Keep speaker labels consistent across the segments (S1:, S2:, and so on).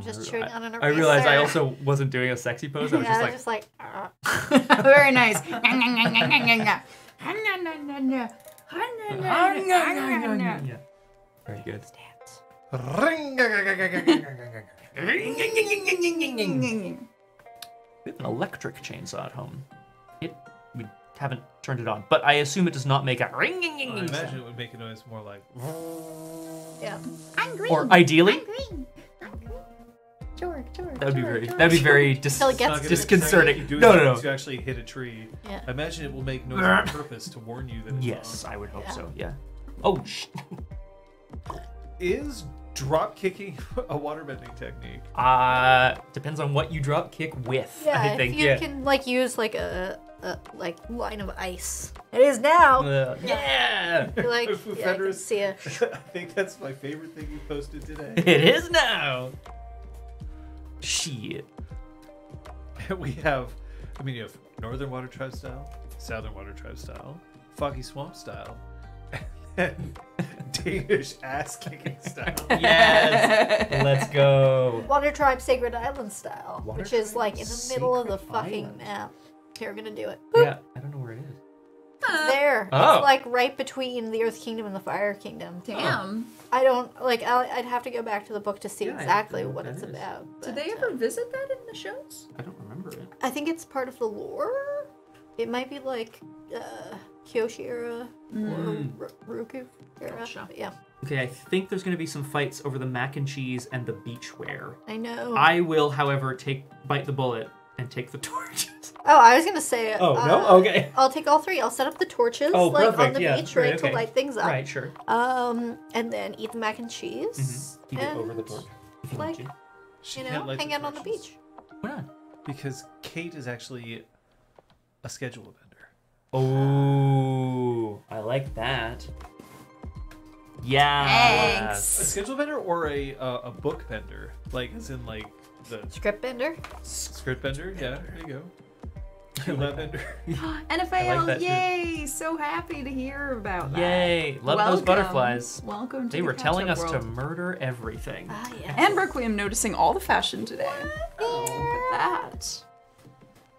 S1: I'm just chewing on an eraser.
S2: I realized I also wasn't doing a sexy pose. I was just like...
S3: Very nice.
S2: Yeah. Very good. We have an electric chainsaw at home. We haven't turned it on, but I assume it does not make a ring.
S4: I imagine it would make a noise more like...
S1: Yeah.
S3: I'm green.
S2: Or ideally...
S3: I'm green. George.
S2: That'd be very disconcerting. No.
S4: To actually hit a tree.
S1: Yeah.
S4: I imagine it will make noise on purpose to warn you that it's
S2: Yes,
S4: on.
S2: I would hope so. Yeah. Oh.
S4: Is drop kicking a waterbending technique?
S2: Depends on what you drop kick with.
S1: Yeah,
S2: I think.
S1: if you can like use like a line of ice. It is now.
S2: Yeah.
S1: You're like,
S4: Foo
S1: yeah, I can
S4: Fighters.
S1: see it.
S4: I think that's my favorite thing you posted today.
S2: It is now. Shit.
S4: You have Northern Water Tribe style, Southern Water Tribe style, Foggy Swamp style, and Danish ass kicking style.
S2: Yes. Let's go.
S1: Water Tribe Sacred Island style,
S2: Water
S1: which is
S2: Tribe
S1: like in the middle of the
S2: Sacred
S1: fucking
S2: Island.
S1: map. Here, we're gonna do it.
S2: Yeah, I don't know where it is.
S1: There.
S2: Oh.
S1: It's like right between the Earth Kingdom and the Fire Kingdom.
S3: Damn.
S1: I don't like. I'd have to go back to the book to see
S2: Yeah, I
S1: exactly
S2: don't know
S1: what
S2: what
S1: it's
S2: that is.
S1: about.
S3: Did
S1: but,
S3: they ever visit that in the shows?
S2: I don't remember it.
S1: I think it's part of the lore. It might be like Kyoshi era or Roku era.
S3: Gotcha.
S1: But yeah,
S2: Okay, I think there's going to be some fights over the mac and cheese and the beachwear.
S1: I know.
S2: I will, however, bite the bullet and take the torches.
S1: Oh, I was gonna say.
S2: Oh, no? Okay.
S1: I'll take all three. I'll set up the torches
S2: Oh,
S1: like
S2: perfect.
S1: on the
S2: Yeah,
S1: beach,
S2: right,
S1: right, to
S2: okay.
S1: light things up.
S2: Right, sure.
S1: And then eat the mac and cheese.
S2: Keep it over the
S1: and,
S2: torch. If you
S1: like,
S2: need to.
S4: She
S1: You
S4: can't
S1: know,
S4: light
S1: hang out on the
S4: torches
S1: beach.
S2: Why not?
S4: because Kate is actually a schedule bender.
S2: Oh, I like that. Yeah.
S4: A
S3: Thanks.
S4: schedule bender or a book bender, like as in like the
S1: Script bender.
S4: script bender. Yeah, there you go. Lab bender.
S3: NFL,
S2: that too.
S3: yay! So happy to hear about that.
S2: Yay. Love those
S3: Welcome.
S2: butterflies.
S3: Welcome to
S2: They
S3: the
S2: were telling us
S3: catch-up
S2: to
S3: world.
S2: murder everything.
S1: Ah, yeah.
S3: And Requiem noticing all the fashion today. Look at that.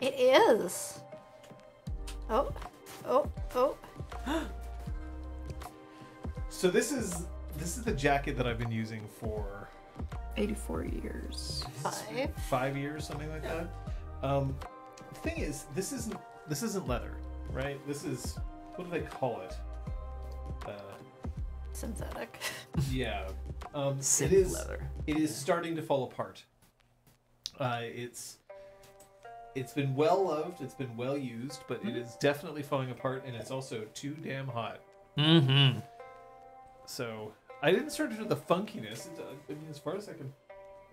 S1: It is. Oh.
S4: So this is the jacket that I've been using for
S3: 84 years.
S4: 5 years, something like that. The thing is, this isn't leather, right? This is, what do they call it?
S1: Synthetic.
S4: Yeah.
S2: Synth leather.
S4: It is starting to fall apart. It's been well loved, it's been well used, but it is definitely falling apart, and it's also too damn hot.
S2: Mm-hmm.
S4: So I didn't start to do the funkiness. I mean, as far as I can,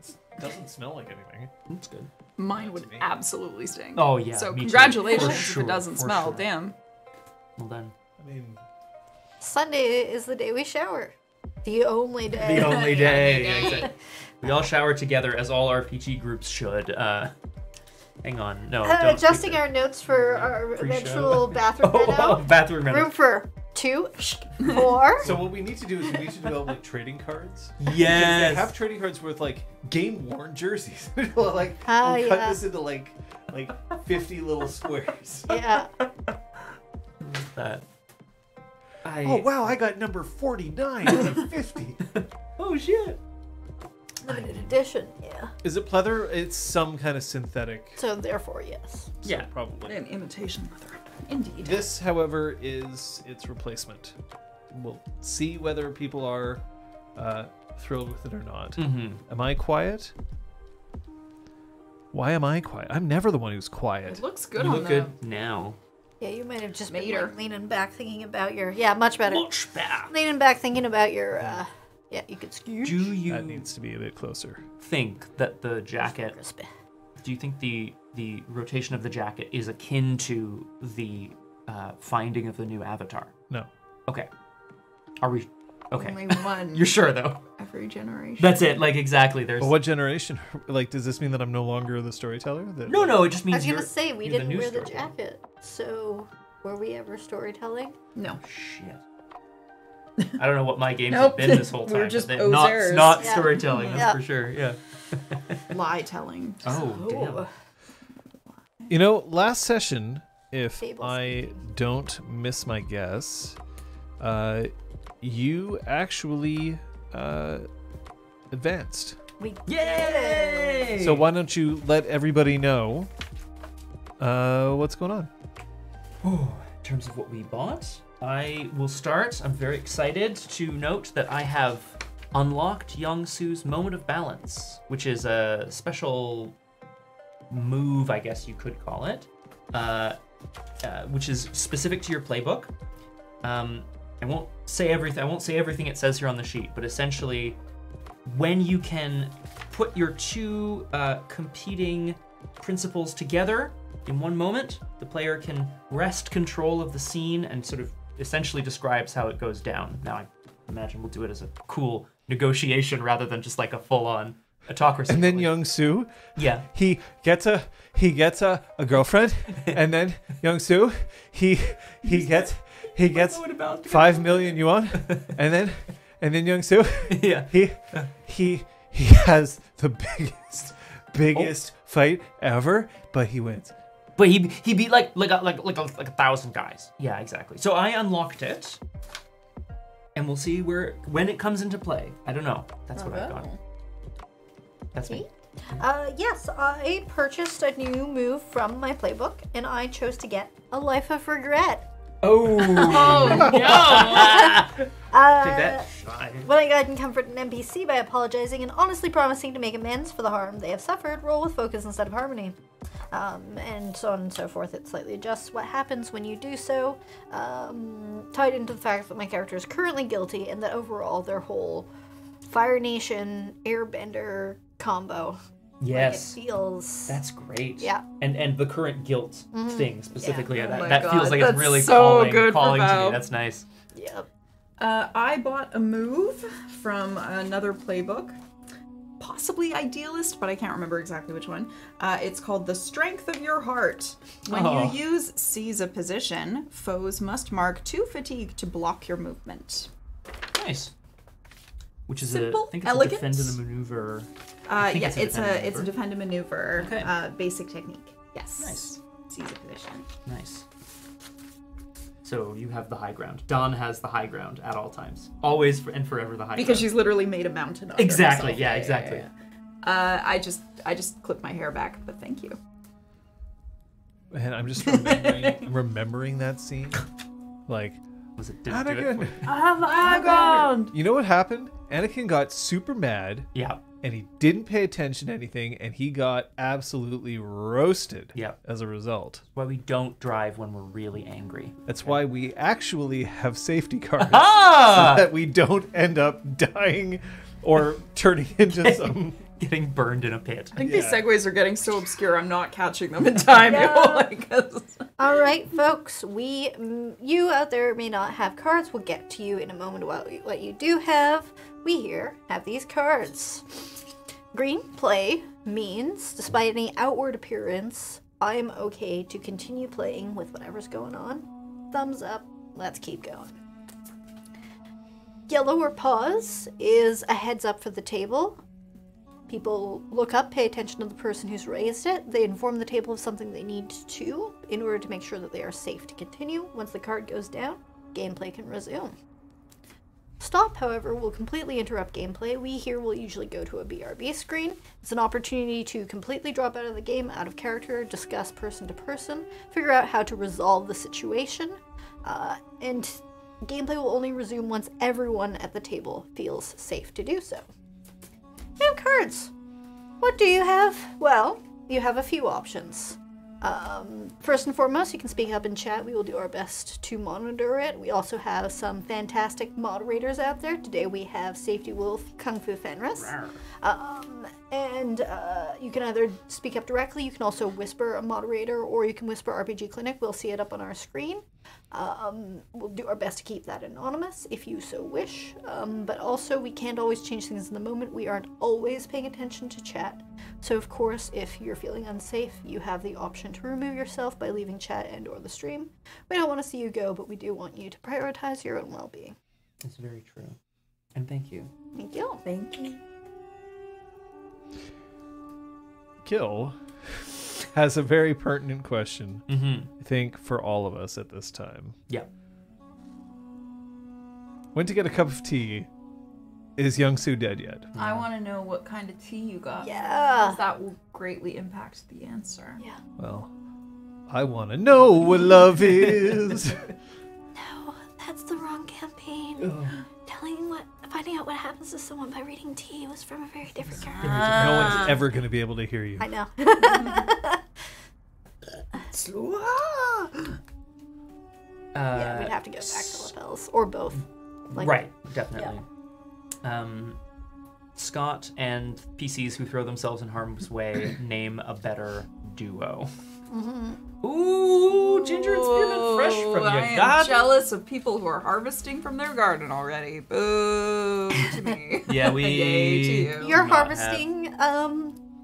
S4: it doesn't smell like anything.
S2: That's good.
S3: Mine would
S4: To me.
S3: absolutely stink.
S2: Oh, yeah,
S3: So
S2: me too.
S3: congratulations
S2: For
S3: if
S2: sure,
S3: it doesn't
S2: for
S3: smell.
S2: sure.
S3: Damn.
S2: Well done.
S4: I mean,
S1: Sunday is the day we shower. The only day.
S2: The only day. Yeah, exactly. We all shower together, as all RPG groups should. Hang on. No. don't
S1: Adjusting
S2: speak
S1: our notes for our
S2: Pre-show.
S1: eventual bathroom
S2: Oh,
S1: minnow.
S2: bathroom minnow.
S1: Room for 2, 4.
S4: so what we need to do is we need to develop like trading cards. Because
S2: Yes.
S4: they have trading cards with like game worn jerseys. Like
S1: Ah,
S4: we'll cut
S1: yeah.
S4: this into like 50 little squares.
S1: Yeah.
S2: That.
S4: Oh wow, I got number 49 out of 50.
S2: Oh shit.
S1: Limited edition. Yeah.
S4: Is it pleather? It's some kind of synthetic.
S1: So therefore, yes.
S4: So
S2: Yeah.
S4: probably.
S3: An imitation leather. Indeed.
S4: This, however, is its replacement. We'll see whether people are thrilled with it or not.
S2: Mm-hmm.
S4: Am I quiet? Why am I quiet? I'm never the one who's
S3: It
S4: quiet.
S3: looks good
S2: You
S3: on
S2: look
S3: the...
S2: good now.
S1: Yeah, you might have just been
S3: Mater.
S1: like, leaning back thinking about your... Yeah, much better.
S2: Much better.
S1: Leaning back thinking about your... Yeah, you could skew.
S2: Do you
S4: That needs to be a bit closer.
S2: think that the jacket?
S1: Crispy.
S2: Do you think the rotation of the jacket is akin to the finding of the new avatar?
S4: No.
S2: Okay. Are we? Okay.
S3: Only one
S2: You're sure though?
S3: every generation.
S2: That's it. Like exactly. There's.
S4: But what generation? Like, does this mean that I'm no longer the storyteller? That,
S2: No. It just
S1: I
S2: means
S1: was
S2: you're.
S1: gonna say, we
S2: you're the
S1: didn't
S2: new
S1: wear the
S2: storyteller.
S1: jacket. So, were we ever storytelling?
S3: No.
S2: Shit. I don't know what my games
S3: Nope.
S2: have been this whole
S3: We were
S2: time.
S3: just
S2: but not
S3: posers.
S2: not
S1: Yeah.
S2: storytelling. That's
S1: Yeah.
S2: for sure. Yeah.
S3: lie telling.
S2: Oh, damn.
S4: You know, last session, if
S1: Fables.
S4: I don't miss my guess, you actually advanced.
S1: We
S2: Yay!
S4: So why don't you let everybody know what's going on?
S2: In terms of what we bought, I will start. I'm very excited to note that I have unlocked Young-Su's Moment of Balance, which is a special move, I guess you could call it, which is specific to your playbook. I won't say everything it says here on the sheet, but essentially, when you can put your two competing principles together in one moment, the player can wrest control of the scene and sort of essentially describes how it goes down. Now, I imagine we'll do it as a cool negotiation rather than just like a full-on autocracy.
S4: And then Young-Su,
S2: yeah,
S4: he gets a girlfriend, and then Young-Su, he gets 5 million yuan, and then Young-Su,
S2: yeah,
S4: he has the biggest fight ever, but he wins.
S2: But he beat like 1,000 guys. Yeah, exactly. So I unlocked it, and we'll see when it comes into play. I don't know. That's what I've got. That's me.
S1: Yes, I purchased a new move from my playbook, and I chose to get a Life of Regret.
S2: Oh,
S3: no!
S2: take that.
S1: When I guide and comfort an NPC by apologizing and honestly promising to make amends for the harm they have suffered, roll with focus instead of harmony. And so on and so forth. It slightly adjusts what happens when you do so, tied into the fact that my character is currently guilty and that overall their whole Fire Nation Airbender combo.
S2: Yes,
S1: like it feels.
S2: That's great.
S1: Yeah,
S2: and the current guilt thing specifically.
S1: Yeah.
S3: Oh my
S2: that
S3: God,
S2: feels like it's
S3: that's
S2: really
S3: so good for
S2: calling to me.
S3: Val.
S2: That's nice.
S1: Yep.
S3: I bought a move from another playbook, possibly Idealist, but I can't remember exactly which one. It's called The Strength of Your Heart. When you use Seize a Position, foes must mark 2 fatigue to block your movement.
S2: Nice. Which is
S3: Simple,
S2: I think it's
S3: elegant.
S2: a defend and a maneuver.
S3: Yeah, it's a defend and maneuver.
S2: Okay.
S3: Basic technique. Yes.
S2: Nice.
S3: Seize a position.
S2: Nice. So you have the high ground. Dawn has the high ground at all times. Always and forever the high ground.
S3: Because she's literally made a mountain of
S2: Exactly,
S3: herself.
S2: yeah, exactly.
S3: I just clipped my hair back, but thank you.
S4: And I'm just remembering that scene. Like,
S2: Was it didn't do it for you?
S3: I have the high ground!
S4: you know what happened? Anakin got super mad,
S2: Yeah.
S4: and he didn't pay attention to anything, and he got absolutely roasted
S2: Yeah.
S4: as a result.
S2: Why we don't drive when we're really angry.
S4: That's why we actually have safety cars.
S2: Ah!
S4: So that we don't end up dying or turning into some...
S2: Getting burned in a pit.
S3: I think these segues are getting so obscure, I'm not catching them in time.
S1: All right, folks. You out there may not have cards. We'll get to you in a moment. What you do have, we here have these cards. Green play means, despite any outward appearance, I'm okay to continue playing with whatever's going on. Thumbs up. Let's keep going. Yellow or pause is a heads up for the table. People look up, pay attention to the person who's raised it. They inform the table of something they need to in order to make sure that they are safe to continue. Once the card goes down, gameplay can resume. Stop, however, will completely interrupt gameplay. We here will usually go to a BRB screen. It's an opportunity to completely drop out of the game, out of character, discuss person to person, figure out how to resolve the situation, and gameplay will only resume once everyone at the table feels safe to do so. Now cards. What do you have? Well, you have a few options. First and foremost, you can speak up in chat. We will do our best to monitor it. We also have some fantastic moderators out there. Today we have Safety Wolf, Kung Fu Fenris. You can either speak up directly, you can also whisper a moderator, or you can whisper RPGClinic. We'll see it up on our screen. We'll do our best to keep that anonymous if you so wish, but also we can't always change things in the moment. We aren't always paying attention to chat, so of course if you're feeling unsafe, you have the option to remove yourself by leaving chat and or the stream. We don't want to see you go, but we do want you to prioritize your own well-being.
S2: That's very true. And thank you.
S1: Thank you.
S3: Thank you.
S4: Gil has a very pertinent question,
S2: Mm-hmm.
S4: I think, for all of us at this time.
S2: Yeah.
S4: Went to get a cup of tea. Is Young Soo dead yet?
S3: I want to know what kind of tea you got.
S1: Yeah.
S3: Because that will greatly impact the answer.
S1: Yeah.
S4: Well, I want to know what love is.
S1: No, that's the wrong campaign. Finding out what happens to someone by reading tea was from a very different character.
S4: No one's ever going to be able to hear you.
S1: I know. Yeah, we'd have to go back to lapels or both.
S2: Right, definitely. Scott and PCs who throw themselves in harm's way name a better duo.
S1: Mm-hmm.
S2: Ooh, ginger and spearmint fresh from
S3: I
S2: your
S3: am
S2: garden.
S3: jealous of people who are harvesting from their garden already. Boo to me.
S2: Yeah, we.
S3: Yay to you.
S1: You're
S2: not
S1: harvesting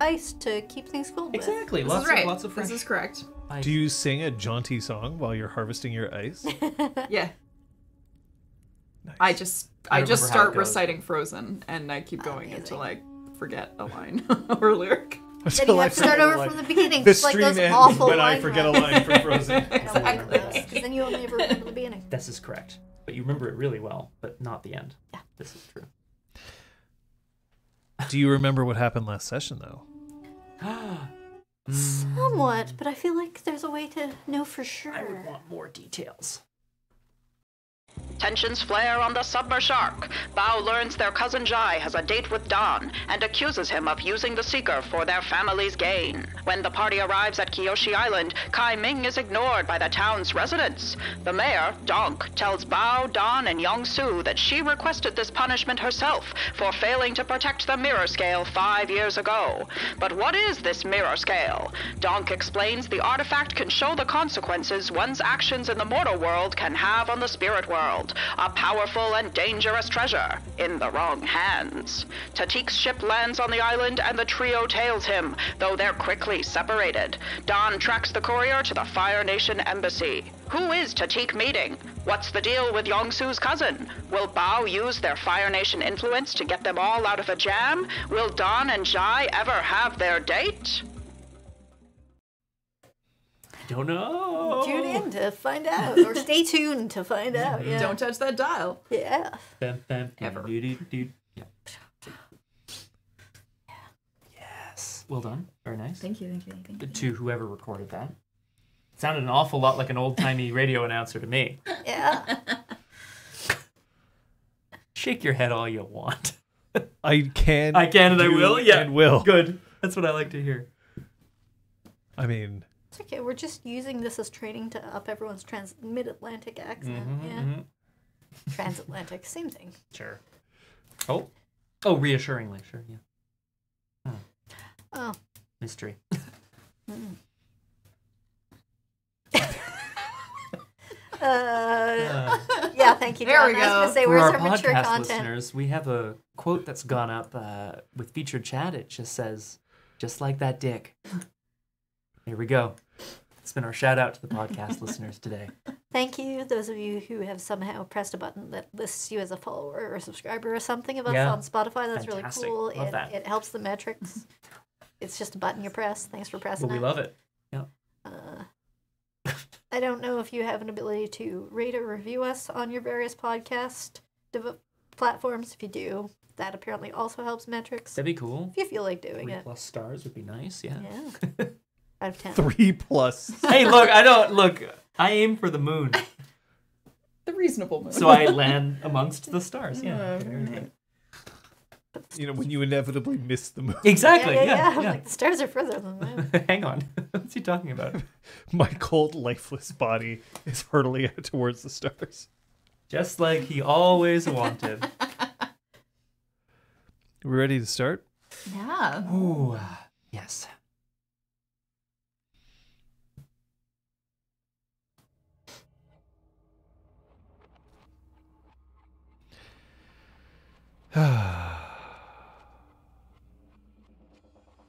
S1: ice to keep things cold with.
S2: Exactly.
S3: This
S2: Lots
S3: is right.
S2: Lots of fresh.
S3: This is correct.
S2: ice.
S4: Do you sing a jaunty song while you're harvesting your ice?
S3: Yeah.
S4: Nice.
S3: I just
S2: I remember how
S3: start
S2: it goes.
S3: reciting Frozen and I keep going
S1: Amazing.
S3: until I forget a line or a lyric.
S1: Then you have to start over from the beginning,
S4: The
S1: just like
S4: stream
S1: those
S4: ends
S1: awful
S4: when I
S1: line
S4: forget a
S1: runs.
S4: line from Frozen.
S1: Because then you only ever remember the beginning.
S2: This is correct. But you remember it really well, but not the end.
S1: Yeah.
S2: This is true.
S4: Do you remember what happened last session, though?
S1: Somewhat, but I feel like there's a way to know for sure.
S2: I would want more details.
S5: Tensions flare on the Submer Shark. Bao learns their cousin Jai has a date with Don and accuses him of using the Seeker for their family's gain. When the party arrives at Kyoshi Island, Kai Ming is ignored by the town's residents. The mayor, Donk, tells Bao, Don, and Young Soo that she requested this punishment herself for failing to protect the mirror scale 5 years ago. But what is this mirror scale? Donk explains the artifact can show the consequences one's actions in the mortal world can have on the spirit world. A powerful and dangerous treasure in the wrong hands. Tatik's ship lands on the island and the trio tails him, though they're quickly separated. Don tracks the courier to the Fire Nation embassy. Who is Tatik meeting? What's the deal with Yongsoo's cousin? Will Bao use their Fire Nation influence to get them all out of a jam? Will Don and Jai ever have their date?
S2: Don't know.
S1: Tune in to find out, or stay tuned to find out. Yeah.
S3: Don't touch that dial.
S1: Yeah.
S3: Ever.
S2: Yeah. Yes. Well done. Very nice.
S3: Thank you.
S2: To whoever recorded that. Sounded an awful lot like an old-timey radio announcer to me.
S1: Yeah.
S2: Shake your head all you want.
S4: I can.
S2: I can and I
S4: do
S2: will? Yeah.
S4: And will.
S2: Good. That's what I like to hear.
S4: I mean,
S1: It's okay. We're just using this as training to up everyone's mid-Atlantic accent.
S2: Mhm,
S1: Yeah.
S2: mhm.
S1: Transatlantic, same thing.
S2: Sure. Oh, reassuringly. Sure, yeah.
S1: Oh.
S2: Mystery.
S1: Yeah, thank you, John.
S3: There we
S1: I was
S3: go.
S1: going to say,
S2: For
S1: where's
S2: our
S1: our mature
S2: podcast
S1: content?
S2: listeners, we have a quote that's gone up with featured chat. It just says, just like that dick. Here we go. It's been our shout out to the podcast listeners today.
S1: Thank you, those of you who have somehow pressed a button that lists you as a follower or a subscriber or something of us
S2: Yeah.
S1: on Spotify. That's
S2: Fantastic.
S1: really cool.
S2: Love that.
S1: It helps the metrics. It's just a button you press. Thanks for pressing
S2: But we
S1: it.
S2: love it. Yeah.
S1: I don't know if you have an ability to rate or review us on your various podcast platforms. If you do, that apparently also helps metrics.
S2: That'd be cool.
S1: If you feel like doing
S2: 3+
S1: it.
S2: stars would be nice. Yeah.
S1: Yeah. Out of 10.
S4: 3+.
S2: Hey, look. I aim for the moon,
S3: The reasonable move.
S2: so I land amongst the stars. Yeah.
S4: You know, when you inevitably miss the moon.
S2: Exactly.
S1: Yeah.
S2: Yeah.
S1: Like, the stars are further than that.
S2: Hang on. What's he talking about?
S4: My cold, lifeless body is hurtling out towards the stars.
S2: Just like he always wanted.
S4: We ready to start?
S3: Yeah.
S2: Ooh. Yes.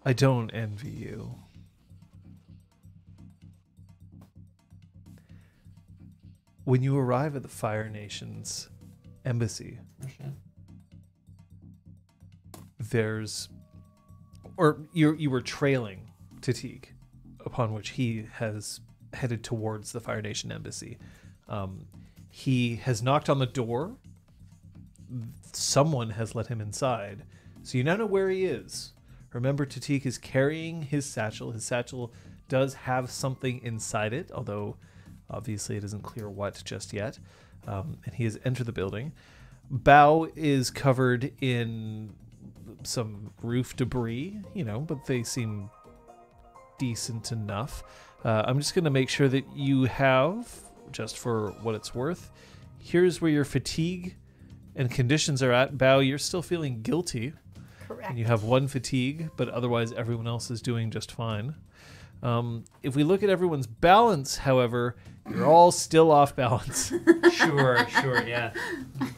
S4: I don't envy you. When you arrive at the Fire Nation's embassy,
S2: Oh, shit.
S4: there's or you were trailing Tatik, upon which he has headed towards the Fire Nation embassy. He has knocked on the door. Someone has let him inside, so you now know where he is. Remember, Tatik is carrying his satchel. His satchel does have something inside it, although obviously it isn't clear what just yet. And he has entered the building. Bao is covered in some roof debris, but they seem decent enough. I'm just going to make sure that you have, just for what it's worth, here's where your fatigue and conditions are at. Bao, you're still feeling guilty.
S1: Correct.
S4: And you have 1 fatigue, but otherwise everyone else is doing just fine. If we look at everyone's balance, however, you're all still off balance.
S2: Sure, yeah.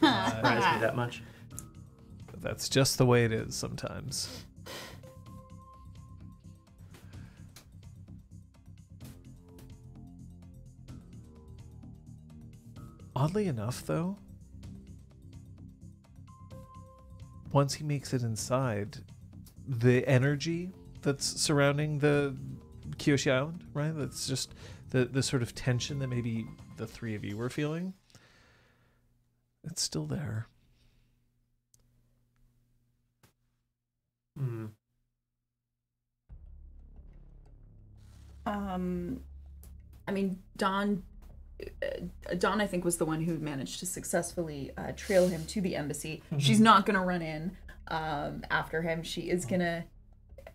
S2: Not surprised me that much.
S4: But that's just the way it is sometimes. Oddly enough, though, once he makes it inside, the energy that's surrounding the Kyoshi Island, right? That's just the sort of tension that maybe the 3 of you were feeling. It's still there.
S3: I mean, Dawn, I think, was the one who managed to successfily trail him to the embassy. Mm-hmm. She's not going to run in after him. She is going to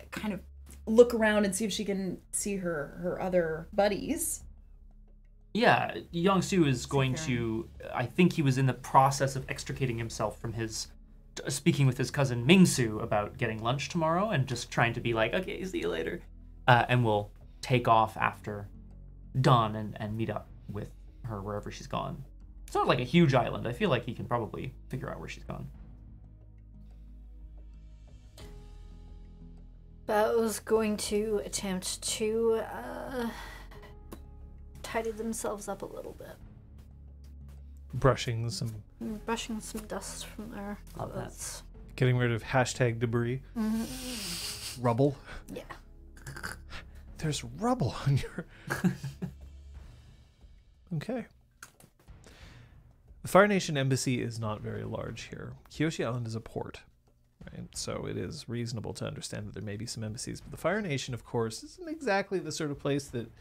S3: kind of look around and see if she can see her other buddies.
S2: Yeah, Young-Soo is going to... I think he was in the process of extricating himself from speaking with his cousin Ming-Soo about getting lunch tomorrow and just trying to be like, okay, see you later. And we'll take off after dawn and meet up with her wherever she's gone. It's not like a huge island. I feel like he can probably figure out where she's gone.
S1: Bao's going to attempt to tidy themselves up a little bit.
S4: Brushing some
S1: dust from their clothes.
S4: Getting rid of #debris.
S1: Mm-hmm.
S4: Rubble.
S1: Yeah.
S4: There's rubble on your... Okay. The Fire Nation embassy is not very large here. Kyoshi Island is a port, right? So it is reasonable to understand that there may be some embassies. But the Fire Nation, of course, isn't exactly the sort of place that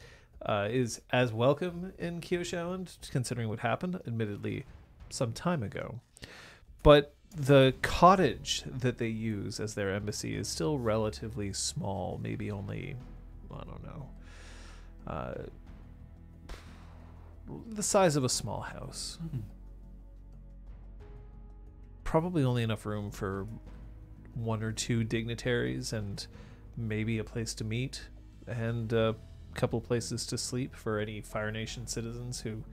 S4: is as welcome in Kyoshi Island, considering what happened, admittedly, some time ago. But the cottage that they use as their embassy is still relatively small, maybe only, I don't know, the size of a small house. Mm-hmm. Probably only enough room for 1 or 2 dignitaries and maybe a place to meet and a couple places to sleep for any Fire Nation citizens who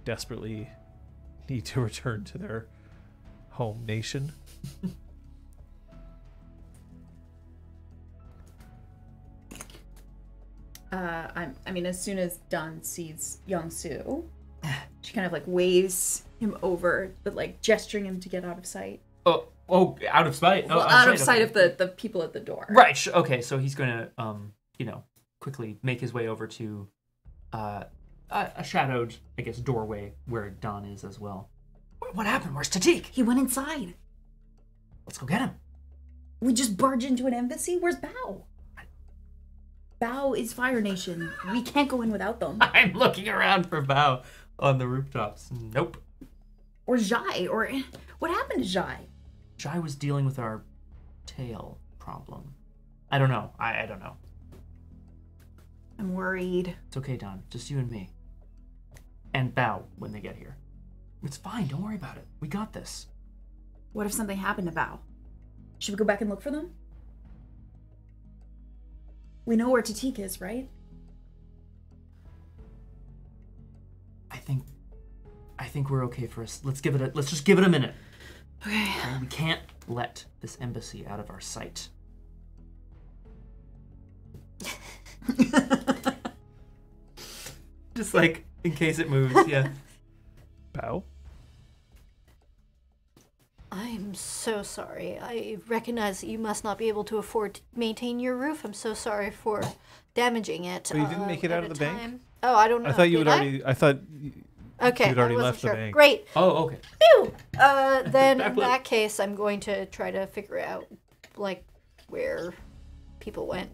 S4: desperately need to return to their home nation.
S3: I mean, as soon as Dawn sees Young-Soo, she kind of like waves him over, but like gesturing him to get out of sight.
S2: Oh, out of sight?
S3: Well, out of sight of the people at the door.
S2: Right, okay, so he's going to, quickly make his way over to a shadowed, I guess, doorway where Dawn is as well. What happened? Where's Tatik?
S3: He went inside.
S2: Let's go get him.
S3: We just barge into an embassy? Where's Bao? Bao is Fire Nation. We can't go in without them.
S2: I'm looking around for Bao on the rooftops. Nope.
S3: Or Jai. Or what happened to Jai?
S2: Jai was dealing with our tail problem. I don't know. I don't know.
S3: I'm worried.
S2: It's okay, Don. Just you and me. And Bao when they get here. It's fine. Don't worry about it. We got this.
S3: What if something happened to Bao? Should we go back and look for them? We know where Tatik is, right?
S2: I think we're okay for us. Let's just give it a minute.
S3: Okay.
S2: We can't let this embassy out of our sight. Just like in case it moves, yeah.
S4: Bao?
S1: I'm so sorry. I recognize that you must not be able to afford to maintain your roof. I'm so sorry for damaging it.
S4: But you didn't make it out
S1: at
S4: of
S1: a
S4: the bank?
S1: time. Oh, I don't know.
S4: I thought you
S1: Did
S4: had already. I thought
S1: Okay,
S4: you'd already
S1: I wasn't
S4: left the
S1: sure.
S4: bank.
S1: Great.
S2: Oh, okay.
S1: Phew! Then in
S2: Backflip.
S1: that case, I'm going to try to figure out, like, where people went.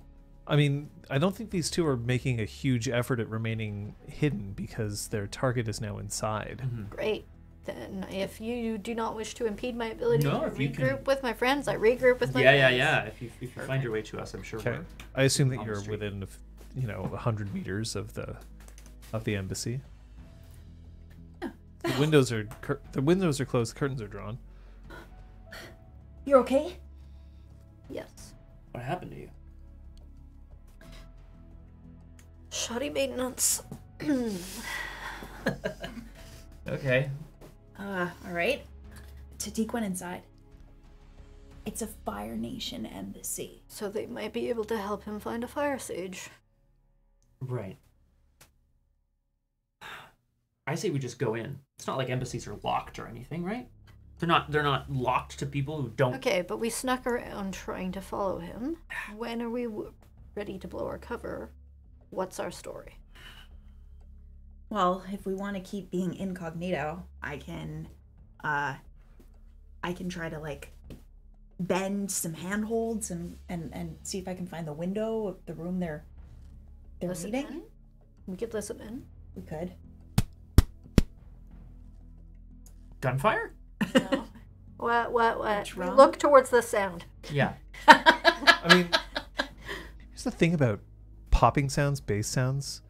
S4: I mean, I don't think these two are making a huge effort at remaining hidden because their target is now inside.
S1: Great. Then, if you do not wish to impede my ability
S2: No,
S1: to
S2: if you
S1: regroup
S2: can-
S1: with my friends, I regroup with my
S2: Yeah.
S1: friends.
S2: If you find your way to us, I'm sure
S4: Okay.
S2: we're...
S4: I assume that
S2: On the
S4: you're
S2: street.
S4: within, 100 meters of the embassy. The windows are closed. The curtains are drawn.
S3: You're okay?
S1: Yes.
S2: What happened to you?
S1: Shoddy maintenance.
S2: Okay.
S3: Alright. Tatik went inside. It's a Fire Nation embassy.
S1: So they might be able to help him find a fire sage.
S2: Right. I say we just go in. It's not like embassies are locked or anything, right? They're not locked to people who don't...
S1: Okay, but we snuck around trying to follow him. When are we ready to blow our cover? What's our story?
S3: Well, if we want to keep being incognito, I can try to like bend some handholds and see if I can find the window of the room they're
S1: Listen
S3: meeting.
S1: in? We could listen in.
S3: We could.
S2: Gunfire?
S1: No. What?
S3: What's
S1: We
S3: wrong?
S1: look towards the sound.
S2: Yeah.
S4: I mean, here's the thing about popping sounds, bass sounds.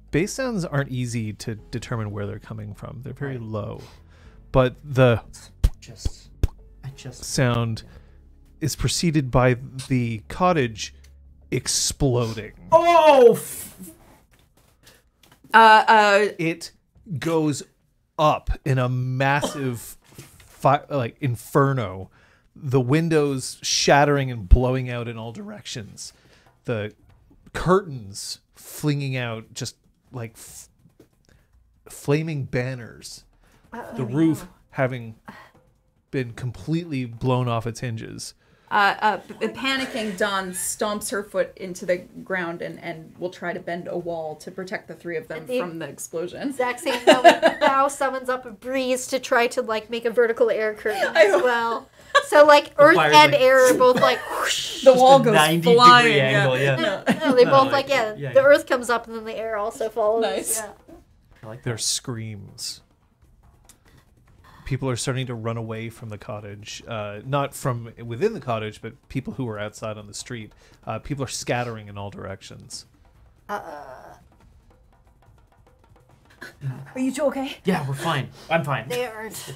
S4: Bass sounds aren't easy to determine where they're coming from. They're very low. But the
S2: I just...
S4: sound is preceded by the cottage exploding.
S2: Oh!
S4: It goes up in a massive inferno. The windows shattering and blowing out in all directions. The curtains flinging out just like flaming banners. The roof having been completely blown off its hinges.
S3: Panicking, Dawn stomps her foot into the ground and will try to bend a wall to protect the three of them from the explosion.
S1: Exact same moment, Bao summons up a breeze to try to like make a vertical air curtain as well. So like earth
S2: fire's
S1: and
S2: like-
S1: air are both like whoosh.
S3: The wall goes
S2: 90-degree
S3: flying.
S2: angle, yeah.
S1: No, they both
S2: No,
S1: like
S2: yeah,
S1: the earth comes up and then the air also follows.
S3: Nice.
S1: Yeah.
S2: I like
S4: Their
S2: that.
S4: screams. People are starting to run away from the cottage, not from within the cottage, but people who are outside on the street. People are scattering in all directions.
S3: Are you two okay?
S2: Yeah, we're fine. I'm fine.
S1: They aren't.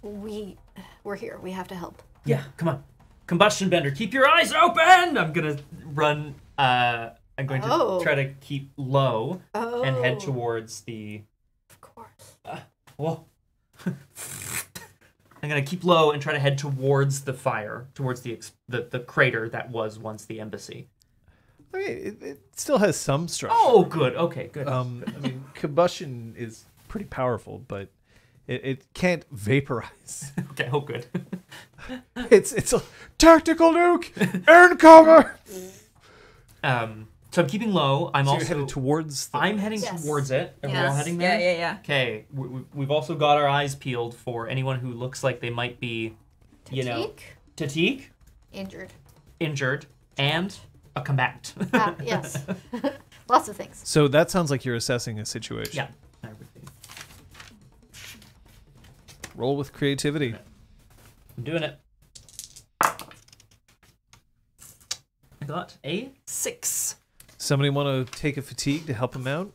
S1: We're here. We have to help.
S2: Yeah, come on. Combustion bender, keep your eyes open! I'm gonna run, I'm going to
S1: Oh.
S2: try to keep low and head
S1: Oh.
S2: towards the...
S1: Of course.
S2: Whoa. I'm gonna keep low and try to head towards the fire, towards the crater that was once the embassy.
S4: I mean, it still has some structure.
S2: Oh, good. Okay, good.
S4: I mean, combustion is pretty powerful, but it can't vaporize.
S2: Okay, oh, good.
S4: It's a tactical nuke. Earn cover.
S2: So I'm keeping low. I'm
S4: So
S2: also
S4: you're headed towards.
S2: I'm heading
S1: Yes.
S2: towards it. Are we all heading there?
S3: Yeah.
S2: Okay, we've also got our eyes peeled for anyone who looks like they might be, Tatik, injured, and a combatant.
S1: Yes. Lots of things.
S4: So that sounds like you're assessing a situation.
S2: Yeah, everything.
S4: Roll with creativity.
S2: I'm doing it. I got a 6.
S4: Somebody want to take a fatigue to help him out?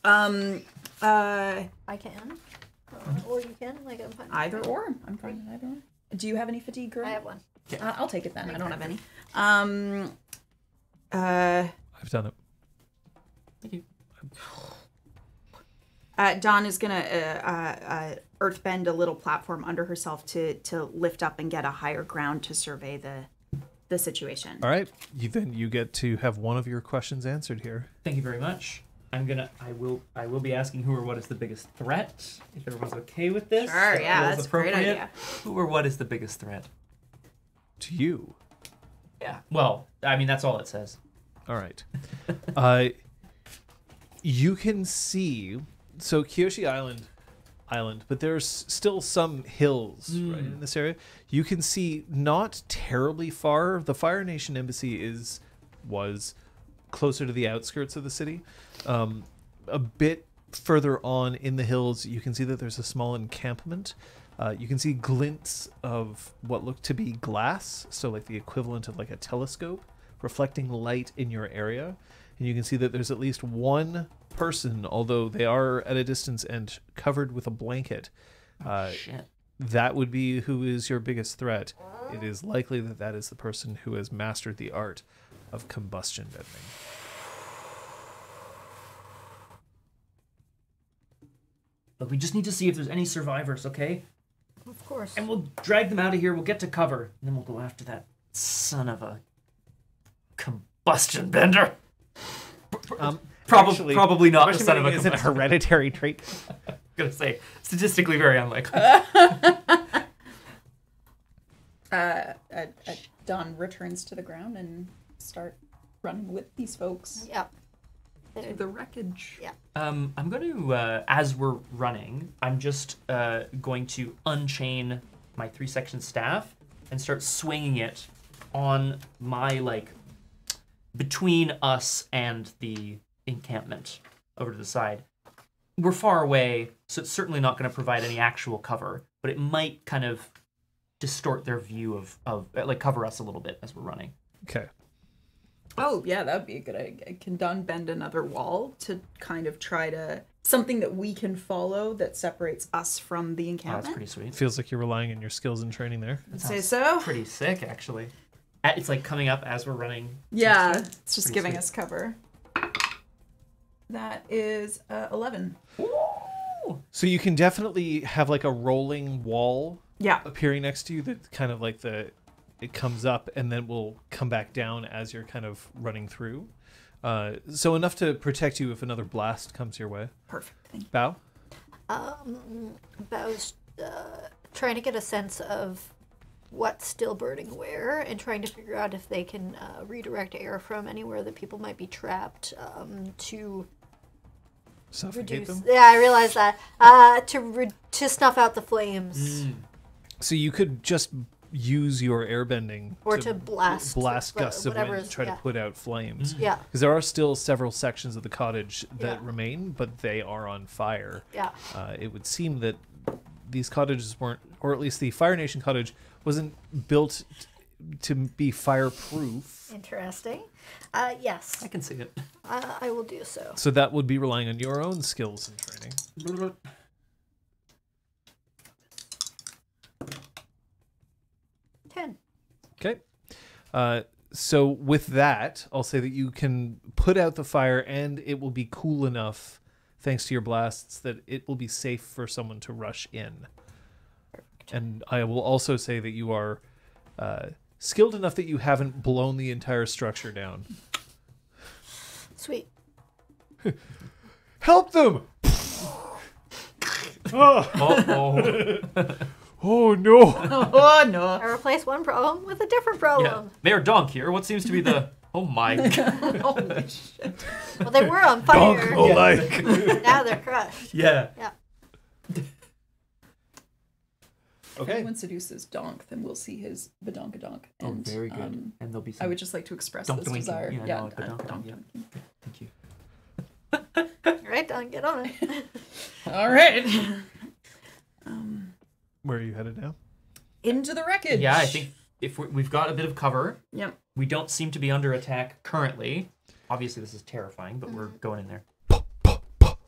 S1: I can. Or you can. Like, I'm fine.
S3: Either or. I'm fine with either or. Do you have any fatigue, girl?
S1: I have one.
S3: I'll take it then. I don't have any.
S4: I've done it.
S2: Thank you.
S3: Dawn is gonna earthbend a little platform under herself to lift up and get a higher ground to survey the situation.
S4: All right. You get to have one of your questions answered here.
S2: Thank you very much. I will be asking who or what is the biggest threat. If everyone's okay with this.
S3: Sure,
S2: if
S3: yeah,
S2: it feels
S3: that's a great
S2: appropriate.
S3: idea.
S2: Who or what is the biggest threat?
S4: To you.
S2: Yeah. Well, I mean that's all it says.
S4: All right. You can see, so Kyoshi Island, but there's still some hills right in this area. You can see not terribly far. The Fire Nation Embassy was closer to the outskirts of the city. A bit further on in the hills, you can see that there's a small encampment. You can see glints of what look to be glass, so like the equivalent of like a telescope, reflecting light in your area. And you can see that there's at least one person, although they are at a distance and covered with a blanket.
S2: Shit.
S4: That would be who is your biggest threat. It is likely that that is the person who has mastered the art of combustion bending.
S2: Look, we just need to see if there's any survivors, okay?
S1: Of course.
S2: And we'll drag them out of here. We'll get to cover, and then we'll go after that son of a combustion bender. Probably not the son of a
S4: is a hereditary trait.
S2: I'm gonna say statistically very unlikely.
S3: Don returns to the ground and start running with these folks
S1: Yeah.
S3: to the wreckage.
S1: Yeah.
S2: I'm going to, as we're running, I'm just going to unchain my 3-section staff and start swinging it on my, like, between us and the encampment over to the side. We're far away, so it's certainly not going to provide any actual cover, but it might kind of distort their view of like, cover us a little bit as we're running.
S4: Okay.
S3: Oh, yeah, that would be a good idea. Can Don bend another wall to kind of try to... something that we can follow that separates us from the
S2: Oh,
S3: encampment?
S2: that's pretty sweet.
S4: Feels like you're relying on your skills and training there.
S3: I'd say so.
S2: Pretty sick, actually. It's like coming up as we're running.
S3: Yeah, it's just
S2: Pretty
S3: giving
S2: sweet.
S3: us cover. That is 11.
S4: So you can definitely have like a rolling wall
S3: Yeah.
S4: appearing next to you that kind of like it comes up and then will come back down as you're kind of running through. So enough to protect you if another blast comes your way.
S3: Perfect. Thank you.
S4: Bao?
S1: Bow's trying to get a sense of what's still burning where and trying to figure out if they can redirect air from anywhere that people might be trapped to
S4: Suffocate
S1: reduce.
S4: them?
S1: Yeah, I realized that. To snuff out the flames.
S4: So you could just use your airbending
S1: Or to blast
S4: gusts of
S1: whatever
S4: wind to
S1: is-
S4: try
S1: yeah.
S4: to put out flames.
S1: Yeah.
S4: Because there are still several sections of the cottage that
S1: Yeah.
S4: remain, but they are on fire.
S1: Yeah.
S4: It would seem that these cottages weren't, or at least the Fire Nation cottage wasn't built to be fireproof.
S1: Interesting. Yes,
S2: I can see it.
S1: I will do so.
S4: So that would be relying on your own skills and training.
S1: 10.
S4: Okay. So with that, I'll say that you can put out the fire and it will be cool enough, thanks to your blasts, that it will be safe for someone to rush in. And I will also say that you are skilled enough that you haven't blown the entire structure down.
S1: Sweet.
S4: Help them!
S2: Uh-oh.
S4: Oh no!
S3: Oh, no.
S1: I replace one problem with a different
S2: Yeah.
S1: problem.
S2: Mayor Donk here. What seems to be the... Oh my god.
S3: Holy shit.
S1: Well, they were on fire.
S4: Donk like.
S1: Now they're crushed.
S2: Yeah.
S1: Yeah.
S3: If
S4: Okay.
S3: anyone seduces Donk, then we'll see his badonkadonk.
S2: Oh,
S3: And,
S2: very good. And there'll be some...
S3: I would just like to express
S2: Donk
S3: this
S2: doinking.
S3: desire.
S2: Yeah, I know, badonk, yeah. Thank you.
S1: All right, Don, get on it.
S3: All right.
S4: Where are you headed now?
S3: Into the wreckage.
S2: Yeah, I think if we've got a bit of cover,
S3: Yep.
S2: we don't seem to be under attack currently. Obviously, this is terrifying, but we're going in there.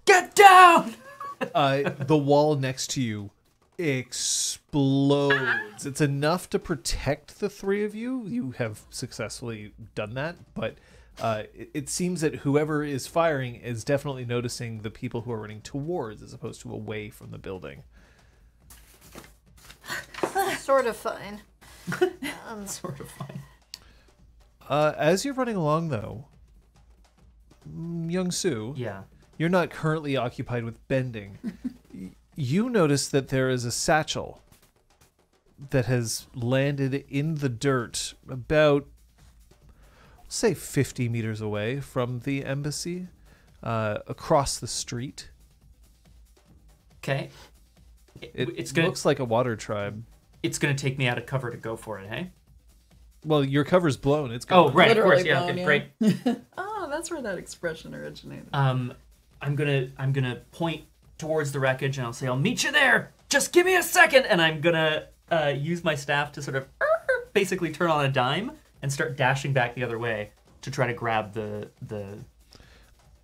S3: Get down!
S4: The wall next to you explodes. It's enough to protect the three of you. You have successfully done that, but it seems that whoever is firing is definitely noticing the people who are running towards as opposed to away from the building.
S1: Sort of fine.
S2: Sort of fine.
S4: As you're running along, though, Young Sue,
S2: Yeah.
S4: You're not currently occupied with bending. You notice that there is a satchel that has landed in the dirt about, say, 50 meters away from the embassy, across the street.
S2: Okay.
S4: It looks like a water tribe.
S2: It's going to take me out of cover to go for it, hey?
S4: Well, your cover's blown. It's
S2: Oh,
S4: gone.
S2: right, of course,
S3: Literally
S2: yeah,
S3: blown,
S2: okay,
S3: yeah.
S2: great.
S3: Oh, that's where that expression originated.
S2: I'm gonna point towards the wreckage and I'll say, I'll meet you there. Just give me a second. And I'm gonna use my staff to sort of basically turn on a dime and start dashing back the other way to try to grab the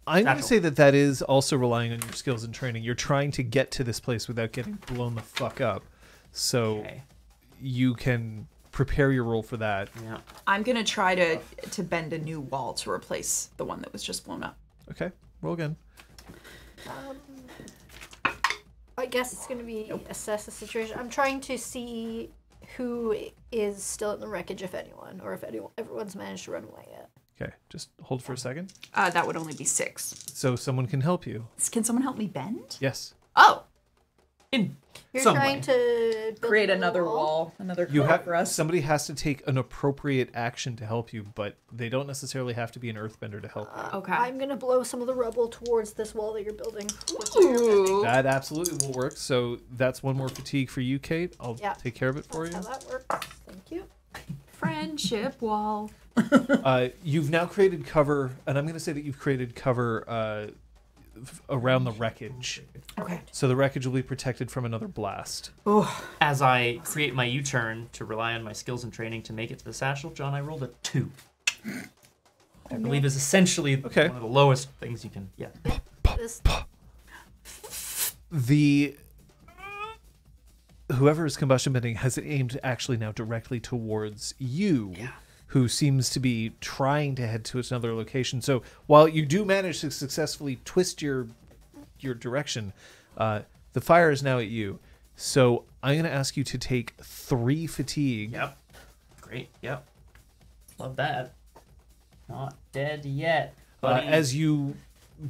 S4: I'm going to
S2: satchel.
S4: say that is also relying on your skills and training. You're trying to get to this place without getting blown the fuck up. So
S2: Okay.
S4: you can prepare your roll for that.
S2: Yeah.
S3: I'm gonna try to bend a new wall to replace the one that was just blown up.
S4: Okay, roll again.
S1: I guess it's going to be assess the situation. I'm trying to see who is still in the wreckage, if anyone, or if everyone's managed to run away yet.
S4: Okay, just hold for a second.
S3: That would only be 6.
S4: So someone can help you.
S3: Can someone help me bend?
S4: Yes.
S3: Oh,
S2: In
S1: You're
S2: some
S1: trying
S2: way.
S1: to build
S3: create
S1: a
S3: another wall, another
S4: You
S3: cover
S4: have
S3: for us.
S4: somebody has to take an appropriate action to help you, but they don't necessarily have to be an earthbender to help you.
S3: Okay.
S1: I'm going to blow some of the rubble towards this wall that you're building.
S3: Ooh.
S4: That absolutely will work. So that's one more fatigue for you, Kate. I'll
S1: Yeah.
S4: take care of it for you.
S1: That's how that works. Thank you.
S3: Friendship wall.
S4: You've now created cover, and I'm going to say that you've created cover around the wreckage.
S3: Okay.
S4: So the wreckage will be protected from another blast.
S3: Oh,
S2: As I create my U-turn to rely on my skills and training to make it to the satchel, John, I rolled a 2. I believe is essentially
S4: Okay.
S2: one of the lowest things you can. Yeah.
S1: This,
S4: The whoever is combustion bending has it aimed actually now directly towards you, who seems to be trying to head to another location. So while you do manage to successfully twist your direction, the fire is now at you. So I'm going to ask you to take 3 fatigue.
S2: Yep. Great. Yep. Love that. Not dead yet. Buddy.
S4: As you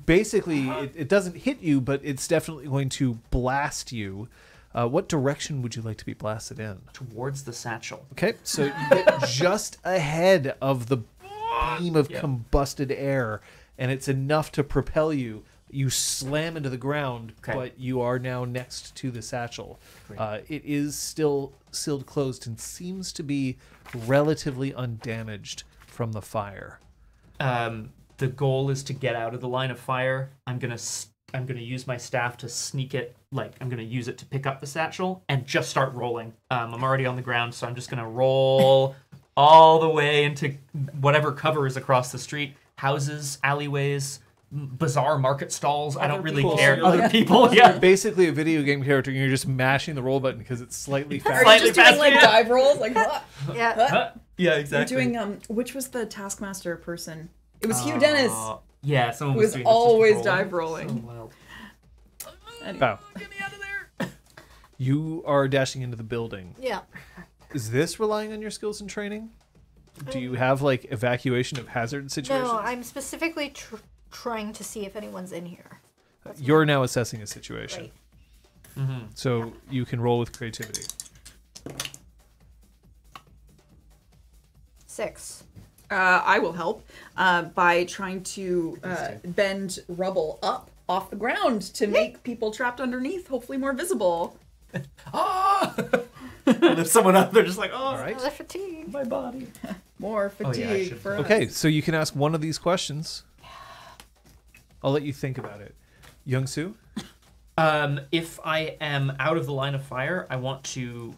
S4: basically, it doesn't hit you, but it's definitely going to blast you. What direction would you like to be blasted in?
S2: Towards the satchel.
S4: Okay, so you get just ahead of the beam of combusted air, and it's enough to propel you. You slam into the ground,
S2: Okay.
S4: but you are now next to the satchel.
S2: Great.
S4: It is still sealed closed and seems to be relatively undamaged from the fire.
S2: The goal is to get out of the line of fire. I'm gonna use my staff to sneak it. Like I'm gonna use it to pick up the satchel and just start rolling. I'm already on the ground, so I'm just gonna roll all the way into whatever cover is across the street. Houses, alleyways, bizarre market stalls. I don't really
S4: people.
S2: care.
S4: So you're
S2: Other
S4: like-
S2: people, yeah.
S4: Basically a video game character, and you're just mashing the roll button because it's slightly
S3: are
S4: faster.
S3: you
S2: Slightly
S3: just doing
S2: faster,
S3: like
S2: yeah.
S3: dive rolls? Like what?
S1: yeah.
S2: Yeah,
S3: You're
S2: exactly.
S3: doing which was the Taskmaster person? It was Hugh Dennis.
S2: Yeah, someone
S3: Who
S2: was
S3: is
S2: doing this, just
S3: always
S2: rolling.
S3: dive rolling.
S2: So wild.
S3: Anyway.
S4: Bow.
S3: Get me out of there.
S4: You are dashing into the building.
S1: Yeah.
S4: Is this relying on your skills and training? Do you have like evacuation of hazard situations?
S1: No, I'm specifically trying to see if anyone's in here.
S4: You're now assessing a situation.
S1: Right.
S4: So you can roll with creativity.
S1: 6.
S3: I will help by trying to bend rubble up off the ground to make people trapped underneath hopefully more visible.
S2: Ah! And there's someone up there just like, oh,
S4: All right.
S1: Another fatigue.
S2: my body.
S3: More
S2: Oh, yeah, I
S3: fatigue
S2: should-
S3: for us.
S4: Okay, so you can ask one of these questions. I'll let you think about it. Young Soo?
S2: If I am out of the line of fire, I want to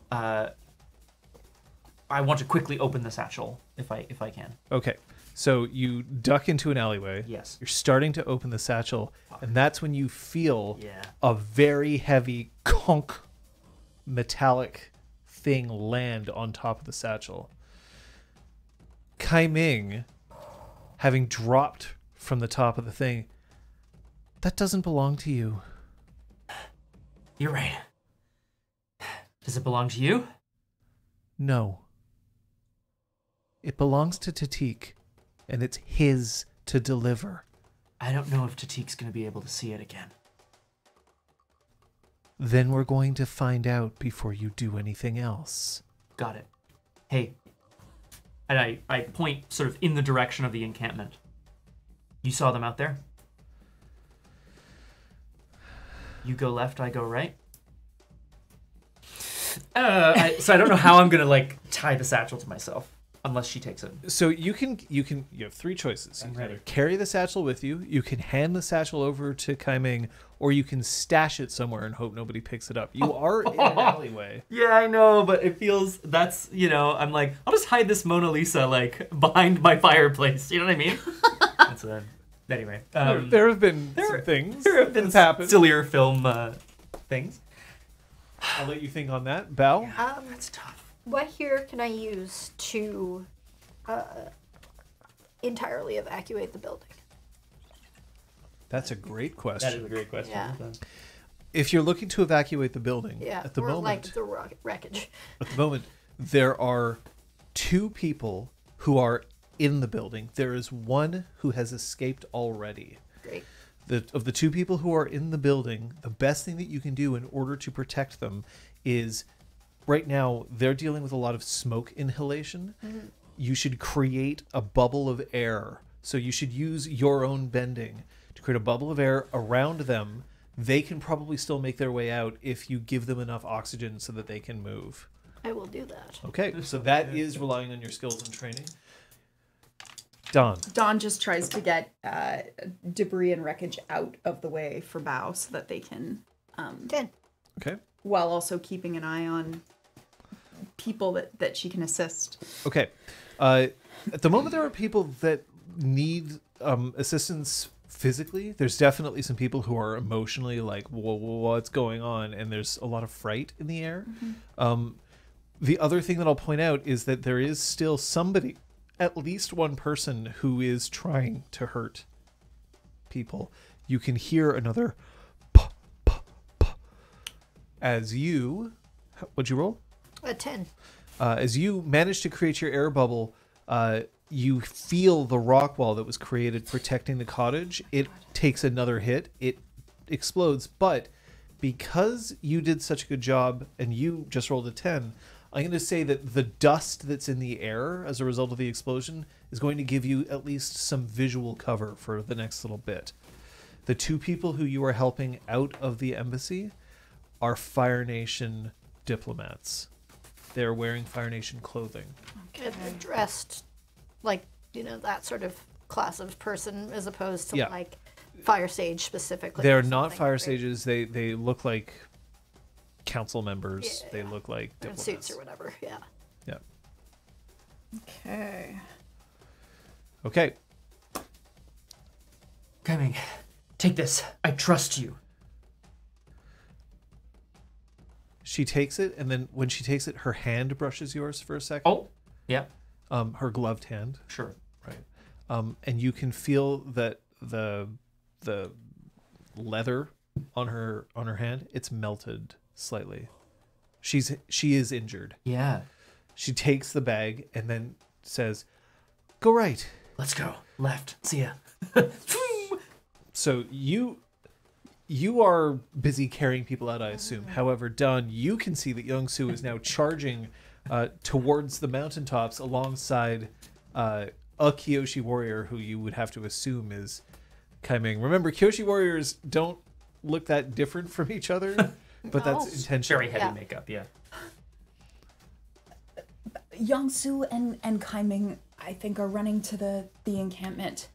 S2: quickly open the satchel if I can.
S4: Okay. So you duck into an alleyway.
S2: Yes.
S4: You're starting to open the satchel, and that's when you feel
S2: Yeah.
S4: a very heavy conk metallic thing land on top of the satchel. Kai Ming, having dropped from the top of the thing, that doesn't belong to you.
S2: You're right. Does it belong to you?
S4: No. It belongs to Tatik, and it's his to deliver.
S2: I don't know if Tatik's going to be able to see it again.
S4: Then we're going to find out before you do anything else.
S2: Got it. Hey. And I point sort of in the direction of the encampment. You saw them out there? You go left, I go right? So I don't know how I'm going to, like, tie the satchel to myself. Unless she takes it.
S4: So you have three choices. You can either carry the satchel with you, you can hand the satchel over to Kaiming, or you can stash it somewhere and hope nobody picks it up. You are in an alleyway.
S2: Yeah, I know, but it feels that's, I'm like, I'll just hide this Mona Lisa like behind my fireplace. You know what I mean? That's anyway.
S4: There have been some things.
S2: There have been sillier film things.
S4: I'll let you think on that. Belle?
S2: That's tough.
S1: What here can I use to entirely evacuate the building?
S4: That's a great question.
S2: That is a great question.
S1: Yeah.
S4: If you're looking to evacuate the building, at the moment,
S1: like the wreckage.
S4: At the moment, there are 2 people who are in the building. There is one who has escaped already.
S1: Great.
S4: Of the 2 people who are in the building, the best thing that you can do in order to protect them is, right now, they're dealing with a lot of smoke inhalation. Mm-hmm. You should create a bubble of air. So you should use your own bending to create a bubble of air around them. They can probably still make their way out if you give them enough oxygen so that they can move.
S1: I will do that.
S4: Okay, so that is relying on your skills and training. Dawn
S3: just tries to get debris and wreckage out of the way for Bao so that they can...
S1: 10.
S4: Okay.
S3: While also keeping an eye on people that she can assist.
S4: Okay. At the moment, there are people that need assistance physically. There's definitely some people who are emotionally like, whoa, what's going on? And there's a lot of fright in the air. Mm-hmm. The other thing that I'll point out is that there is still somebody, at least one person, who is trying to hurt people. You can hear another as you... What'd you roll?
S1: A 10.
S4: As you manage to create your air bubble, you feel the rock wall that was created protecting the cottage. It takes another hit. It explodes. But because you did such a good job and you just rolled a 10, I'm going to say that the dust that's in the air as a result of the explosion is going to give you at least some visual cover for the next little bit. The 2 people who you are helping out of the embassy are Fire Nation diplomats. They're wearing Fire Nation clothing.
S1: Okay. They're dressed like, that sort of class of person as opposed to like Fire Sage specifically.
S4: They're not Fire Sages. They look like council members. They look like diplomats.
S1: In suits or whatever, yeah.
S4: Yeah.
S3: Okay.
S2: Coming. Take this. I trust you.
S4: She takes it, and then when she takes it, her hand brushes yours for a second.
S2: Oh, yeah.
S4: Her gloved hand.
S2: Sure.
S4: Right. And you can feel that the leather on her hand, it's melted slightly. She is injured.
S2: Yeah.
S4: She takes the bag and then says, "Go right.
S2: Let's go. Left. See ya."
S4: So you are busy carrying people out, I assume. However, Dawn, you can see that Young-Soo is now charging towards the mountaintops alongside a Kyoshi warrior who you would have to assume is Kaiming. Remember, Kyoshi warriors don't look that different from each other, but that's intentional.
S2: Very heavy makeup, yeah.
S3: Young-Soo and Kaiming, I think, are running to the encampment.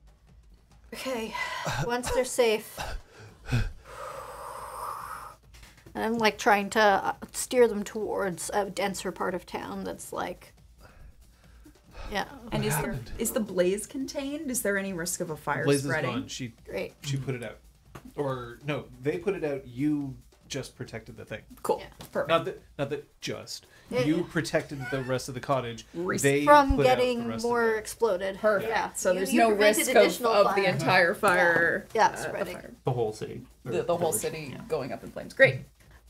S1: Okay, once they're safe... And I'm like trying to steer them towards a denser part of town that's like,
S3: And is the blaze contained? Is there any risk of a fire
S4: blaze
S3: spreading?
S4: Is gone.
S1: Great.
S4: She put it out, or no, they put it out. You just protected the thing.
S3: Cool.
S1: Yeah.
S3: Perfect.
S4: Not that just. You protected the rest of the cottage. They
S1: from
S4: put
S1: getting
S4: out the rest
S1: more
S4: of it.
S1: exploded.
S3: Perfect.
S1: Yeah.
S3: So there's
S1: You
S3: no
S1: prevented
S3: risk
S1: additional
S3: of
S1: fire.
S3: the entire fire.
S1: Spreading.
S3: fire.
S2: The whole city.
S3: The whole city going up in flames. Great.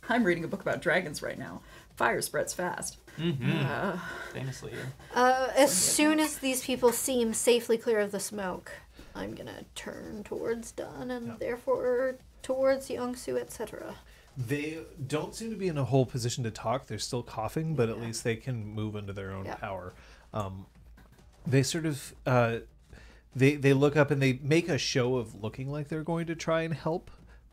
S3: I'm reading a book about dragons right now. Fire spreads fast.
S2: Mm-hmm. Famously, yeah.
S1: As soon as these people seem safely clear of the smoke, I'm gonna turn towards Dun and therefore towards Youngsu, etc.
S4: They don't seem to be in a whole position to talk. They're still coughing, but at least they can move under their own power. They sort of they look up and they make a show of looking like they're going to try and help,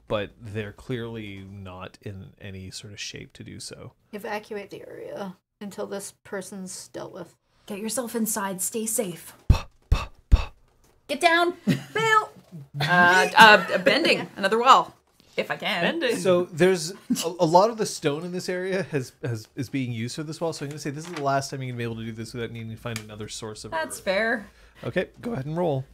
S4: but they're clearly not in any sort of shape to do so.
S1: Evacuate the area until this person's dealt with.
S3: Get yourself inside. Stay safe. Get down. Bail. Bending. Another wall. If I can.
S2: Bending.
S4: So there's a lot of the stone in this area is being used for this wall. So I'm going to say this is the last time you're going to be able to do this without needing to find another source of.
S3: That's fair.
S4: Okay, go ahead and roll.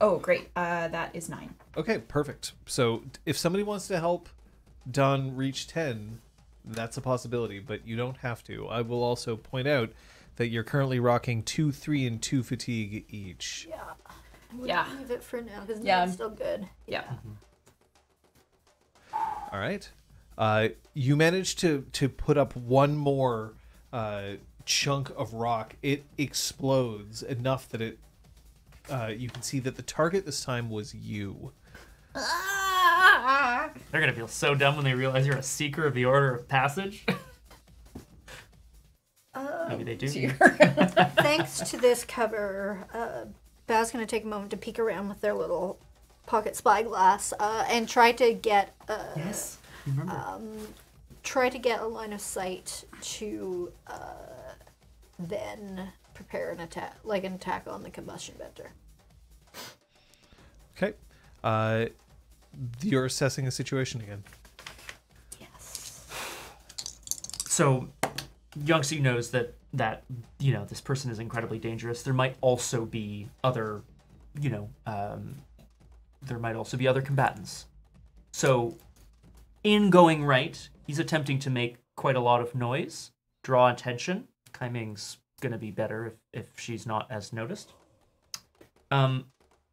S3: Oh, great. That is 9.
S4: Okay, perfect. So if somebody wants to help Don reach 10, that's a possibility, but you don't have to. I will also point out that you're currently rocking 2, 3, and 2 fatigue each.
S1: Yeah.
S3: Yeah.
S1: Leave it for now because
S3: Yeah.
S1: it's still good.
S3: Yeah.
S4: All right. You managed to put up one more chunk of rock. It explodes enough that it you can see that the target this time was you.
S2: They're gonna feel so dumb when they realize you're a seeker of the Order of Passage. Maybe they do.
S1: Thanks to this cover, Bao's going to take a moment to peek around with their little pocket spyglass and try to get
S2: Yes. Remember.
S1: try to get a line of sight to then prepare an attack, like an attack on the combustion bender.
S4: Okay. You're assessing a situation again.
S1: Yes.
S2: So, Youngsu knows that this person is incredibly dangerous. There might also be other, there might also be other combatants. So, in going right, he's attempting to make quite a lot of noise, draw attention. Kai Ming's gonna be better if she's not as noticed.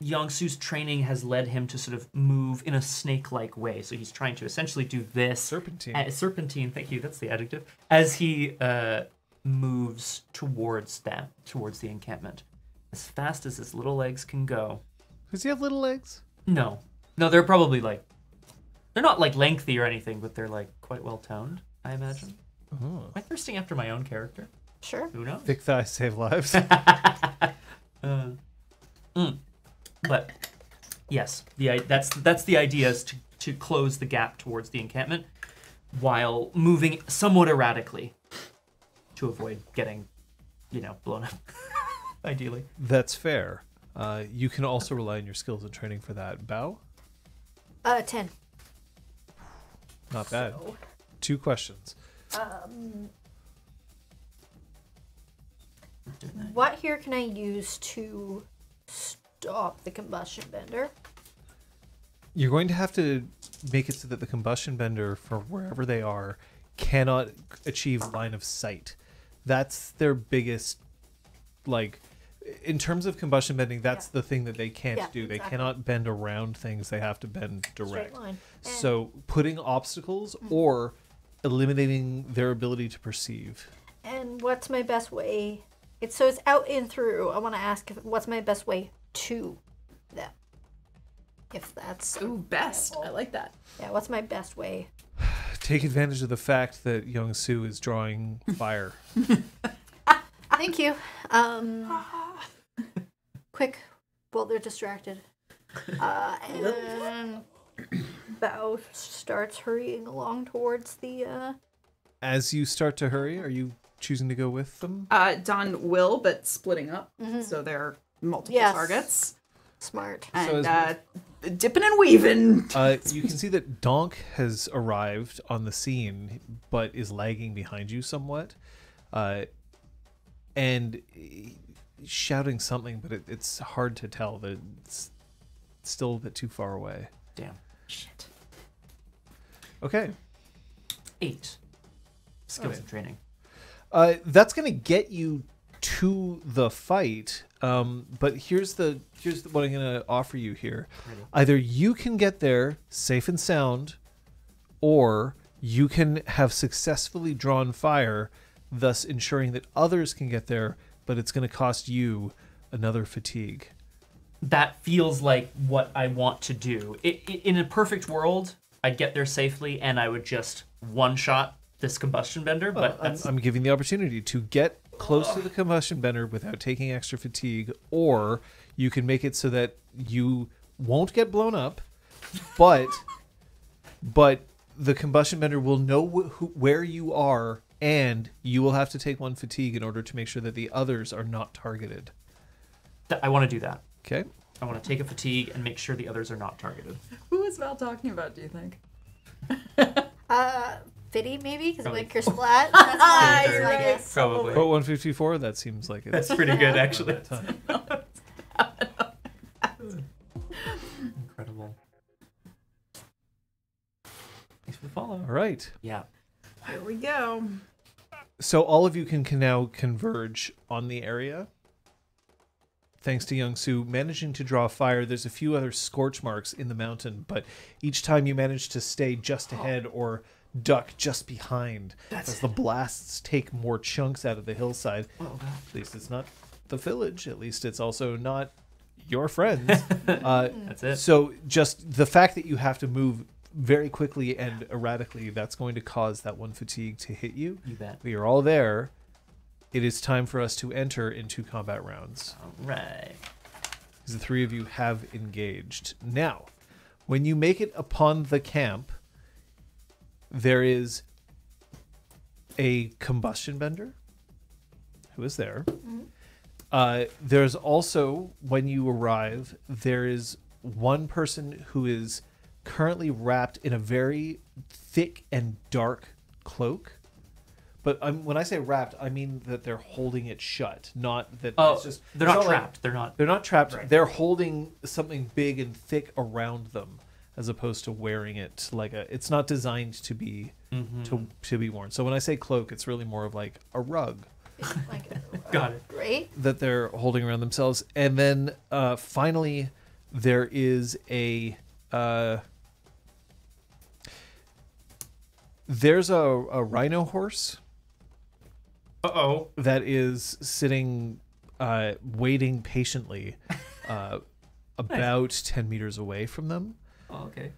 S2: Youngsu's training has led him to sort of move in a snake-like way. So he's trying to essentially do this.
S4: Serpentine.
S2: Serpentine, thank you, that's the adjective. As he moves towards the encampment. As fast as his little legs can go.
S4: Does he have little legs?
S2: No, they're probably they're not lengthy or anything, but they're quite well-toned, I imagine.
S4: Oh.
S2: Am I thirsting after my own character?
S1: Sure.
S2: Who knows?
S4: Thick thighs save lives.
S2: But yes, that's the idea, is to close the gap towards the encampment while moving somewhat erratically to avoid getting, blown up. Ideally.
S4: That's fair. You can also rely on your skills and training for that. Bao?
S1: 10.
S4: Not bad. 2 questions.
S1: What here can I use to stop the combustion bender?
S4: You're going to have to make it so that the combustion bender, for wherever they are, cannot achieve line of sight. That's their biggest, in terms of combustion bending, that's the thing that they can't do. They
S1: exactly.
S4: cannot bend around things. They have to bend direct.
S1: Straight line.
S4: So putting obstacles or eliminating their ability to perceive.
S1: And what's my best way? It's out and through. I want to ask what's my best way to them. If that's
S3: Ooh, best. I like that.
S1: yeah, what's my best way?
S4: Take advantage of the fact that Young Soo is drawing fire.
S1: Thank you. Quick, well they're distracted. And Bao starts hurrying along towards the.
S4: As you start to hurry, are you choosing to go with them?
S3: Don will, but splitting up. So there are multiple targets.
S1: Smart.
S3: And dipping and weaving.
S4: You can see that Donk has arrived on the scene, but is lagging behind you somewhat. And shouting something, but it's hard to tell. That it's still a bit too far away.
S2: Damn.
S3: Shit.
S4: Okay.
S2: 8. Skills and training.
S4: That's going to get you to the fight. But here's what I'm going to offer you here.
S2: Ready.
S4: Either you can get there safe and sound, or you can have successfully drawn fire, thus ensuring that others can get there but it's going to cost you another fatigue.
S2: That feels like what I want to do. In a perfect world, I'd get there safely and I would just one-shot this combustion bender, but
S4: I'm giving the opportunity to get close to the combustion bender without taking extra fatigue, or you can make it so that you won't get blown up, but the combustion bender will know where you are, and you will have to take one fatigue in order to make sure that the others are not targeted.
S2: I want to do that.
S4: Okay.
S2: I want to take a fatigue and make sure the others are not targeted.
S3: Who is Val talking about, do you think?
S1: Fitty, maybe? Because it
S2: Probably.
S1: might curse splat. That's my answer, I guess.
S2: Probably.
S4: Quote 154, that seems like it's...
S2: That's pretty good, actually. Incredible. Thanks for the follow.
S4: All right.
S2: Yeah.
S3: Here we go.
S4: So all of you can now converge on the area. Thanks to Young Su managing to draw fire. There's a few other scorch marks in the mountain, but each time you manage to stay just ahead or duck just behind as the blasts take more chunks out of the hillside. At least it's not the village. At least it's also not your friends.
S2: That's it.
S4: So just the fact that you have to move very quickly and erratically, that's going to cause that one fatigue to hit you.
S2: You bet.
S4: We are all there. It is time for us to enter into combat rounds.
S2: All right.
S4: The three of you have engaged. Now, when you make it upon the camp, there is a combustion bender who is there. There's also, when you arrive, there is one person who is currently wrapped in a very thick and dark cloak. But when I say wrapped, I mean that they're holding it shut, not that it's just...
S2: They're
S4: it's
S2: not
S4: like-
S2: trapped.
S4: They're not trapped.
S2: Right.
S4: They're holding something big and thick around them, as opposed to wearing it like a... It's not designed to be to be worn. So when I say cloak, it's really more of like a rug
S2: Got it.
S1: Great.
S4: that they're holding around themselves. And then finally, there is a... there's a rhino horse
S2: Uh-oh.
S4: that is sitting, waiting patiently, about 10 meters away from them.
S2: Oh, okay.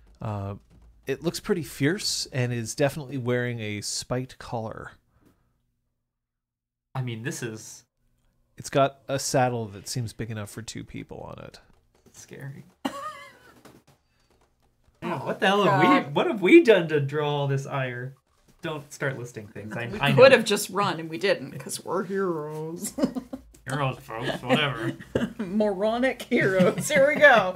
S4: It looks pretty fierce and is definitely wearing a spiked collar.
S2: I mean, this is
S4: It's got a saddle that seems big enough for two people on it.
S2: scary. Yeah, what the hell have we done to draw all this ire? Don't start listing things. I
S3: We
S2: know.
S3: could have just run, and we didn't, because we're heroes.
S2: Heroes, folks, whatever.
S3: Moronic heroes. Here we go.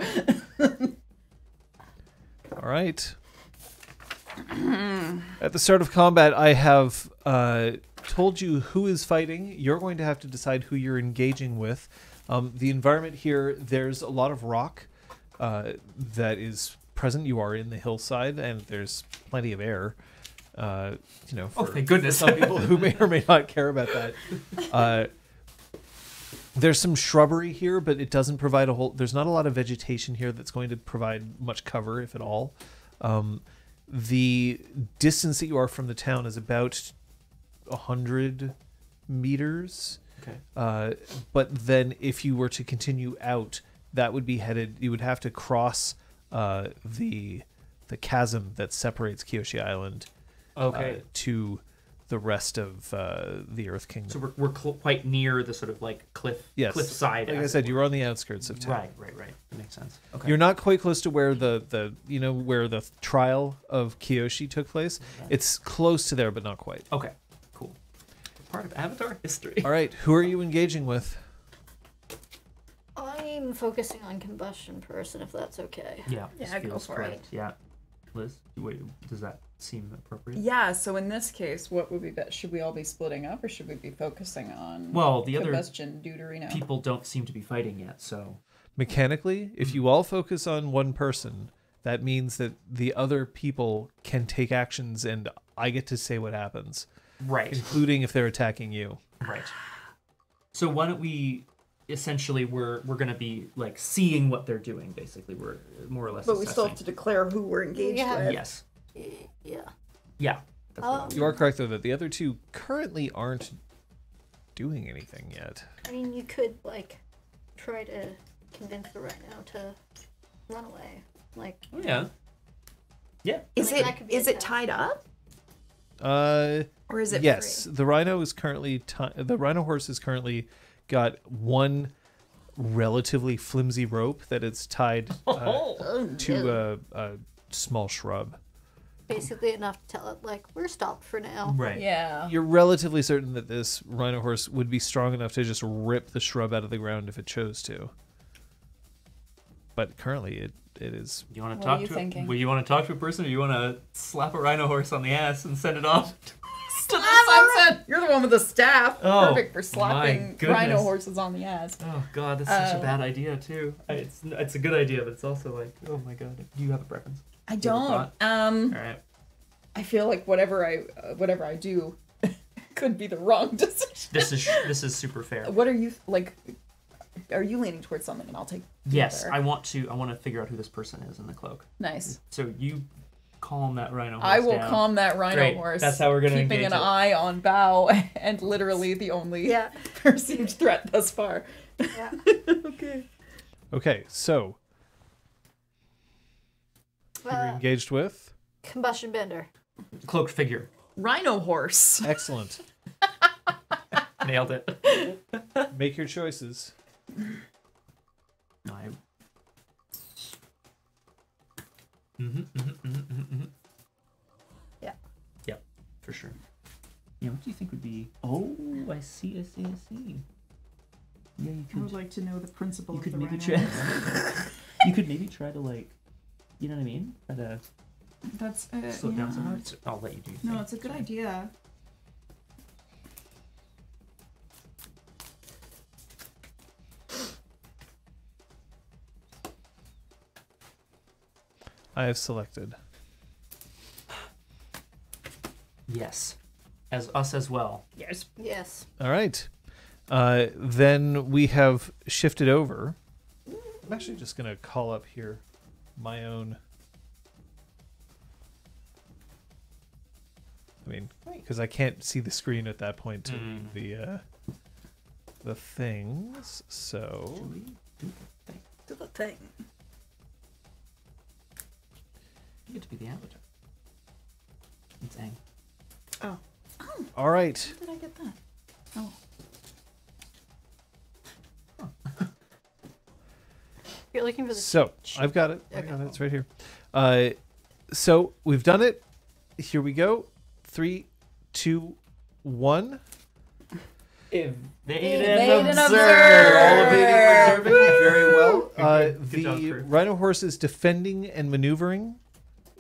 S4: All right. At the start of combat, I have told you who is fighting. You're going to have to decide who you're engaging with. The environment here, there's a lot of rock that is present. You are in the hillside, and there's plenty of air. For
S2: thank goodness.
S4: some people who may or may not care about that. There's some shrubbery here, but it doesn't provide there's not a lot of vegetation here that's going to provide much cover, if at all. The distance that you are from the town is about 100 meters.
S2: Okay.
S4: But then if you were to continue out, that would be headed, you would have to cross the chasm that separates Kyoshi Island to the rest of the Earth Kingdom.
S2: So we're quite near the sort of like cliff side.
S4: Like I said, you were on the outskirts of town.
S2: Right. That makes sense. Okay.
S4: You're not quite close to where where the trial of Kyoshi took place.
S2: Yeah.
S4: It's close to there, but not quite.
S2: Okay. Cool. Part of Avatar history.
S4: All right, who are you engaging with?
S1: I'm focusing on combustion person, if that's okay.
S2: Yeah.
S3: Yeah,
S2: this
S3: go
S2: feels
S3: for it.
S2: correct. Yeah. Liz, wait, does that seem appropriate?
S3: Yeah, so in this case, what would be best? Should we all be splitting up, or should we be focusing on
S2: The other
S3: combustion deuterino?
S2: people don't seem to be fighting yet, so
S4: Mechanically, if you all focus on one person, that means that the other people can take actions and I get to say what happens.
S2: right.
S4: Including if they're attacking you.
S2: Right. So why don't we essentially we're going to be like seeing what they're doing basically. We're more or less
S3: But we still have
S2: assessing.
S3: to declare who we're engaged
S1: Yeah.
S3: with.
S2: Yes.
S1: Yeah.
S2: Yeah. That's what
S4: You are correct, though, that the other two currently aren't doing anything yet.
S1: I mean, you could, like, try to convince the rhino to run away. Like,
S2: Oh, yeah. Yeah.
S3: Is
S1: Like, that could be a
S3: it
S1: test.
S3: tied up? Or is it
S4: Yes,
S3: free?
S4: the rhino is currently the rhino horse is currently got one relatively flimsy rope that it's tied to a small shrub.
S1: basically enough to tell it, like, we're stopped for now.
S2: Right.
S3: Yeah.
S4: You're relatively certain that this rhino horse would be strong enough to just rip the shrub out of the ground if it chose to. But currently, it is.
S2: You want
S3: What
S2: to
S3: are
S2: talk
S3: you
S2: to
S3: thinking?
S2: Well, you want to talk to a person, or you want to slap a rhino horse on the ass and send it off to the sunset?
S3: You're the one with the staff.
S2: Oh,
S3: Perfect for slapping
S2: my goodness.
S3: rhino horses on the ass.
S2: Oh God, that's such a bad idea too. It's a good idea, but it's also like, oh my God. Do you have a preference?
S3: I
S2: Do you have a
S3: don't.
S2: thought? All right.
S3: I feel like whatever I do could be the wrong decision.
S2: This is super fair.
S3: What are you like? Are you leaning towards something, and I'll take. the
S2: Yes,
S3: other?
S2: I want to figure out who this person is in the cloak.
S3: Nice.
S2: So you calm that rhino horse
S3: I will
S2: down.
S3: calm that rhino
S2: Great.
S3: horse.
S2: That's how we're gonna
S3: keeping
S2: engage
S3: an
S2: it.
S3: eye on Bao, and literally the only
S1: Yeah.
S3: perceived threat thus far.
S1: Yeah.
S3: Okay.
S4: Okay, so you're engaged with.
S1: Combustion bender.
S2: Cloaked figure.
S3: Rhino horse.
S4: Excellent.
S2: Nailed it.
S4: Make your choices.
S2: No, I...
S1: Yeah.
S2: Yep, for sure. Yeah, what do you think would be... Oh, I see. Yeah, you
S3: I would like to know the principle
S2: You
S3: of
S2: could
S3: the
S2: maybe
S3: rhino.
S2: try... you could maybe try to, like... You know what I mean? Try to
S3: That's
S2: slow it down
S3: yeah.
S2: somehow. I'll let you do your
S3: No,
S2: thing.
S3: it's a good idea.
S4: I have selected.
S2: Yes. As us as well.
S3: Yes.
S1: Yes.
S4: All right. Then we have shifted over. I'm actually just going to call up here my own. I mean, because I can't see the screen at that point to read the things. So
S3: Do the thing.
S2: You get to be the avatar. It's Aang.
S3: Oh.
S4: all right.
S3: How did I get that? Oh.
S1: You're looking for the
S4: So
S1: sheet.
S4: I've got it. I
S1: Okay.
S4: got it. It's right here. So we've done it. Here we go. 3, 2, 1.
S2: Evade
S3: and
S2: and
S3: observe.
S4: All evading and observing very well.
S2: Good job,
S4: The
S2: crew.
S4: rhino horse is defending and maneuvering.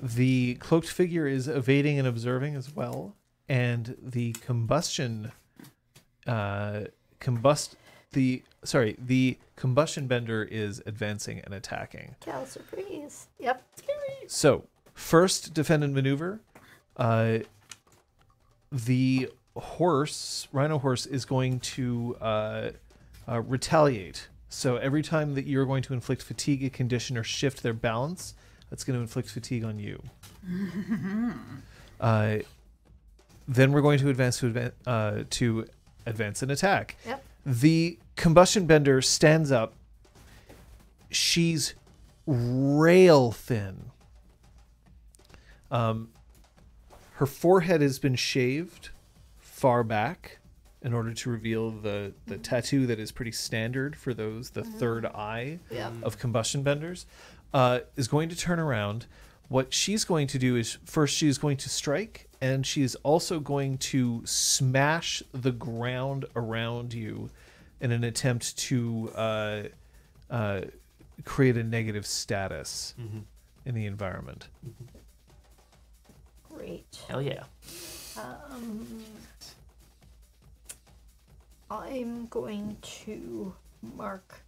S4: The cloaked figure is evading and observing as well. And the combustion bender is advancing and attacking.
S1: Cal surprise. Yep.
S4: So, first defend and maneuver. The rhino horse is going to retaliate. So every time that you're going to inflict fatigue, a condition, or shift their balance, that's going to inflict fatigue on you. Then we're going to advance and attack.
S1: Yep.
S4: The combustion bender stands up. She's rail thin. Her forehead has been shaved far back in order to reveal the tattoo that is pretty standard for those, the third eye
S1: Yeah.
S4: of combustion benders, is going to turn around. What she's going to do is first she's going to strike, and she is also going to smash the ground around you in an attempt to create a negative status in the environment.
S1: Great.
S2: Hell yeah.
S1: I'm going to mark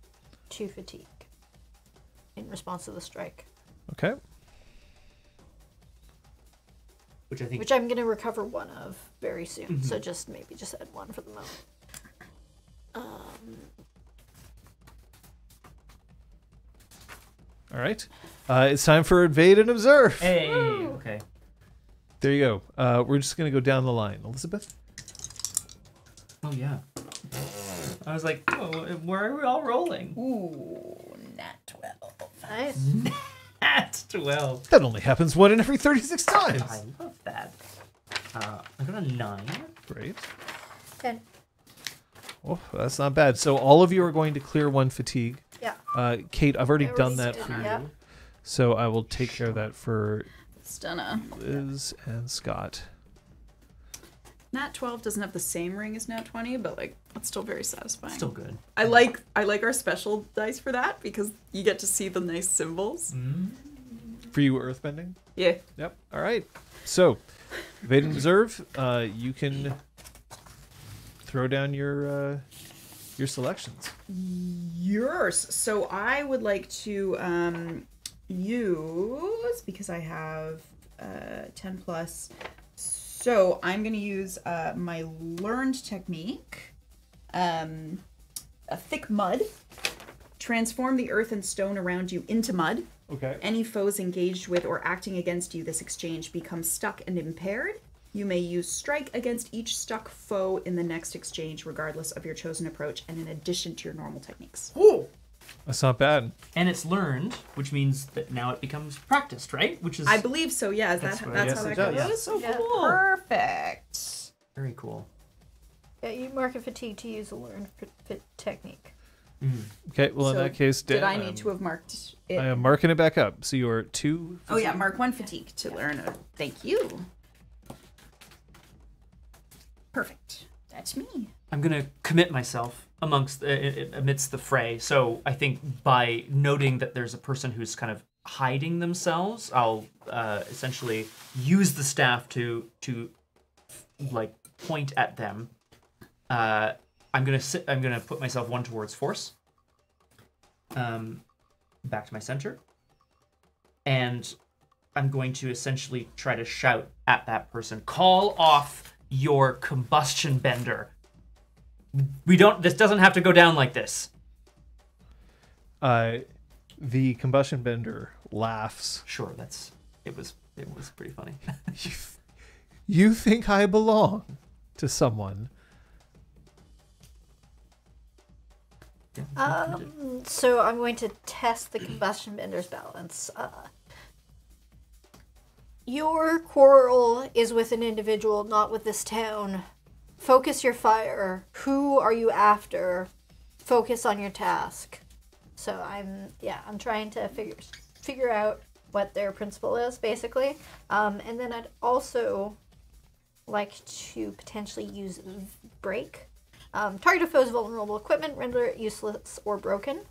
S1: 2 fatigue in response to the strike,
S4: Okay.
S2: Which I think.
S1: which I'm going to recover 1 of very soon. So just add 1 for the moment.
S4: All right. It's time for evade and observe.
S2: Hey. Okay.
S4: There you go. We're just going to go down the line. Elizabeth?
S2: Oh yeah. I was like, oh, where are we all rolling?
S3: Ooh, nat 12.
S1: Nice.
S2: At 12.
S4: That only happens 1 in every 36 times.
S2: I love that. I got a 9.
S4: Great.
S1: 10.
S4: Oh, that's not bad. So all of you are going to clear 1 fatigue.
S1: Yeah.
S4: Kate, I've already
S1: I
S4: done
S1: already
S4: that
S1: did,
S4: for
S1: yeah.
S4: you. So I will take care of that for
S3: Stunna.
S4: Liz and Scott.
S3: Nat 12 doesn't have the same ring as Nat 20, but like it's still very satisfying.
S2: Still good.
S3: I like our special dice for that because you get to see the nice symbols.
S4: For you, earthbending?
S3: Yeah.
S4: Yep. All right. So, evade and deserve. You can throw down your selections.
S3: Yours. So I would like to use, because I have 10 plus, so I'm going to use my learned technique, a thick mud. Transform the earth and stone around you into mud.
S4: Okay.
S3: Any foes engaged with or acting against you this exchange become stuck and impaired. You may use strike against each stuck foe in the next exchange, regardless of your chosen approach, and in addition to your normal techniques.
S2: Ooh.
S4: That's not bad.
S2: And it's learned, which means that now it becomes practiced, right? Which is
S3: I believe so, yeah.
S2: That's
S3: That's
S2: what-
S3: how
S4: yes,
S3: that
S4: it
S3: goes?
S4: does.
S2: Yeah. So
S1: Yeah.
S2: cool.
S3: Perfect.
S2: Very cool.
S1: Yeah, you mark a fatigue to use a learned technique.
S4: Okay. Well, in
S3: So
S4: that case,
S3: did I need to have marked it?
S4: I am marking it back up. So you are 2.
S3: Oh yeah, mark 1 fatigue to learn. Thank you. Perfect. That's me.
S2: I'm gonna commit myself amidst the fray. So I think by noting that there's a person who's kind of hiding themselves, I'll essentially use the staff to like point at them. I'm gonna put myself 1 towards force. Back to my center, and I'm going to essentially try to shout at that person, call off your combustion bender. This doesn't have to go down like this.
S4: The combustion bender laughs.
S2: Sure, it was pretty funny.
S4: You think I belong to someone?
S1: So I'm going to test the combustion bender's balance. Your quarrel is with an individual, not with this town. Focus your fire. Who are you after? Focus on your task. So I'm trying to figure out what their principle is, basically. And then I'd also like to potentially use break. Target a foe's vulnerable equipment, render it useless or broken,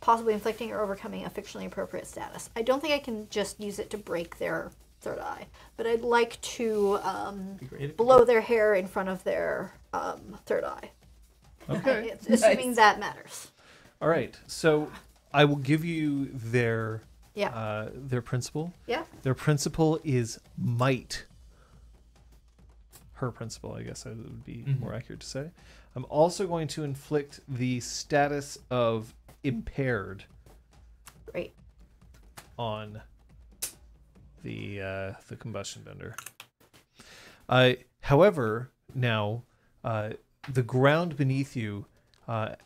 S1: possibly inflicting or overcoming a fictionally appropriate status. I don't think I can just use it to break their third eye, but I'd like to blow their hair in front of their third eye.
S4: Okay.
S1: Assuming that matters.
S4: All right. So I will give you their principle.
S1: Yeah.
S4: Their principle is might. Her principle, I guess it would be more accurate to say. I'm also going to inflict the status of impaired
S1: Great.
S4: on the combustion bender. However, now the ground beneath you,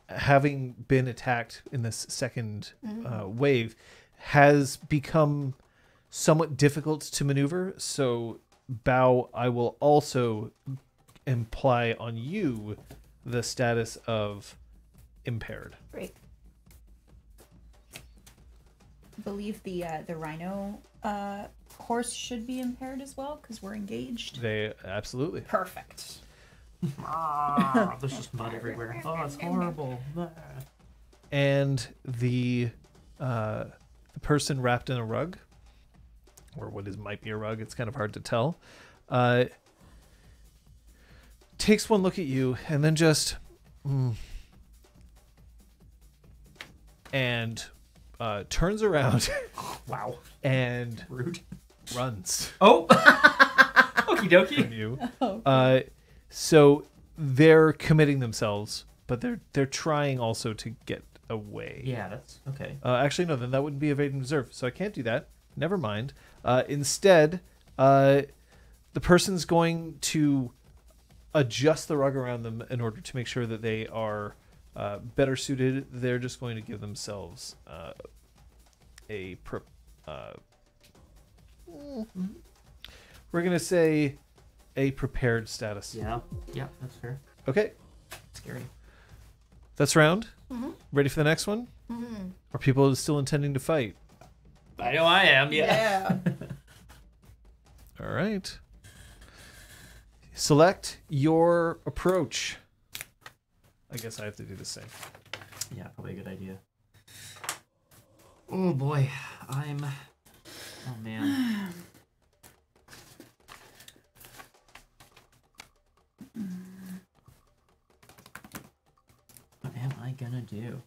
S4: having been attacked in this second wave, has become somewhat difficult to maneuver. So, Bao, I will also imply on you the status of impaired.
S1: Great.
S3: I believe the rhino horse should be impaired as well because we're engaged.
S4: They absolutely.
S3: Perfect.
S2: There's just mud everywhere. Oh, it's horrible.
S4: And the person wrapped in a rug, or what might be a rug, it's kind of hard to tell, takes one look at you and then just and turns around
S2: Wow.
S4: and
S2: Rude.
S4: runs
S2: Oh. Okie
S4: from
S2: dokie.
S4: you. So they're committing themselves, but they're trying also to get away.
S2: Yeah, that's okay.
S4: Actually, no, then that wouldn't be evade and deserve, so I can't do that. Never mind. Instead, the person's going to adjust the rug around them in order to make sure that they are better suited. They're just going to give themselves we're going to say a prepared status.
S2: Yeah, that's fair.
S4: Okay,
S2: Scary.
S4: that's round.
S1: Mm-hmm.
S4: Ready for the next one?
S1: Mm-hmm.
S4: Are people still intending to fight?
S2: I know I am.
S3: Yeah.
S4: All right. Select your approach. I guess I have to do the same.
S2: Yeah, probably a good idea. Oh boy, oh man. What am I gonna do?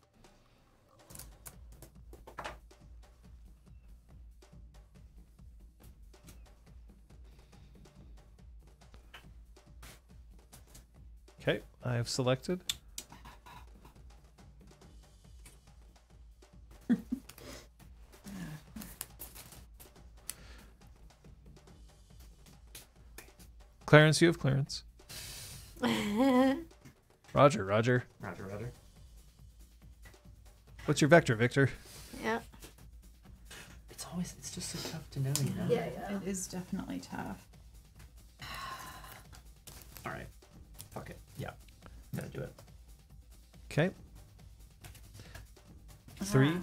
S4: Okay, I have selected. Clarence, you have Clarence. Roger.
S2: Roger.
S4: What's your vector, Victor?
S1: Yeah.
S2: It's just so tough to know, you know?
S1: Yeah.
S3: It is definitely tough.
S2: All right. Fuck it. Yeah. I'm gonna do it.
S4: Okay. 3.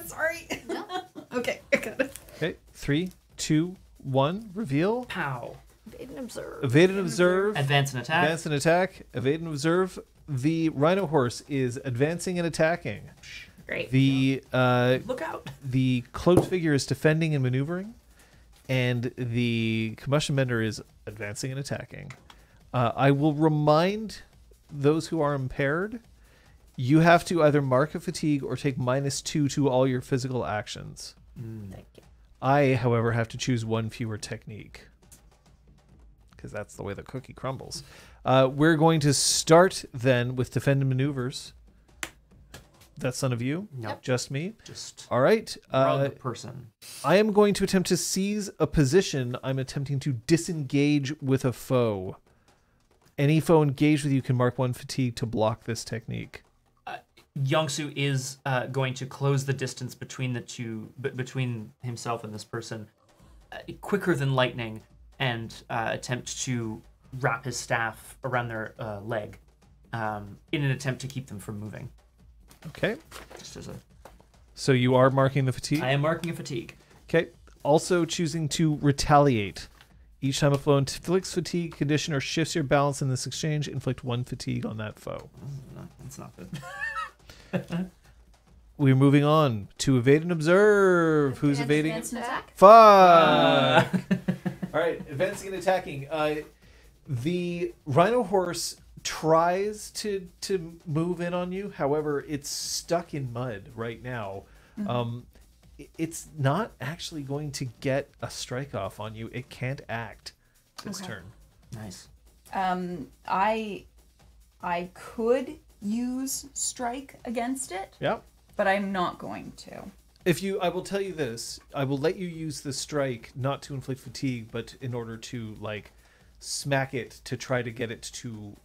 S3: Sorry.
S1: No.
S3: Okay, I got it.
S4: Okay. 3, 2, 1. Reveal.
S2: Pow.
S1: Evade and observe.
S4: Evade and observe.
S2: Advance and attack.
S4: Advance and attack. Evade and observe. The rhino horse is advancing and attacking.
S3: Great.
S4: The
S2: Look out.
S4: the cloaked figure is defending and maneuvering, and the combustion bender is advancing and attacking. I will remind those who are impaired, you have to either mark a fatigue or take -2 to all your physical actions.
S1: Thank you.
S4: I, however, have to choose one fewer technique, because that's the way the cookie crumbles. We're going to start then with defend and maneuvers. That's none of you?
S2: No.
S4: Just me?
S2: Just
S4: All right.
S2: rug person.
S4: I am going to attempt to seize a position. I'm attempting to disengage with a foe. Any foe engaged with you can mark 1 fatigue to block this technique.
S2: Youngsu is going to close the distance between the two, between himself and this person, quicker than lightning, and attempt to wrap his staff around their leg, in an attempt to keep them from moving.
S4: Okay.
S2: Just as a,
S4: So you are marking the fatigue?
S2: I am marking a fatigue.
S4: Okay. Also choosing to retaliate. Each time a foe inflicts fatigue condition or shifts your balance in this exchange, inflict 1 fatigue on that foe.
S2: That's not good.
S4: We're moving on to evade and observe. Who's evading?
S1: Advance and attack.
S4: Fuck! All right, advancing and attacking. The rhino horse tries to move in on you. However, it's stuck in mud right now.
S3: Mm-hmm.
S4: It's not actually going to get a strike off on you. It can't act this
S3: Okay.
S4: turn.
S2: Nice.
S3: I could use strike against it,
S4: Yeah.
S3: but I'm not going to.
S4: I will tell you this. I will let you use the strike not to inflict fatigue, but in order to smack it to try to get it to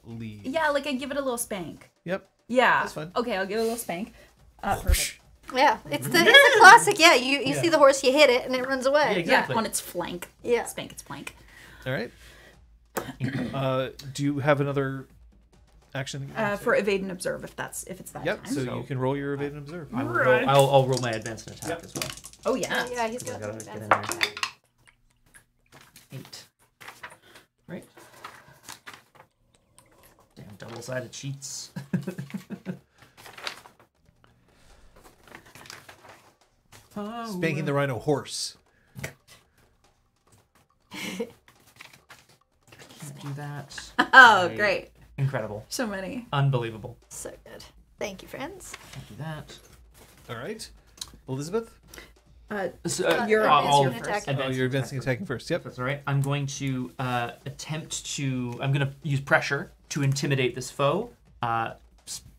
S4: leave.
S3: Yeah, like I give it a little spank.
S4: Yep.
S3: Yeah.
S4: That's fine.
S3: Okay, I'll give it a little spank. Perfect.
S1: Yeah, it's the classic. Yeah, you see the horse, you hit it, and it runs away.
S2: Yeah, exactly.
S3: Yeah, on its flank.
S1: Yeah.
S3: Spank its flank.
S4: All right. Do you have another action? That you want to
S3: For
S4: take?
S3: evade and observe, if it's that
S4: Yep.
S3: time.
S4: So you can roll your evade and observe.
S2: I'll roll my advance and attack
S4: Yep.
S2: as well.
S3: Oh yeah.
S1: Yeah, he's
S2: I
S1: got
S2: gotta
S1: some
S2: get in
S1: advance
S2: there.
S1: attack.
S2: 8. Right. Damn double-sided cheats.
S4: Spanking the rhino horse.
S2: Can't do that.
S3: Oh,
S2: Right.
S3: great.
S2: Incredible.
S3: So many.
S2: Unbelievable.
S1: So good. Thank you, friends.
S2: Can't do that.
S4: All right. Elizabeth?
S2: So,
S3: You're
S1: advancing
S2: I'll
S1: and attacking.
S4: Oh, you're advancing and attacking first. Yep.
S2: That's all right. I'm going to I'm going to use pressure to intimidate this foe.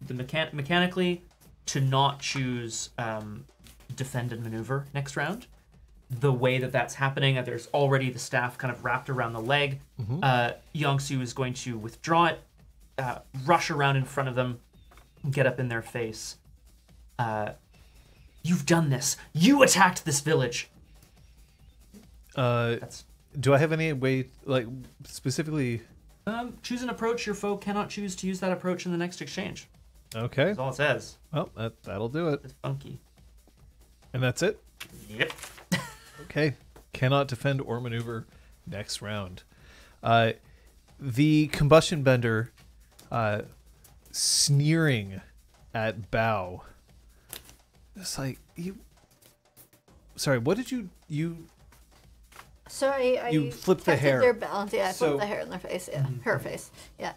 S2: Mechanically, to not choose defend and maneuver next round. the way that that's happening. There's already the staff kind of wrapped around the leg. Yongsu is going to withdraw it, rush around in front of them, get up in their face. You've done this. You attacked this village.
S4: Do I have any way, like, specifically?
S2: Choose an approach. Your foe cannot choose to use that approach in the next exchange.
S4: Okay.
S2: That's all it says.
S4: Well, that'll do it.
S2: It's funky.
S4: And that's it?
S2: Yep.
S4: Okay. Cannot defend or maneuver next round. The combustion bender sneering at Bao. It's like, you... Sorry, what did you...
S1: Sorry,
S4: You flipped the
S1: tested
S4: hair.
S1: their balance. Yeah, I
S4: So-
S1: flipped the hair in their face. Yeah, her face. Yeah.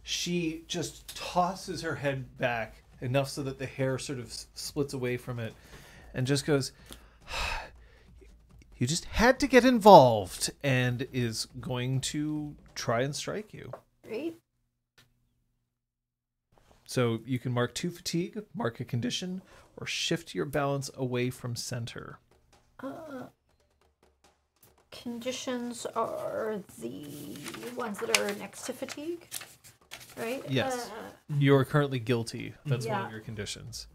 S4: She just tosses her head back enough so that the hair sort of splits away from it and just goes, you just had to get involved, and is going to try and strike you.
S1: Great.
S4: So you can mark 2 fatigue, mark a condition, or shift your balance away from center.
S1: Conditions are the ones that are next to fatigue, right?
S4: Yes. You are currently guilty. That's one
S1: Yeah.
S4: of your conditions.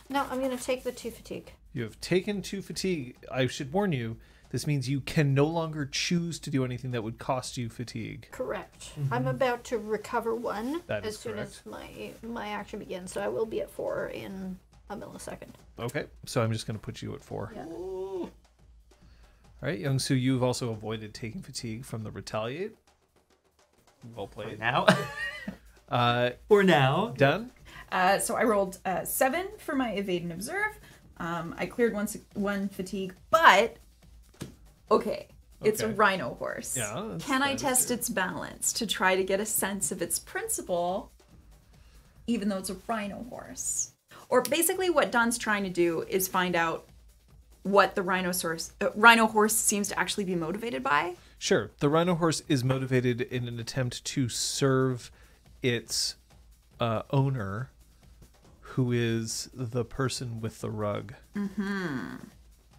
S1: No, I'm going to take the 2 fatigue.
S4: You have taken 2 fatigue. I should warn you, this means you can no longer choose to do anything that would cost you fatigue.
S1: Correct. I'm about to recover 1
S4: That
S1: as
S4: is
S1: soon as my action begins, so I will be at 4 in a millisecond.
S4: Okay, so I'm just going to put you at 4.
S1: Yeah.
S4: All right, Youngsu, you've also avoided taking fatigue from the retaliate. Well played.
S2: Now.
S4: For
S2: now.
S4: Done?
S3: So I rolled 7 for my evade and observe. I cleared one fatigue, but okay, it's a
S4: Okay.
S3: rhino horse.
S4: Yeah,
S3: Can I
S4: that is
S3: test
S4: good.
S3: its balance to try to get a sense of its principle, even though it's a rhino horse? Or basically, what Don's trying to do is find out what the rhino horse seems to actually be motivated by.
S4: Sure. The rhino horse is motivated in an attempt to serve its owner, who is the person with the rug.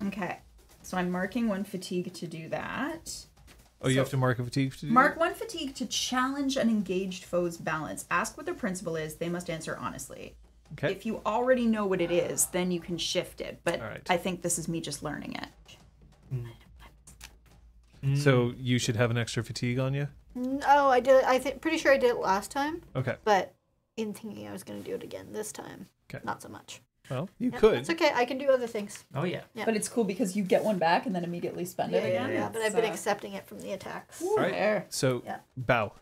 S3: Okay, so I'm marking 1 fatigue to do that.
S4: Oh, you
S3: So-
S4: have to mark a fatigue to do
S3: Mark
S4: that?
S3: 1 fatigue to challenge an engaged foe's balance. Ask what their principle is. They must answer honestly.
S4: Okay.
S3: If you already know what it is, then you can shift it. But
S4: All right.
S3: I think this is me just learning it.
S4: So you should have an extra fatigue on you?
S1: No, I did. Pretty sure I did it last time,
S4: Okay.
S1: but in thinking I was going to do it again this time,
S4: Okay.
S1: not so much.
S4: Well, you
S1: Yeah,
S4: could.
S1: It's okay. I can do other things.
S2: Oh, yeah.
S1: Yeah.
S3: But it's cool because you get 1 back and then immediately spend it again.
S1: Yeah, but I've been accepting it from the attacks.
S4: All right.
S3: There.
S4: So,
S1: Yeah.
S4: bow.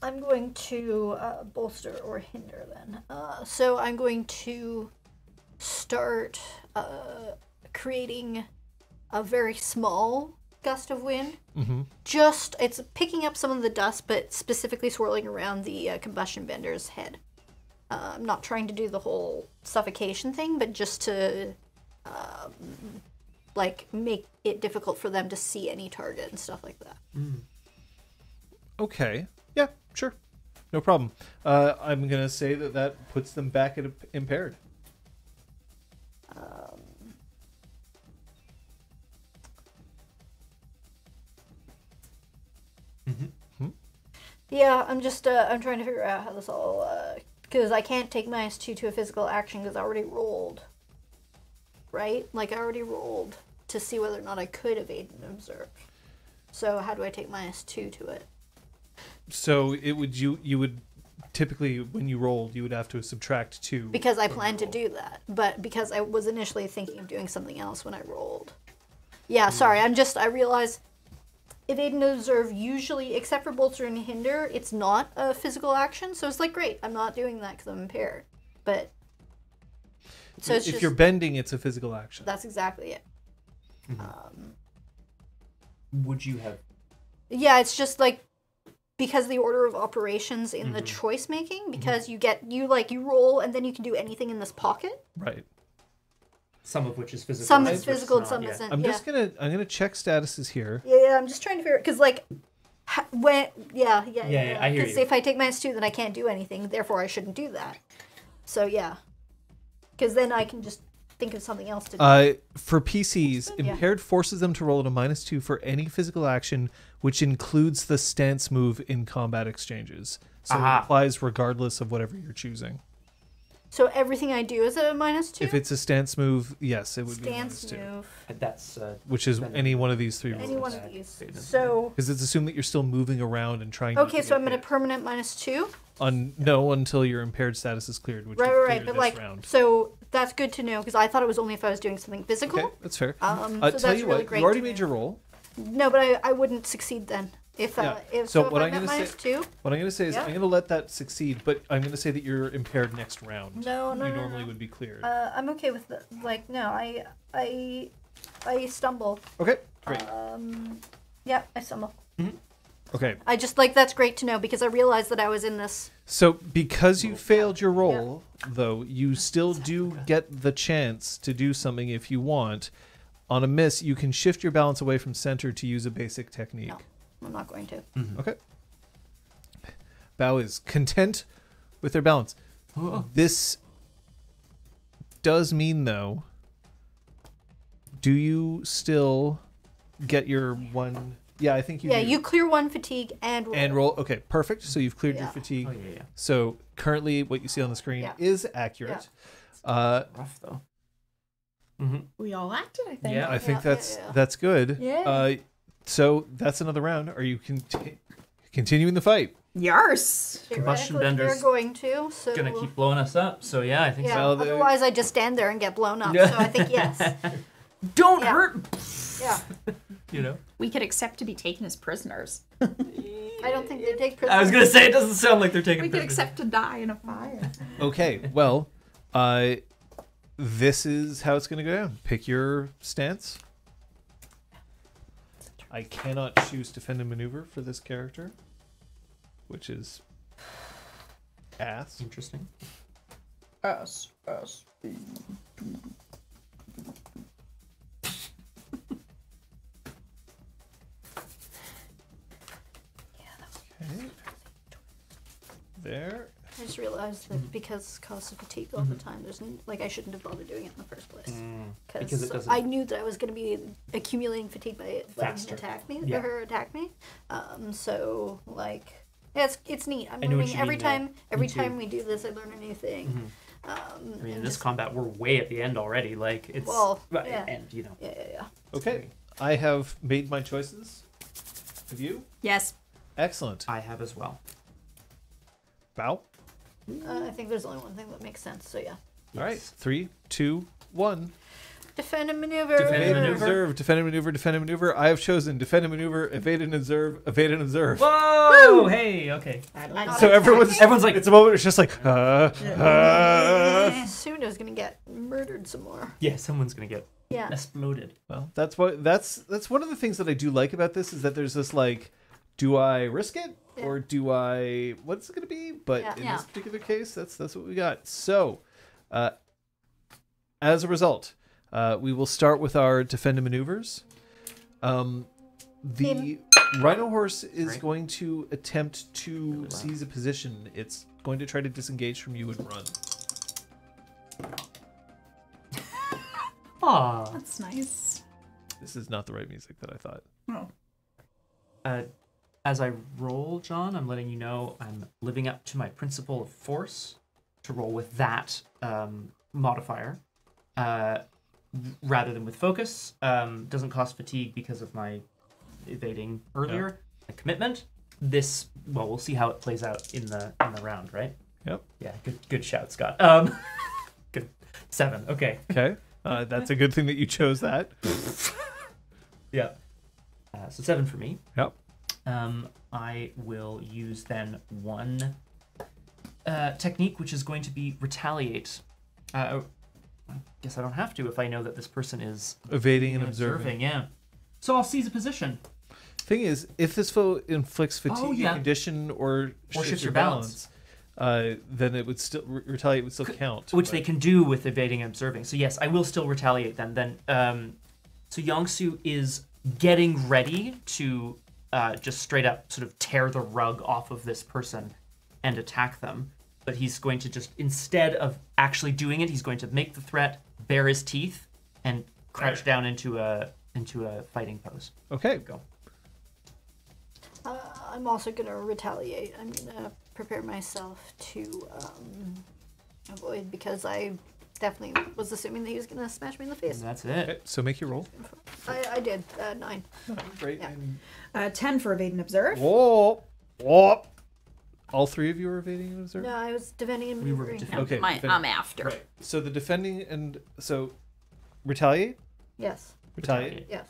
S1: I'm going to bolster or hinder then. So I'm going to start creating a very small gust of wind. Just, it's picking up some of the dust, but specifically swirling around the combustion bender's head. I'm not trying to do the whole suffocation thing, but just to like make it difficult for them to see any target and stuff like that.
S4: Okay. Yeah, sure. No problem. I'm going to say that puts them back at impaired.
S1: Yeah, I'm just I'm trying to figure out how this all because I can't take -2 to a physical action because I already rolled. Right? Like I already rolled to see whether or not I could evade and observe. So how do I take -2 to it?
S4: So it would you would typically when you rolled you would have to subtract 2
S1: Because I
S4: from
S1: planned to
S4: roll.
S1: do that, but because I was initially thinking of doing something else when I rolled. Yeah, sorry. I realize evade and observe usually, except for bolster and hinder, it's not a physical action. So it's like, great, I'm not doing that because I'm impaired. But so it's
S4: if
S1: just,
S4: you're bending, it's a physical action.
S1: that's exactly it.
S2: Would you have...
S1: Yeah, it's just like because the order of operations in the choice making, because you roll and then you can do anything in this pocket.
S4: Right.
S2: Some of which is physical.
S1: Some
S2: and
S1: is
S2: which
S1: physical and
S2: not,
S1: some
S2: yeah.
S1: isn't.
S4: I'm
S1: yeah.
S4: just gonna check statuses here.
S1: Yeah, I'm just trying to figure because like Yeah,
S2: I hear
S1: Because
S2: you.
S1: if I take -2, then I can't do anything. Therefore, I shouldn't do that. So yeah, because then I can just think of something else to do.
S4: For PCs, impaired forces them to roll at a -2 for any physical action, which includes the stance move in combat exchanges. So it applies regardless of whatever you're choosing.
S1: So everything I do is a -2.
S4: If it's a stance move, yes, it would
S1: stance
S4: be -2.
S1: move,
S2: That's
S4: Which is any one of these three
S1: any
S4: rolls.
S1: one of these. So
S4: Because it's assumed that you're still moving around and trying
S1: okay,
S4: to
S1: so I'm at a permanent -2.
S4: No, until your impaired status is cleared, which
S1: Right,
S4: you've
S1: right,
S4: cleared
S1: but
S4: this
S1: like,
S4: round.
S1: so that's good to know because I thought it was only if I was doing something physical.
S4: Okay, that's fair.
S1: So
S4: Tell
S1: that's
S4: you
S1: really
S4: what,
S1: great
S4: you already
S1: to
S4: made
S1: know.
S4: your roll.
S1: No, but I wouldn't succeed then. If
S4: Yeah.
S1: if
S4: So
S1: if
S4: what
S1: I'm
S4: I'm
S1: at
S4: gonna say-
S1: -2.
S4: What I'm going to say is
S1: Yeah.
S4: I'm going to let that succeed, but I'm going to say that you're impaired next round.
S1: No,
S4: You
S1: no,
S4: normally would be cleared.
S1: I'm okay with the, like no, I stumble.
S4: Okay, great.
S1: Yeah, I stumble.
S4: Okay,
S1: I just like that's great to know because I realized that I was in this.
S4: so because you failed your roll, though, you still do get the chance to do something if you want. On a miss, you can shift your balance away from center to use a basic technique.
S1: No, I'm not going to.
S4: Okay. Bao is content with their balance. This does mean, though, do you still get your one? Yeah, I think you
S1: Yeah,
S4: do.
S1: you clear 1 fatigue and roll.
S4: And roll. Okay, perfect. So you've cleared your
S1: Yeah.
S4: fatigue.
S2: Oh yeah.
S4: So currently what you see on the screen
S1: Yeah.
S4: is accurate.
S2: Rough though.
S3: We all acted, I think.
S2: Yeah.
S4: I think
S1: Yeah,
S4: that's
S1: yeah.
S4: that's good.
S1: Yeah.
S4: So that's another round. Are you continuing the fight?
S3: Yars.
S2: Combustion
S1: Theoretically,
S2: bender's
S1: They're going to. So
S2: Gonna keep blowing us up. So yeah, I think
S1: Yeah.
S2: so.
S4: Well, the-
S1: Otherwise, I just stand there and get blown up.
S2: Yeah.
S1: So I think yes.
S2: Don't
S1: Yeah.
S2: hurt.
S1: Yeah.
S2: You know.
S3: We could accept to be taken as prisoners.
S1: I don't think they take prisoners.
S2: I was gonna say it doesn't sound like they're taking.
S3: We could
S2: prisoners.
S3: accept to die in a fire.
S4: Okay. Well, this is how it's going to go down. Pick your stance. I cannot choose defend and maneuver for this character, which is ass.
S2: Interesting.
S3: S.
S4: Okay. There.
S1: I just realized that because cause of fatigue all the time, there's like I shouldn't have bothered doing it in the first place.
S2: Because it doesn't.
S1: I knew that I was going to be accumulating fatigue by letting him
S2: Faster.
S1: attack me
S2: Yeah.
S1: or her attack me. So like yeah, it's neat. I'm
S2: I know what
S1: learning
S2: you
S1: every
S2: mean, though.
S1: time. Every
S2: Me too.
S1: time we do this, I learn a new thing.
S2: I mean, in
S1: and
S2: this
S1: just-
S2: combat, we're way at the end already. Like it's.
S1: Well,
S2: right,
S1: yeah.
S2: And you know.
S1: Yeah.
S4: Okay. I have made my choices. Have you?
S3: Yes.
S4: Excellent.
S2: I have as well.
S4: Bow.
S1: I think there's only one thing that makes sense. So yeah,
S4: All right. 3, 2, 1.
S1: defend and maneuver.
S2: Defend and
S4: Evade and
S2: maneuver.
S4: observe. Defend and maneuver. Defend and maneuver. I have chosen defend and maneuver. Evade and observe. Evade and observe.
S2: Whoa! Hey. Okay.
S4: So everyone's
S2: like.
S4: it's a moment. It's just like
S1: Soon is gonna get murdered some more.
S2: Yeah, someone's gonna get
S1: Yeah.
S2: exploded.
S4: Well, that's one of the things that I do like about this is that there's this like, do I risk it or do I? What's it gonna be? But in
S1: Yeah.
S4: this particular case, that's what we got. So, as a result, we will start with our defend and maneuvers. The rhino horse is
S2: Right.
S4: going to attempt to seize a position. It's going to try to disengage from you and run.
S2: Aw.
S3: That's nice.
S4: This is not the right music that I thought.
S3: Oh.
S2: As I roll, John, I'm letting you know I'm living up to my principle of force to roll with that modifier rather than with focus. Doesn't cost fatigue because of my evading earlier. A commitment. This, well, we'll see how it plays out in the round, right?
S4: Yep.
S2: Yeah, good shout, Scott. Good 7. Okay.
S4: Okay. That's a good thing that you chose that.
S2: Yeah. So 7 for me.
S4: Yep.
S2: I will use then one technique, which is going to be retaliate. I guess I don't have to if I know that this person is
S4: Evading and observing.
S2: Yeah. So I'll seize a position.
S4: Thing is, if this foe inflicts fatigue,
S2: yeah.
S4: condition, or shifts your balance, then it would still retaliate would still count.
S2: Which they can do with evading and observing. So yes, I will still retaliate then. So Yongsu is getting ready to just straight up sort of tear the rug off of this person and attack them. But he's going to just, instead of actually doing it, he's going to make the threat, bare his teeth, and crouch down into a fighting pose.
S4: Okay.
S2: Go.
S1: I'm also gonna retaliate. I'm gonna prepare myself to avoid, because I definitely was assuming that he was gonna smash me in the face.
S2: And that's it.
S4: Okay, so make your roll.
S1: I did 9.
S4: Great.
S1: Yeah.
S3: 10 for evade and observe.
S4: Whoa. Whoa. All three of you are evading and observing?
S1: No, I was defending and
S2: We were
S1: maneuvering.
S2: defending.
S4: Okay.
S3: I'm after.
S4: Right. So the defending and so retaliate?
S1: Yes.
S4: Retaliate.
S1: Yes.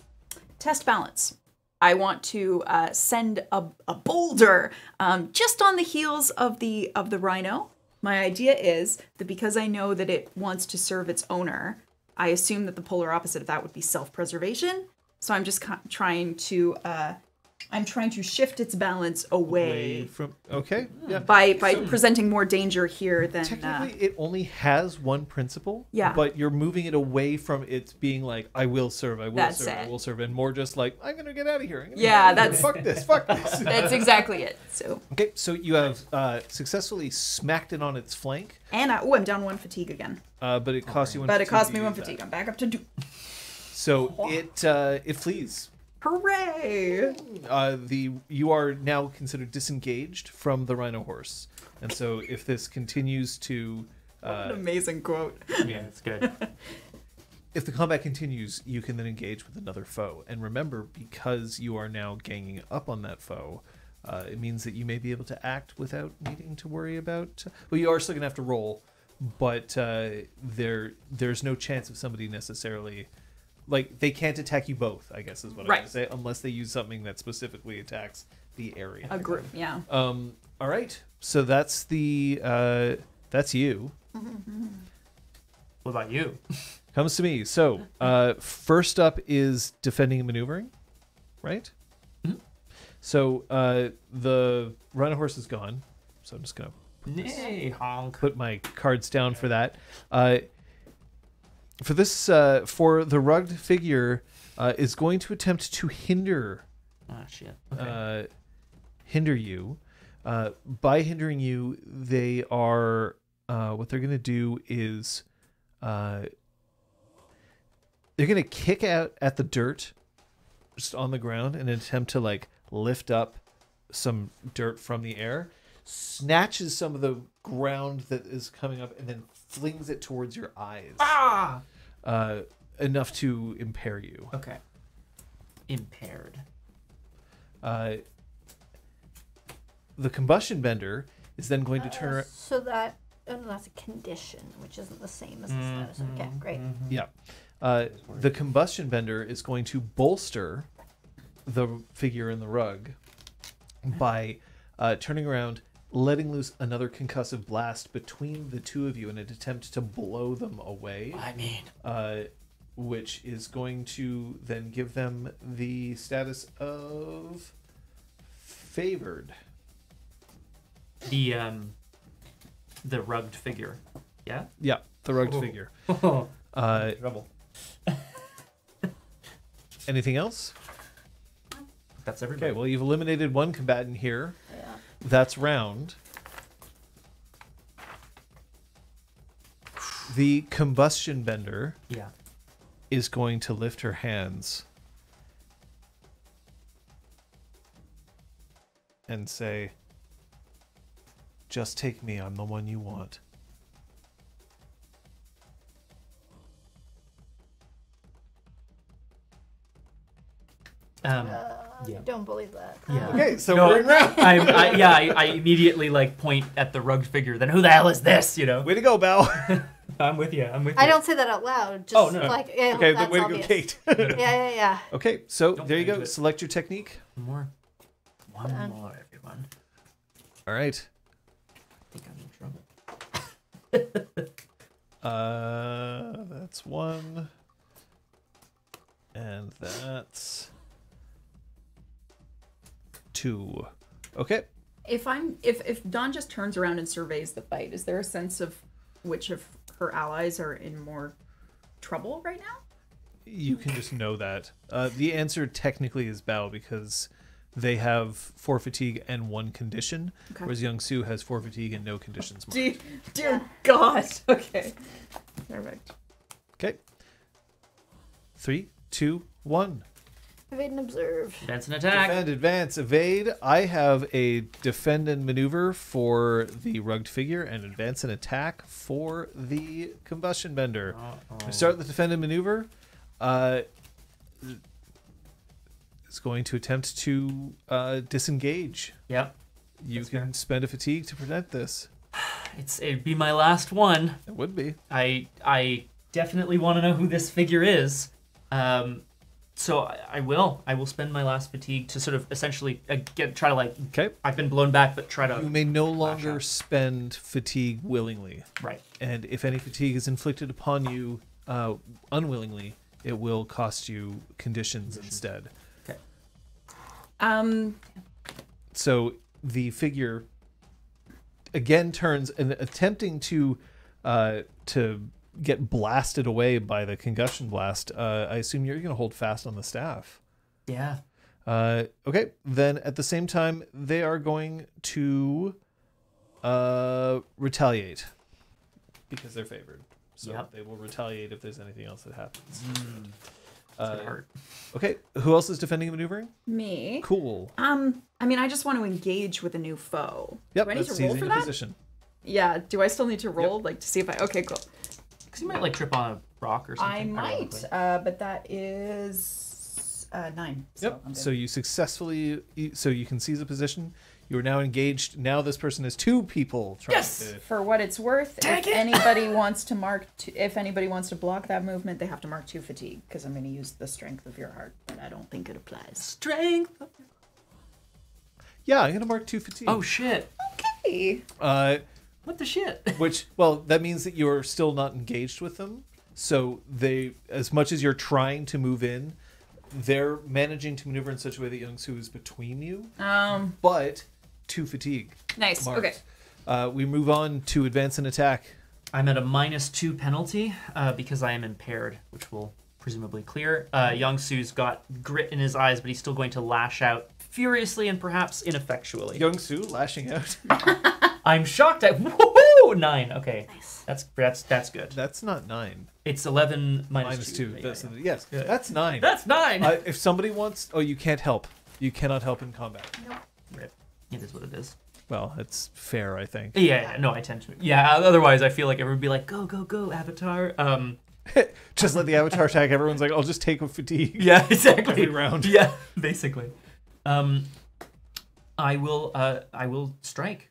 S3: Test balance. I want to send a boulder just on the heels of the rhino. My idea is that because I know that it wants to serve its owner, I assume that the polar opposite of that would be self-preservation. So I'm just trying to shift its balance away
S4: From okay. Yeah.
S3: by presenting more danger here than
S4: Technically, it only has one principle.
S3: Yeah.
S4: But you're moving it away from it being like, I will serve, I will
S3: That's
S4: serve, I
S3: it.
S4: will serve, and more just like, I'm gonna get out of here.
S3: that's
S4: fuck this, fuck this.
S3: that's exactly it. So
S4: Okay, so you have successfully smacked it on its flank,
S3: and I'm down 1 fatigue again.
S4: but it costs you one.
S3: But it
S4: fatigue
S3: cost
S4: to
S3: me 1
S4: use that.
S3: fatigue. I'm back up to 2.
S4: So it flees.
S3: Hooray!
S4: You are now considered disengaged from the rhino horse, and so if this continues to,
S3: An amazing quote.
S2: Yeah, it's good.
S4: if the combat continues, you can then engage with another foe. And remember, because you are now ganging up on that foe, it means that you may be able to act without needing to worry about. Well, you are still gonna have to roll, but there's no chance of somebody necessarily. Like, they can't attack you both, I guess is what I'm
S3: Right.
S4: going to say, unless they use something that specifically attacks the area.
S3: A group, yeah.
S4: All right. So that's that's you.
S2: What about you?
S4: Comes to me. So, first up is defending and maneuvering, right?
S2: Mhm.
S4: So, the rhino horse is gone. So I'm just going to
S2: Nay, honk.
S4: put my cards down for that. For this, for the rugged figure, is going to attempt to hinder
S2: Ah, shit. Okay.
S4: hinder you. By hindering you, they are what they're going to do is they're going to kick out at the dirt just on the ground in an attempt to like lift up some dirt from the air, snatches some of the ground that is coming up, and then flings it towards your eyes.
S2: Ah!
S4: Enough to impair you.
S2: Okay. Impaired.
S4: The combustion bender is then going to turn around.
S1: So that that's a condition, which isn't the same as the status. Okay, great.
S4: Yeah. The combustion bender is going to bolster the figure in the rug by turning around, letting loose another concussive blast between the two of you in an attempt to blow them away.
S2: I mean,
S4: Which is going to then give them the status of favored.
S2: the rugged figure. Yeah?
S4: Yeah, the rugged
S2: Oh.
S4: figure.
S2: Oh, trouble.
S4: Anything else?
S2: That's everybody.
S4: Okay, well, you've eliminated one combatant here.
S1: Yeah.
S4: That's round. The combustion bender
S2: Yeah.
S4: is going to lift her hands and say, "Just take me, I'm the one you want."
S2: Yeah.
S1: Don't believe that.
S2: Yeah.
S4: Okay, so
S2: No,
S4: we're in round.
S2: I immediately like point at the rugged figure. Then who the hell is this? You know.
S4: Way to go, Belle.
S2: I'm with you. I'm with you.
S1: I don't say that out loud. Just
S2: Oh, no.
S1: like yeah,
S4: Okay,
S1: that's
S4: then way to go,
S1: obvious.
S4: Kate.
S1: Yeah.
S4: Okay, so
S2: Don't
S4: there you
S2: get
S4: go.
S2: into it.
S4: Select your technique.
S2: One more. One more, everyone.
S4: All right.
S2: I think I'm in trouble.
S4: That's one. And that's two. Okay.
S3: If Dawn just turns around and surveys the fight, is there a sense of which of her allies are in more trouble right now?
S4: You can just know that. The answer technically is Bao because they have 4 fatigue and 1 condition,
S3: Okay.
S4: whereas Young Soo has 4 fatigue and no conditions marked.
S3: Dear God. Okay. Perfect.
S4: Okay. 3, 2, 1.
S1: Evade and observe.
S2: Advance and attack.
S4: Defend, advance, evade. I have a defend and maneuver for the rugged figure and advance and attack for the combustion bender. We start the defend and maneuver. It's going to attempt to disengage.
S2: Yep.
S4: You can spend a fatigue to prevent this.
S2: It'd be my last one.
S4: It would be.
S2: I definitely want to know who this figure is. So I will spend my last fatigue to sort of essentially try to like.
S4: Okay.
S2: I've been blown back, but try to.
S4: You may no longer spend fatigue willingly.
S2: Right.
S4: And if any fatigue is inflicted upon you unwillingly, it will cost you conditions instead.
S2: Okay.
S4: So the figure again turns and attempting to get blasted away by the concussion blast. I assume you're going to hold fast on the staff.
S2: Yeah.
S4: Okay. Then at the same time, they are going to retaliate because they're favored. So
S2: Yep.
S4: they will retaliate if there's anything else that happens.
S2: Could hurt.
S4: Okay. Who else is defending and maneuvering?
S3: Me.
S4: Cool.
S3: I mean, I just want to engage with a new foe.
S4: Yep.
S3: Do I need
S4: that's
S3: to roll
S4: seizing
S3: for
S4: a
S3: that?
S4: position.
S3: Yeah. Do I still need to roll, like, to see if I... Okay, cool.
S2: Because you might like trip on a rock or something.
S3: I might,
S2: ironically.
S3: but that is 9. So
S4: Yep.
S3: I'm good.
S4: So you successfully, so you can seize a position. You are now engaged. Now this person has 2 people trying to.
S3: For what it's worth, if anybody wants to block that movement, they have to mark 2 fatigue, because I'm going to use the strength of your heart, but I don't think it applies.
S2: Strength.
S4: Yeah, I'm going to mark 2 fatigue.
S2: Oh shit.
S3: Hey.
S2: What the shit?
S4: Which, well, that means that you're still not engaged with them. So they, as much as you're trying to move in, they're managing to maneuver in such a way that Young Soo is between you. But 2 fatigue.
S3: Nice.
S4: Marked.
S3: Okay.
S4: We move on to advance and attack.
S2: I'm at a -2 penalty because I am impaired, which will presumably clear. Young Soo's got grit in his eyes, but he's still going to lash out furiously and perhaps ineffectually.
S4: Young Soo lashing out.
S2: I'm shocked at woohoo! 9. Okay,
S1: Nice.
S2: That's good.
S4: That's not 9.
S2: It's 11
S4: Minus 2.
S2: Yeah,
S4: That's,
S2: yeah.
S4: yes,
S2: Yeah.
S4: that's 9.
S2: That's 9.
S4: If somebody wants, you can't help. You cannot help in combat.
S2: Rip. It is what it is.
S4: Well, it's fair, I think.
S2: Yeah, no, I tend to. Yeah, otherwise I feel like everyone would be like, go, go, go, Avatar.
S4: Just let the avatar attack. Everyone's like, I'll just take a fatigue.
S2: Yeah, exactly.
S4: Every round.
S2: Yeah, basically. I will strike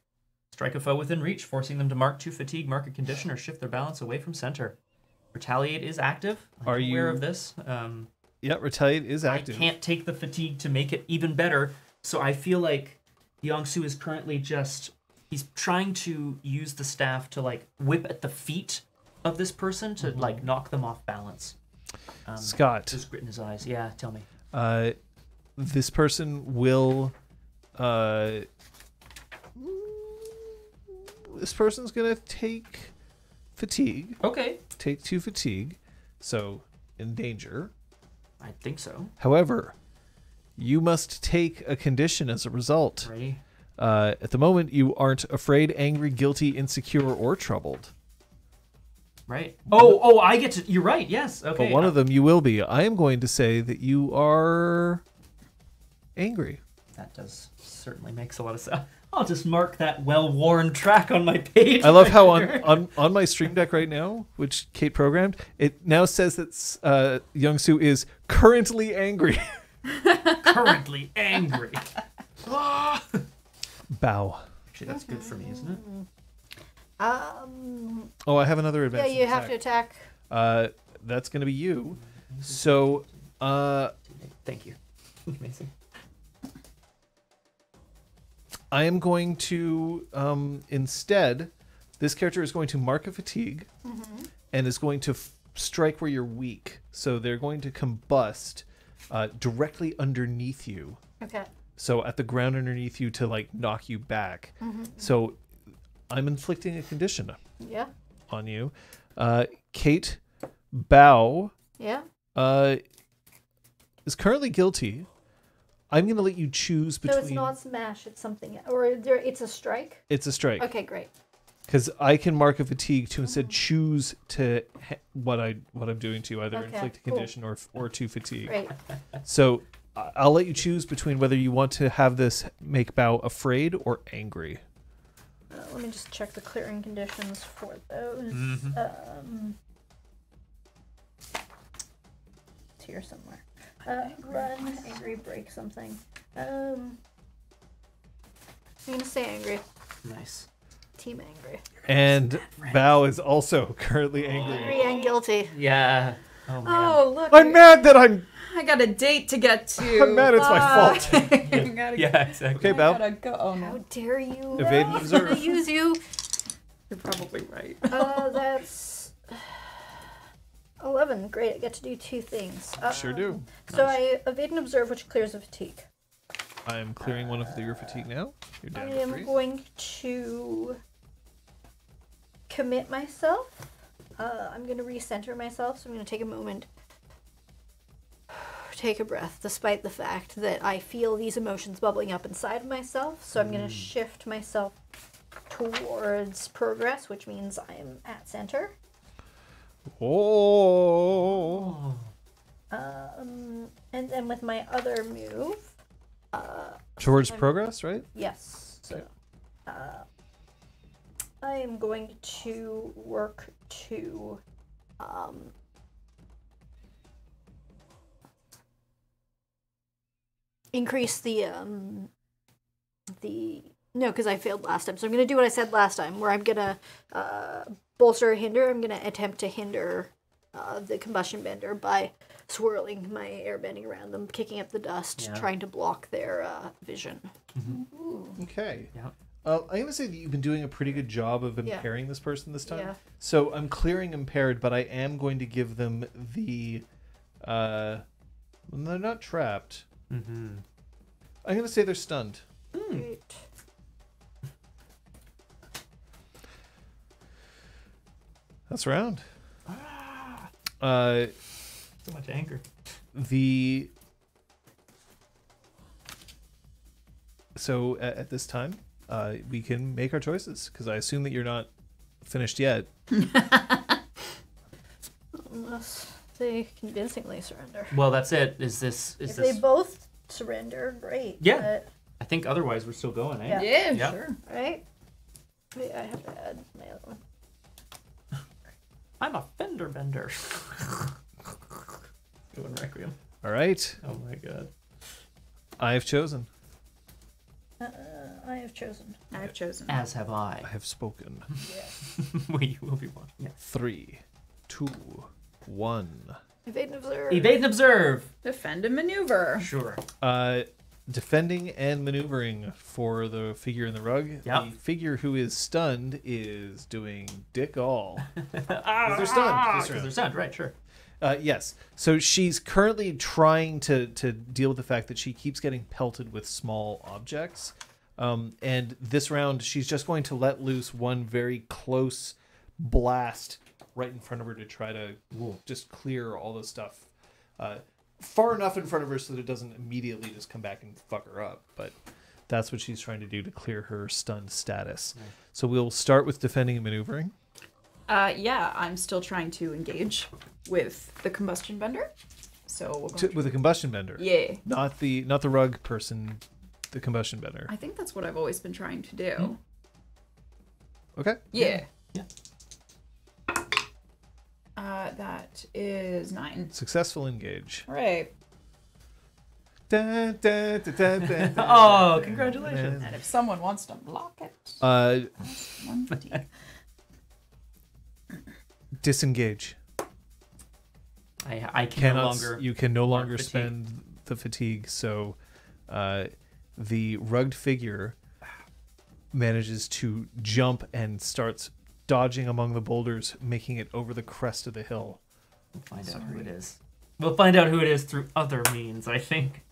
S2: a foe within reach, forcing them to mark 2 fatigue, mark a condition, or shift their balance away from center. Retaliate is active.
S4: Are
S2: I'm aware
S4: you-
S2: of this?
S4: Yeah, retaliate is active.
S2: I can't take the fatigue to make it even better, so I feel like Yongsoo is currently he's trying to use the staff to like whip at the feet of this person to like knock them off balance.
S4: Scott,
S2: There's grit in his eyes. Yeah, tell me.
S4: this person will. This person's gonna take fatigue.
S2: Okay.
S4: Take 2 fatigue, so in danger.
S2: I think so.
S4: However, you must take a condition as a result.
S2: Ready?
S4: At the moment, you aren't afraid, angry, guilty, insecure, or troubled.
S2: Right. Oh, I get to. You're right. Yes. Okay.
S4: But one of them you will be. I am going to say that you are angry.
S2: That does certainly makes a lot of sense. I'll just mark that well-worn track on my page.
S4: I love how
S2: right
S4: on my stream deck right now, which Kate programmed, it now says that Youngsoo is currently angry.
S2: currently angry.
S4: Bow.
S2: Actually, that's good for me, isn't it?
S4: Oh, I have another
S1: Yeah,
S4: advantage.
S1: you have to attack.
S4: That's going to be you. So,
S2: Thank you. Amazing.
S4: I am going to instead. This character is going to mark a fatigue, and is going to strike where you're weak. So they're going to combust directly underneath you.
S1: Okay.
S4: So at the ground underneath you to like knock you back. So I'm inflicting a condition
S1: Yeah.
S4: on you. Kate Bao
S1: Yeah.
S4: is currently guilty I'm going to let you choose between.
S1: So it's not smash, it's something, or it's a strike?
S4: It's a strike.
S1: Okay, great.
S4: Because I can mark a fatigue to instead choose to what I'm doing to you, either
S1: Okay,
S4: inflict a
S1: cool.
S4: condition or to fatigue.
S1: Great.
S4: So I'll let you choose between whether you want to have this make Bao afraid or angry.
S1: Let me just check the clearing conditions for those. It's here somewhere. Run, angry, break something. I'm gonna say angry.
S2: Nice.
S1: Team angry.
S4: And Bao is also currently angry.
S1: Angry and guilty.
S2: Yeah. Oh man.
S3: Oh, look.
S4: I'm mad that
S3: I got a date to get to.
S4: I'm mad it's my fault.
S2: Yeah, exactly.
S4: Okay, Bao.
S3: Gotta go. Oh,
S1: How
S3: no.
S1: dare you?
S4: Evade and
S1: I
S4: observe.
S1: use you.
S3: You're probably right.
S1: That's 11. Great. I get to do 2 things.
S4: Sure do.
S1: So I evade and observe, which clears a fatigue.
S4: I'm clearing one of your fatigue now. You're
S1: I
S4: down to
S1: am
S4: 3.
S1: going to commit myself. I'm going to recenter myself, so I'm going to take a moment, take a breath, despite the fact that I feel these emotions bubbling up inside of myself. So I'm going to shift myself towards progress, which means I'm at center.
S4: Oh.
S1: And then with my other move,
S4: Towards progress, right?
S1: yes.
S4: Okay.
S1: I am going to work to increase the no, because I failed last time. So I'm going to do what I said last time, where I'm going to bolster or hinder. I'm going to attempt to hinder the combustion bender by swirling my air bending around them, kicking up the dust,
S2: Yeah.
S1: trying to block their vision.
S4: Okay.
S2: Yeah.
S4: I'm going to say that you've been doing a pretty good job of
S1: Yeah.
S4: impairing this person this time.
S1: Yeah.
S4: So I'm clearing impaired, but I am going to give them the... they're not trapped.
S2: Mm-hmm.
S4: I'm going to say they're stunned.
S1: Great.
S4: That's round.
S2: So much anger.
S4: So at this time, we can make our choices, because I assume that you're not finished yet.
S1: Unless they convincingly surrender.
S2: Well, that's it. Is this?
S1: If they both surrender, great.
S2: Yeah. I think otherwise we're still going, eh?
S1: Yeah.
S3: Yeah,
S2: Yep.
S3: sure.
S1: But, right? Wait, I have to add my other one.
S2: I'm a fender bender. Doing Requiem.
S4: All right.
S2: Oh my god.
S4: I have chosen.
S1: I have chosen.
S3: I've chosen.
S2: As have
S4: I
S2: I.
S4: have spoken.
S2: We will be one. Yeah.
S4: 3, 2, 1.
S1: Evade and observe.
S2: Evade and observe.
S3: Defend and maneuver.
S2: Sure.
S4: Defending and maneuvering for the figure in the rug.
S2: Yep.
S4: The figure who is stunned is doing dick all.
S2: They're
S4: stunned this round.
S2: They're stunned, right? Sure.
S4: Yes. So she's currently trying to deal with the fact that she keeps getting pelted with small objects. And this round, she's just going to let loose one very close blast right in front of her to try to just clear all the stuff far enough in front of her so that it doesn't immediately just come back and fuck her up. But that's what she's trying to do to clear her stunned status.
S2: Nice.
S4: So we'll start with defending and maneuvering.
S3: Yeah, I'm still trying to engage with the combustion bender. So we'll go
S4: With a combustion bender.
S3: Yeah.
S4: Not the rug person, the combustion bender.
S3: I think that's what I've always been trying to do.
S4: Okay.
S3: Yeah.
S2: Yeah.
S3: That is 9.
S4: Successful engage.
S3: All right.
S4: Dun, dun, dun, dun, dun, dun,
S2: Oh,
S4: dun,
S2: congratulations.
S3: And if someone wants to block it,
S4: dun.
S3: 1d.
S2: I
S4: Disengage.
S2: can no longer.
S4: You can no longer
S2: fatigue.
S4: spend the fatigue. So, the rugged figure manages to jump and starts dodging among the boulders, making it over the crest of the hill.
S2: We'll find out who it is. We'll find out who it is through other means, I think.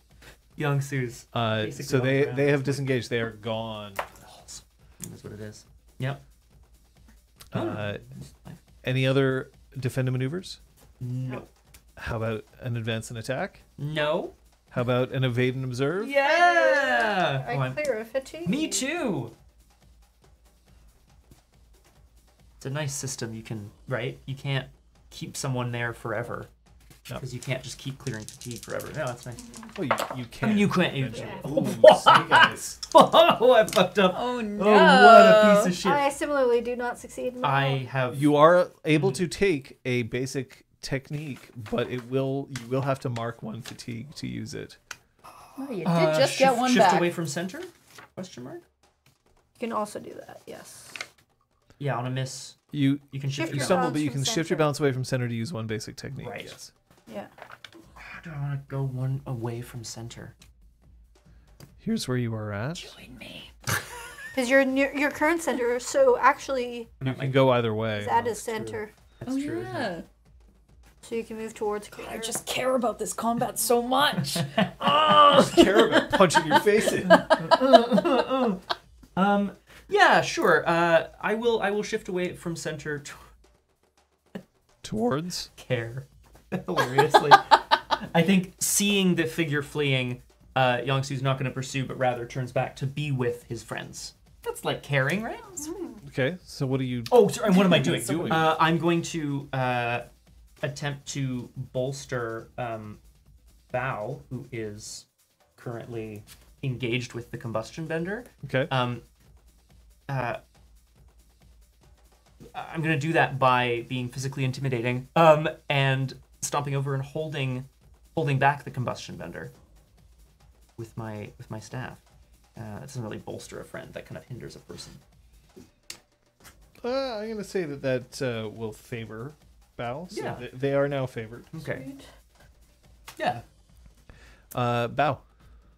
S2: Young Sue's. basically
S4: So
S2: on the ground.
S4: they have disengaged. They are gone.
S2: That's what it is. Yep.
S4: Any other defensive maneuvers?
S2: No.
S4: How about an advance and attack?
S2: No.
S4: How about an evade and observe?
S2: Yeah!
S1: I clear a fatigue.
S2: Me too! It's a nice system. You can, right? You can't keep someone there forever.
S4: No.
S2: Because you can't just keep clearing fatigue forever. No, that's nice.
S4: Well, you can.
S2: I mean, you can't.
S4: Ooh, snake eyes.
S2: Oh, I fucked up.
S3: Oh no!
S2: Oh, what a piece of shit.
S1: I similarly do not succeed in that.
S2: I have.
S4: You are able to take a basic technique, but you will have to mark 1 fatigue to use it.
S3: Oh, you did just get one
S2: shift
S3: back.
S2: away from center? Question mark?
S1: You can also do that, yes.
S2: Yeah, on a miss.
S4: You
S2: You can shift
S1: Shift
S4: you
S2: your
S4: stumble,
S1: balance
S4: but you
S1: from
S4: can shift your
S1: center.
S4: balance away from center to use 1 basic technique.
S2: Right.
S4: Yes.
S1: Yeah.
S2: Do I want to go 1 away from center?
S4: Here's where you are at.
S2: Killing me.
S1: Because you're near your current center, so actually
S4: You can go either way.
S1: that is center.
S2: That's true. Isn't it?
S3: Yeah.
S1: So you can move towards clear.
S3: I just care about this combat so much.
S4: Care about punching your face in.
S2: Yeah, sure. I will shift away from center to
S4: Towards.
S2: care. Hilariously. I think seeing the figure fleeing, Yongsu's not going to pursue, but rather turns back to be with his friends. That's like caring, right?
S4: Okay, so what do you...
S2: Oh, sorry, and what am I doing?
S4: Doing.
S2: I'm going to attempt to bolster Bao, who is currently engaged with the combustion bender.
S4: Okay.
S2: I'm going to do that by being physically intimidating and stomping over and holding back the combustion bender with my staff. That doesn't really bolster a friend. That kind of hinders a person.
S4: I'm going to say that will favor Bao. So
S2: Yeah.
S4: they are now favored.
S2: Okay. Yeah.
S4: Bao.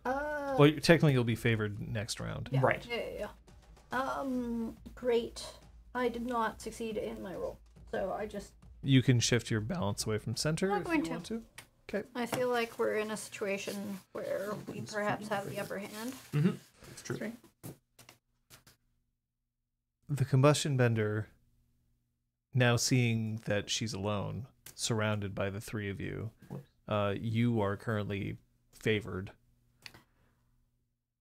S1: Uh,
S4: Well, technically you'll be favored next round.
S1: yeah.
S2: Right.
S1: Yeah. Great. I did not succeed in my roll, so I just.
S4: You can shift your balance away from center
S1: I'm
S4: if
S1: going
S4: you
S1: to.
S4: want to. Okay.
S1: I feel like we're in a situation where we perhaps have the upper hand.
S2: Mm-hmm. That's true.
S3: Right.
S4: The combustion bender, now seeing that she's alone, surrounded by the 3 of you, you are currently favored.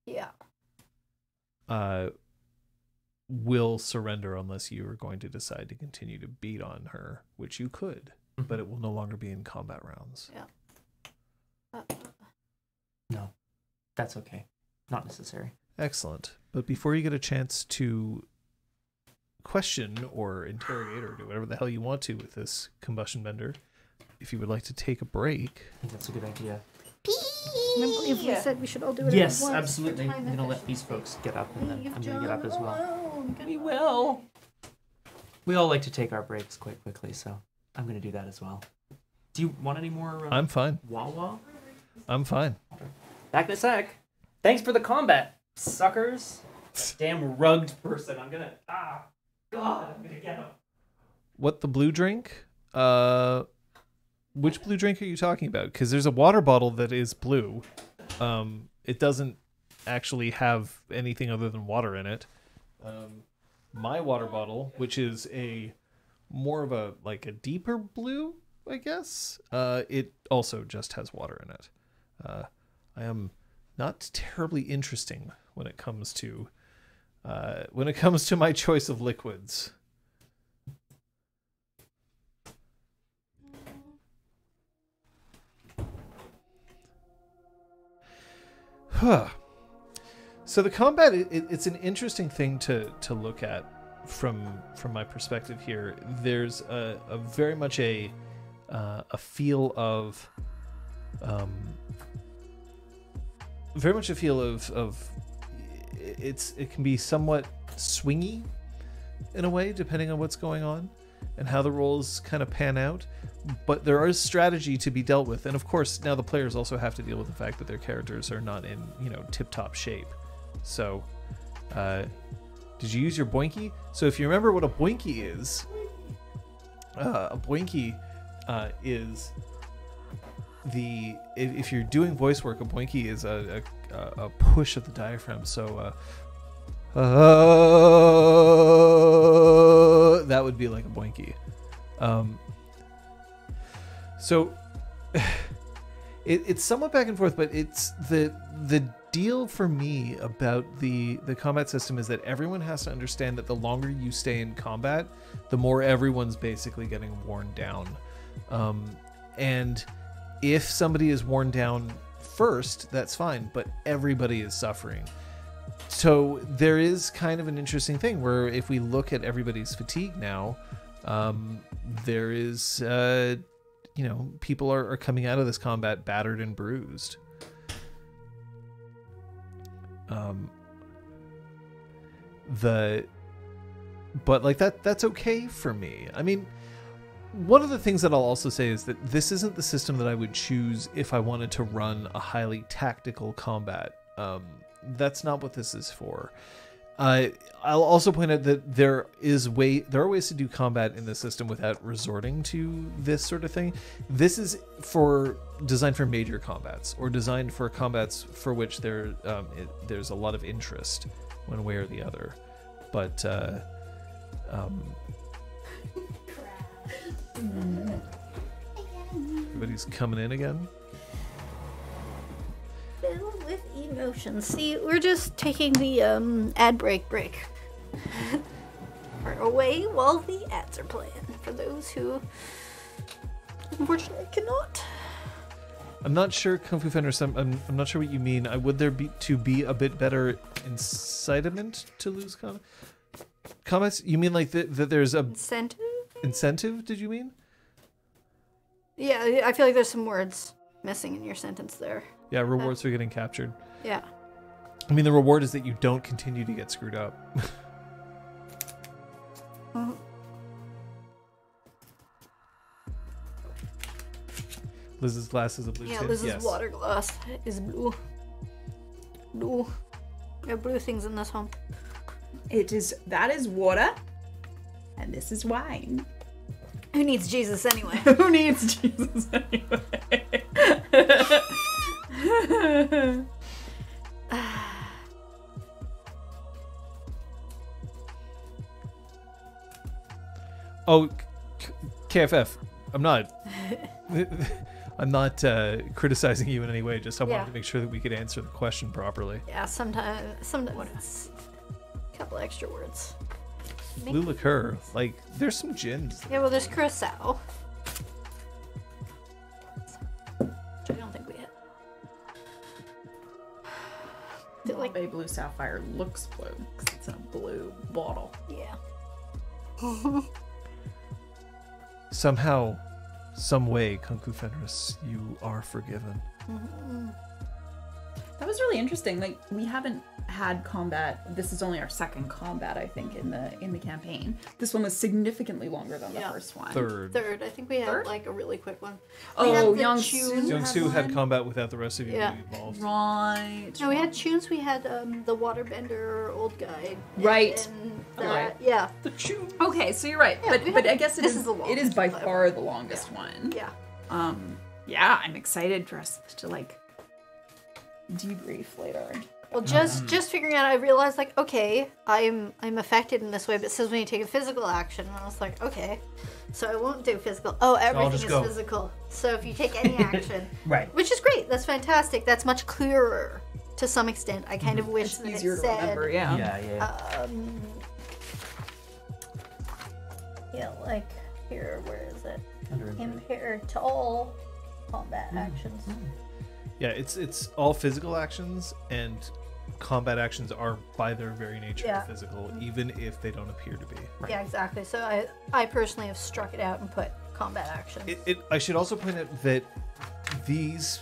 S1: Yeah.
S4: Will surrender unless you are going to decide to continue to beat on her, which you could, but it will no longer be in combat rounds.
S2: No, that's okay. Not necessary.
S4: Excellent. But before you get a chance to question or interrogate or do whatever the hell you want to with this combustion bender, if you would like to take a break.
S2: I think that's a good idea.
S1: I believe we said we should all do it
S2: Yes,
S1: at once.
S2: absolutely.
S1: for
S2: I'm
S1: time
S2: going to let
S1: efficiency.
S2: these folks get up, and then
S1: Leave
S2: I'm going to get up as
S1: John
S2: well.
S1: alone.
S2: We will. We all like to take our breaks quite quickly, so I'm going to do that as well. Do you want any more
S4: I'm fine.
S2: Wawa?
S4: I'm fine.
S2: Back in a sec. Thanks for the combat, suckers. Damn rugged person. I'm going to... God, I'm going to get him.
S4: What, the blue drink? Which blue drink are you talking about? Because there's a water bottle that is blue. It doesn't actually have anything other than water in it. My water bottle, which is a more of a deeper blue, I guess. It also just has water in it. I am not terribly interesting when it comes to my choice of liquids. So the combat, it's an interesting thing to look at from my perspective here. There's a very much a feel of it can be somewhat swingy in a way depending on what's going on and how the roles kind of pan out. But there is strategy to be dealt with, and of course now the players also have to deal with the fact that their characters are not in tip-top shape. So did you use your boinky? So if you remember what a boinky is, is if you're doing voice work, a boinky is a push of the diaphragm. So that would be like a boinky. So It's somewhat back and forth, but it's the deal for me about the combat system is that everyone has to understand that the longer you stay in combat, the more everyone's basically getting worn down. And if somebody is worn down first, that's fine, but everybody is suffering. So there is kind of an interesting thing where if we look at everybody's fatigue now, there is, people are coming out of this combat battered and bruised. But like that's okay for me. I mean, one of the things that I'll also say is that this isn't the system that I would choose if I wanted to run a highly tactical combat. That's not what this is for. I'll also point out that there are ways to do combat in the system without resorting to this sort of thing. This is designed for major combats, or designed for combats for which there's a lot of interest, one way or the other. But everybody's coming in again.
S1: Filled with emotions. See, we're just taking the ad break. We're away while the ads are playing. For those who unfortunately cannot.
S4: I'm not sure, Kung Fu Fender. I'm not sure what you mean. Would there be a bit better incitement to lose comments? You mean like that there's a
S1: Incentive?
S4: Incentive? Did you mean?
S1: Yeah, I feel like there's some words missing in your sentence there.
S4: Yeah, rewards for getting captured.
S1: Yeah.
S4: I mean, the reward is that you don't continue to get screwed up. Liz's glass is a blue tint.
S1: Liz's water glass is blue. Blue. We have blue things in this home.
S3: That is water, and this is wine.
S1: Who needs Jesus anyway?
S3: Who needs Jesus anyway?
S4: Oh, KFF. I'm not criticizing you in any way. Just I wanted to make sure that we could answer the question properly.
S1: Yeah, sometimes it's a couple extra words.
S4: Blue liqueur. Like, there's some gins.
S1: Yeah, well, there's curacao. Which I don't think we had.
S3: Bombay Blue Sapphire looks blue because it's in a blue bottle.
S1: Yeah.
S4: Somehow, some way, Kung Fu Fenris, you are forgiven.
S1: Mm-hmm.
S3: That was really interesting. Like, we haven't had combat. This is only our second combat, I think, in the campaign. This one was significantly longer than the first one.
S4: Third.
S1: I think we had like a really quick one.
S3: Young-Soo
S4: had combat without the rest of you being involved.
S3: Right.
S1: No, we had tunes. We had the waterbender old guy.
S3: Right.
S1: Right. Yeah.
S4: The tune.
S3: Okay, so you're right.
S1: Yeah,
S3: but I guess it is by
S1: one.
S3: far the longest one.
S1: Yeah.
S3: Yeah, I'm excited for us to like debrief later.
S1: Well, just figuring out, I realized like, okay, I'm affected in this way, but it says when you take a physical action, and I was like, okay, so I won't do physical. Oh, everything is physical. So if you take any action,
S2: right,
S1: which is great, that's fantastic. That's much clearer to some extent. I kind of wish that
S3: easier
S1: it
S3: to
S1: said,
S3: remember.
S2: Yeah.
S1: Yeah, like here, where is it?
S2: Under
S1: Impaired to all combat actions.
S4: Yeah, it's all physical actions, and combat actions are by their very nature physical, even if they don't appear to be.
S1: Yeah, exactly. So I personally have struck it out and put combat actions.
S4: I should also point out that these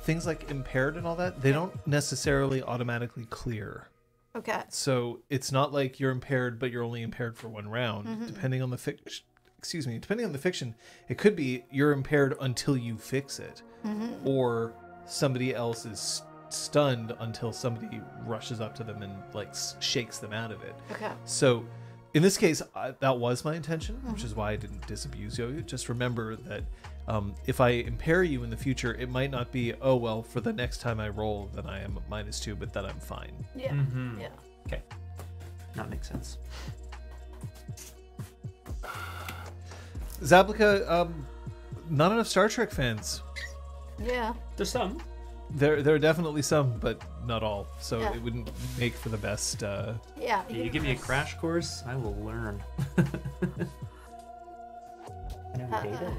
S4: things like impaired and all that, they don't necessarily automatically clear.
S1: Okay.
S4: So it's not like you're impaired, but you're only impaired for one round. Depending on the fiction, it could be you're impaired until you fix it, or somebody else is stunned until somebody rushes up to them and like shakes them out of it.
S1: Okay.
S4: So in this case, that was my intention, which is why I didn't disabuse you. Just remember that if I impair you in the future, it might not be, oh, well, for the next time I roll, then I am -2, but then I'm fine.
S1: Yeah. Yeah.
S2: Okay. That makes sense.
S4: Zablica, not enough Star Trek fans.
S1: Yeah.
S2: There's some.
S4: There are definitely some, but not all. So
S1: Yeah.
S4: it wouldn't make for the best.
S1: Yeah.
S2: You give me a crash course, I will learn. I know who Data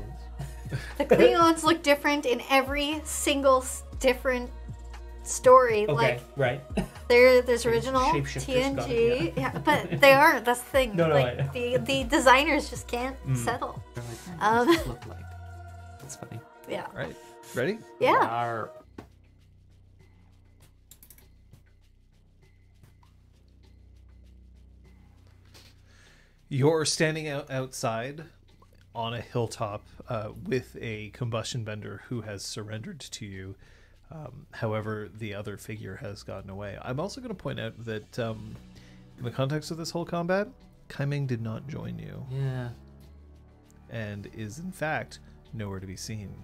S2: is.
S1: The Klingons look different in every single different story.
S2: Okay,
S1: Like
S2: right.
S1: there's original
S2: Shapeshifters got
S1: TNG,
S2: it,
S1: yeah, but they aren't. That's the thing.
S2: No,
S1: like the designers just can't settle.
S2: They're like, what does this look like? That's funny.
S1: Yeah.
S4: All right. Ready?
S1: Yeah.
S2: Arr.
S4: You're standing outside on a hilltop with a combustion bender who has surrendered to you. However, the other figure has gotten away. I'm also going to point out that in the context of this whole combat, Kai Ming did not join you
S2: Yeah.
S4: and is in fact nowhere to be seen.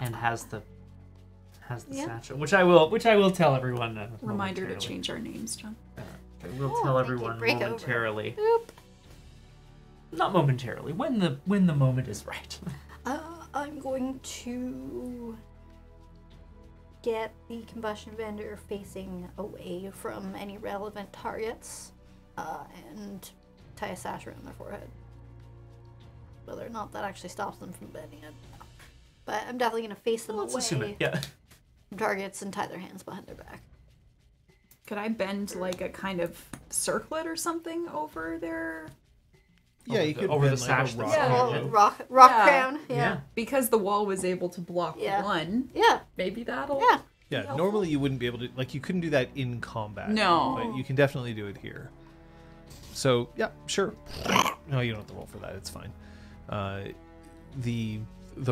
S2: And has the
S1: Yeah.
S2: satchel, which I will tell everyone.
S3: Reminder to
S2: momentarily.
S3: change our names, John.
S2: I will
S1: Oh,
S2: tell
S1: thank you.
S2: everyone
S1: Break over.
S2: momentarily.
S1: Oop.
S2: Not momentarily. When the moment is right.
S1: I'm going to get the combustion bender facing away from any relevant targets, and tie a sash around their forehead. Whether or not that actually stops them from bending it, but I'm definitely going to face them
S2: Let's
S1: away
S2: assume it. Yeah.
S1: from targets and tie their hands behind their back.
S3: Could I bend like a kind of circlet or something over there?
S4: Yeah, you could
S2: over the
S4: bend like
S2: sash
S4: a
S2: that's
S4: rock.
S3: Yeah.
S1: Well,
S2: behind it.
S1: rock
S3: Yeah.
S1: crown.
S2: Yeah.
S1: Yeah.
S3: Because the wall was able to block
S1: Yeah.
S3: one.
S1: Yeah.
S3: Maybe that'll.
S1: Yeah.
S4: Yeah,
S3: helpful.
S4: normally you wouldn't be able to, like, you couldn't do that in combat.
S3: No.
S4: But you can definitely do it here. So, yeah, sure. No, you don't have to roll for that. It's fine. The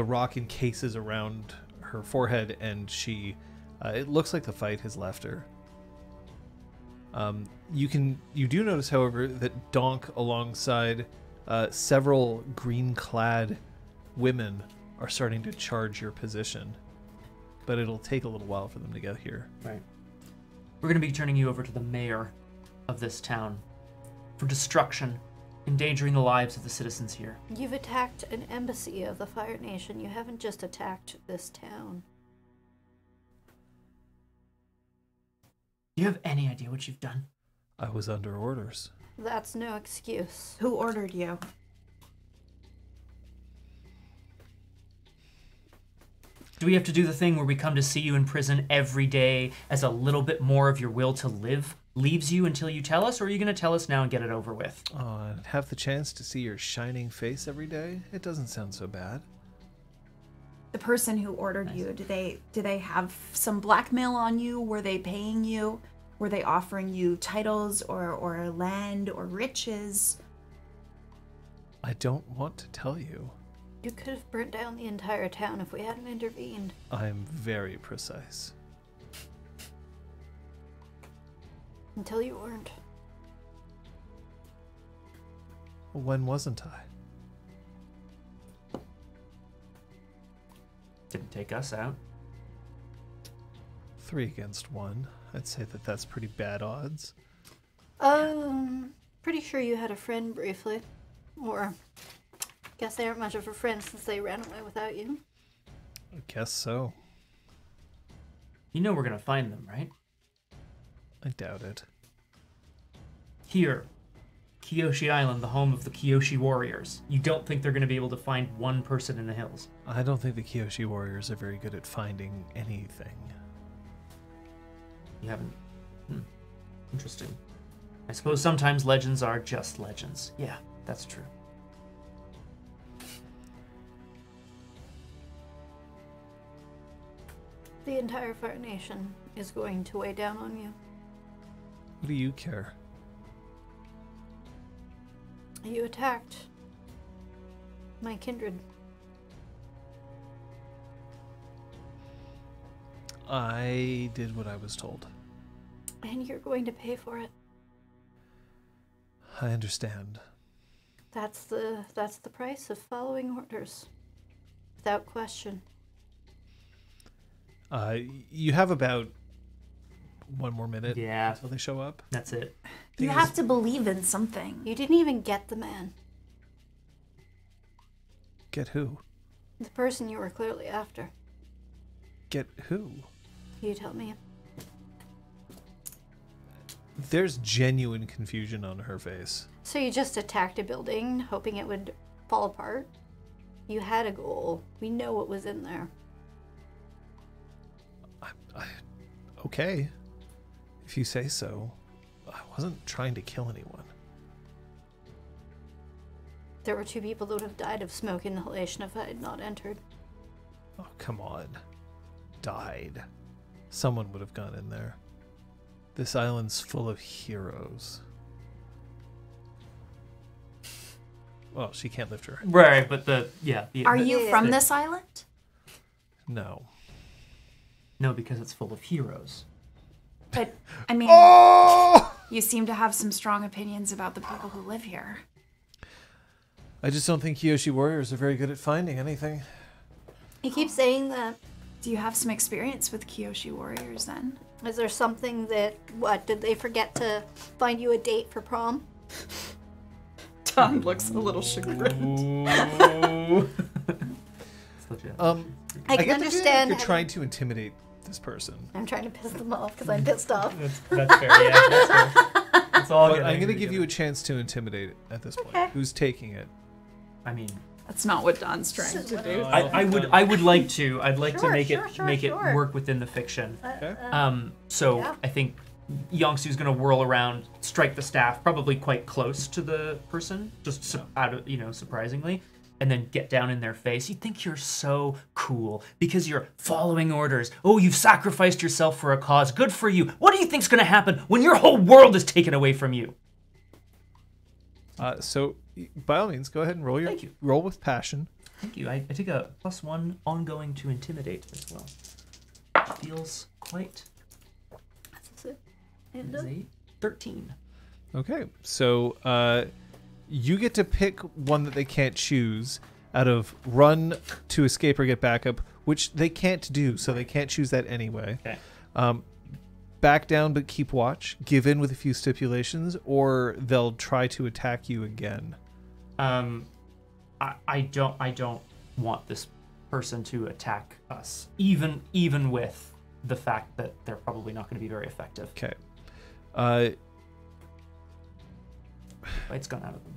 S4: rock encases around her forehead, and she, it looks like the fight has left her. You do notice, however, that Donk, alongside several green-clad women, are starting to charge your position. But it'll take a little while for them to get here.
S2: Right. We're going to be turning you over to the mayor of this town for destruction, endangering the lives of the citizens here.
S1: You've attacked an embassy of the Fire Nation. You haven't just attacked this town.
S2: Do you have any idea what you've done?
S4: I was under orders.
S1: That's no excuse.
S3: Who ordered you?
S2: Do we have to do the thing where we come to see you in prison every day as a little bit more of your will to live leaves you until you tell us, or are you going to tell us now and get it over with?
S4: Oh, and have the chance to see your shining face every day? It doesn't sound so bad.
S3: The person who ordered you, do they have some blackmail on you? Were they paying you? Were they offering you titles or land or riches?
S4: I don't want to tell you.
S1: You could have burnt down the entire town if we hadn't intervened.
S4: I'm very precise.
S1: Until you weren't.
S4: When wasn't I?
S2: Didn't take us out.
S4: 3 against 1. I'd say that that's pretty bad odds.
S1: Pretty sure you had a friend briefly. Or, guess they aren't much of a friend since they ran away without you.
S4: I guess so.
S2: You know we're going to find them, right?
S4: I doubt it.
S2: Here, Kyoshi Island, the home of the Kyoshi warriors. You don't think they're going to be able to find one person in the hills?
S4: I don't think the Kyoshi warriors are very good at finding anything.
S2: You haven't? Interesting. I suppose sometimes legends are just legends. Yeah, that's true.
S1: The entire Fire Nation is going to weigh down on you.
S4: What do you care?
S1: You attacked my kindred.
S4: I did what I was told.
S1: And you're going to pay for it.
S4: I understand.
S1: That's the price of following orders. Without question.
S4: You have about 1 more minute
S2: Yeah.
S4: until they show up.
S2: That's it.
S3: You
S4: Thing
S3: have
S4: is-
S3: to believe in something.
S1: You didn't even get the man.
S4: Get who?
S1: The person you were clearly after.
S4: Get who?
S1: You tell me.
S4: There's genuine confusion on her face.
S1: So you just attacked a building, hoping it would fall apart? You had a goal. We know what was in there.
S4: Okay. If you say so. I wasn't trying to kill anyone.
S1: There were 2 people that would have died of smoke inhalation if I had not entered.
S4: Oh, come on. Died. Someone would have gone in there. This island's full of heroes. Well, she can't lift her.
S2: Right, but
S6: Are you from this island?
S4: No.
S2: No, because it's full of heroes.
S6: But, I mean,
S4: Oh!
S6: you seem to have some strong opinions about the people who live here.
S4: I just don't think Kyoshi warriors are very good at finding anything.
S1: He keeps saying that.
S6: Do you have some experience with Kyoshi warriors then?
S1: Is there something that, did they forget to find you a date for prom?
S3: Don looks a little chagrined.
S2: It's legit.
S1: I can
S4: get the feeling
S1: understand.
S4: you're trying to intimidate this person.
S1: I'm trying to piss them off because I'm pissed off.
S2: That's fair, yeah. That's fair. It's all
S4: But
S2: good.
S4: I'm going to give you a chance to intimidate it at this point.
S1: Okay.
S4: Who's taking it?
S2: I mean,
S3: That's not what Don's trying to do.
S2: I would like to. I'd like to
S1: Sure,
S2: make
S1: sure,
S2: it
S1: sure,
S2: make
S1: sure.
S2: it work within the fiction.
S4: Okay.
S2: So
S1: Yeah.
S2: I think Yongsu's gonna whirl around, strike the staff, probably quite close to the person, just out of surprisingly, and then get down in their face. You think you're so cool because you're following orders. Oh, you've sacrificed yourself for a cause. Good for you. What do you think's gonna happen when your whole world is taken away from you?
S4: So, by all means, go ahead and roll your
S2: Thank you.
S4: roll with passion.
S2: Thank you. I take a +1 ongoing to intimidate as well. Feels quite. It is a 13.
S4: Okay, so you get to pick one that they can't choose out of run to escape or get backup, which they can't do, so they can't choose that anyway.
S2: Okay.
S4: Back down but keep watch, give in with a few stipulations, or they'll try to attack you again.
S2: I don't want this person to attack us, even with the fact that they're probably not going to be very effective.
S4: Okay.
S2: Light's gone out of them.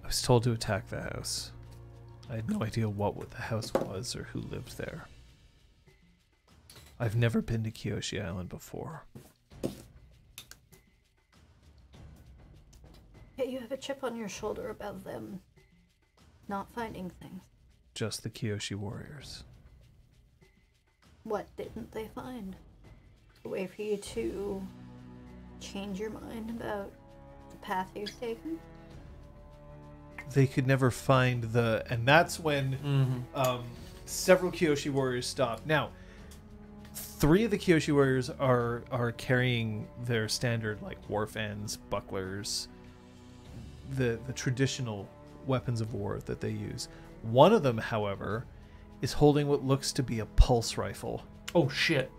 S4: I was told to attack the house. I had no idea what the house was or who lived there. I've never been to Kyoshi Island before.
S1: Yeah, you have a chip on your shoulder about them not finding things.
S4: Just the Kyoshi warriors.
S1: What didn't they find? A way for you to change your mind about the path you've taken?
S4: They could never find the... And that's when several Kyoshi warriors stopped. Now, 3 of the Kyoshi warriors are carrying their standard, like, war fans, bucklers, the traditional weapons of war that they use. One of them, however, is holding what looks to be a pulse rifle.
S2: Oh shit!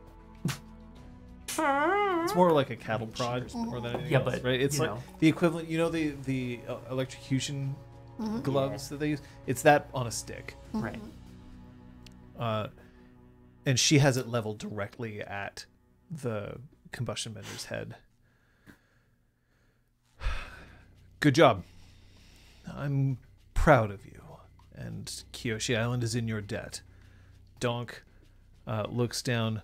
S4: It's more like a cattle prod more than anything else,
S2: but
S4: right? It's
S2: you
S4: like
S2: know.
S4: the equivalent, the electrocution gloves that they use. It's that on a stick.
S2: Right.
S4: And she has it leveled directly at the combustion bender's head. Good job. I'm proud of you. And Kyoshi Island is in your debt. Donk looks down.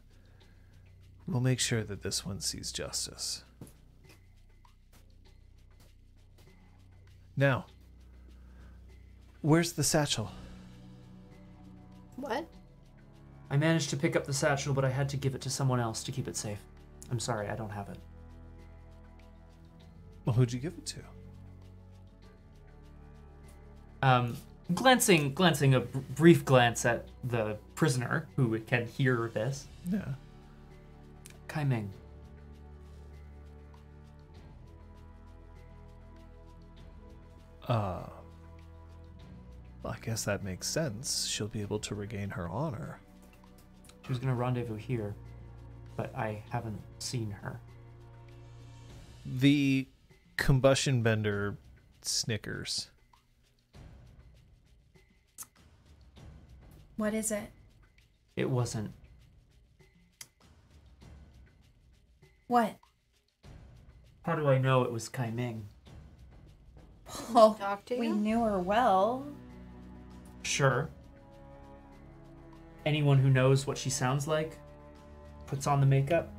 S4: We'll make sure that this one sees justice. Now, where's the satchel?
S1: What?
S2: I managed to pick up the satchel, but I had to give it to someone else to keep it safe. I'm sorry, I don't have it.
S4: Well, who'd you give it to?
S2: Glancing a brief glance at the prisoner who can hear this.
S4: Yeah.
S2: Kai Ming.
S4: Well, I guess that makes sense. She'll be able to regain her honor.
S2: She was going to rendezvous here, but I haven't seen her.
S4: The combustion bender snickers.
S6: What is it?
S2: It wasn't.
S6: What?
S2: How do I know it was Kai Ming?
S6: Well,
S1: Talk to
S6: we
S1: you?
S6: knew her well.
S2: Sure. Anyone who knows what she sounds like, puts on the makeup,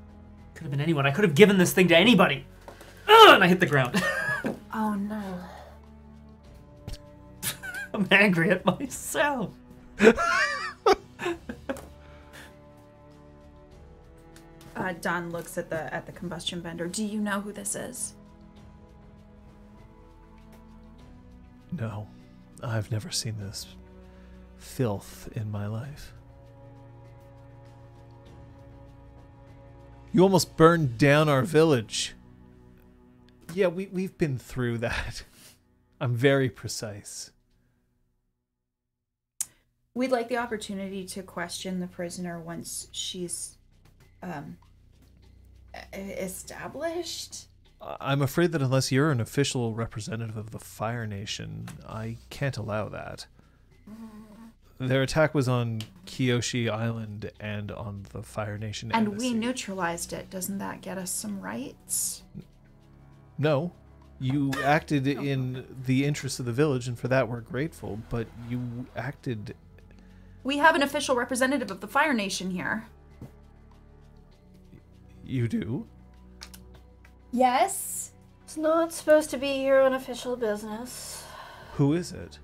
S2: could have been anyone. I could have given this thing to anybody. Ugh, and I hit the ground.
S6: Oh no.
S2: I'm angry at myself.
S6: Don looks at the combustion bender. Do you know who this is?
S4: No, I've never seen this filth in my life. You almost burned down our village. Yeah, we've been through that. I'm very precise.
S6: We'd like the opportunity to question the prisoner once she's established.
S4: I'm afraid that unless you're an official representative of the Fire Nation, I can't allow that. Their attack was on Kyoshi Island and on the Fire Nation
S6: And
S4: embassy.
S6: we neutralized it. Doesn't that get us some rights?
S4: No. You acted in the interest of the village, and for that we're grateful, but you acted...
S6: We have an official representative of the Fire Nation here.
S4: You do?
S6: Yes.
S1: It's not supposed to be your unofficial business.
S4: Who is it?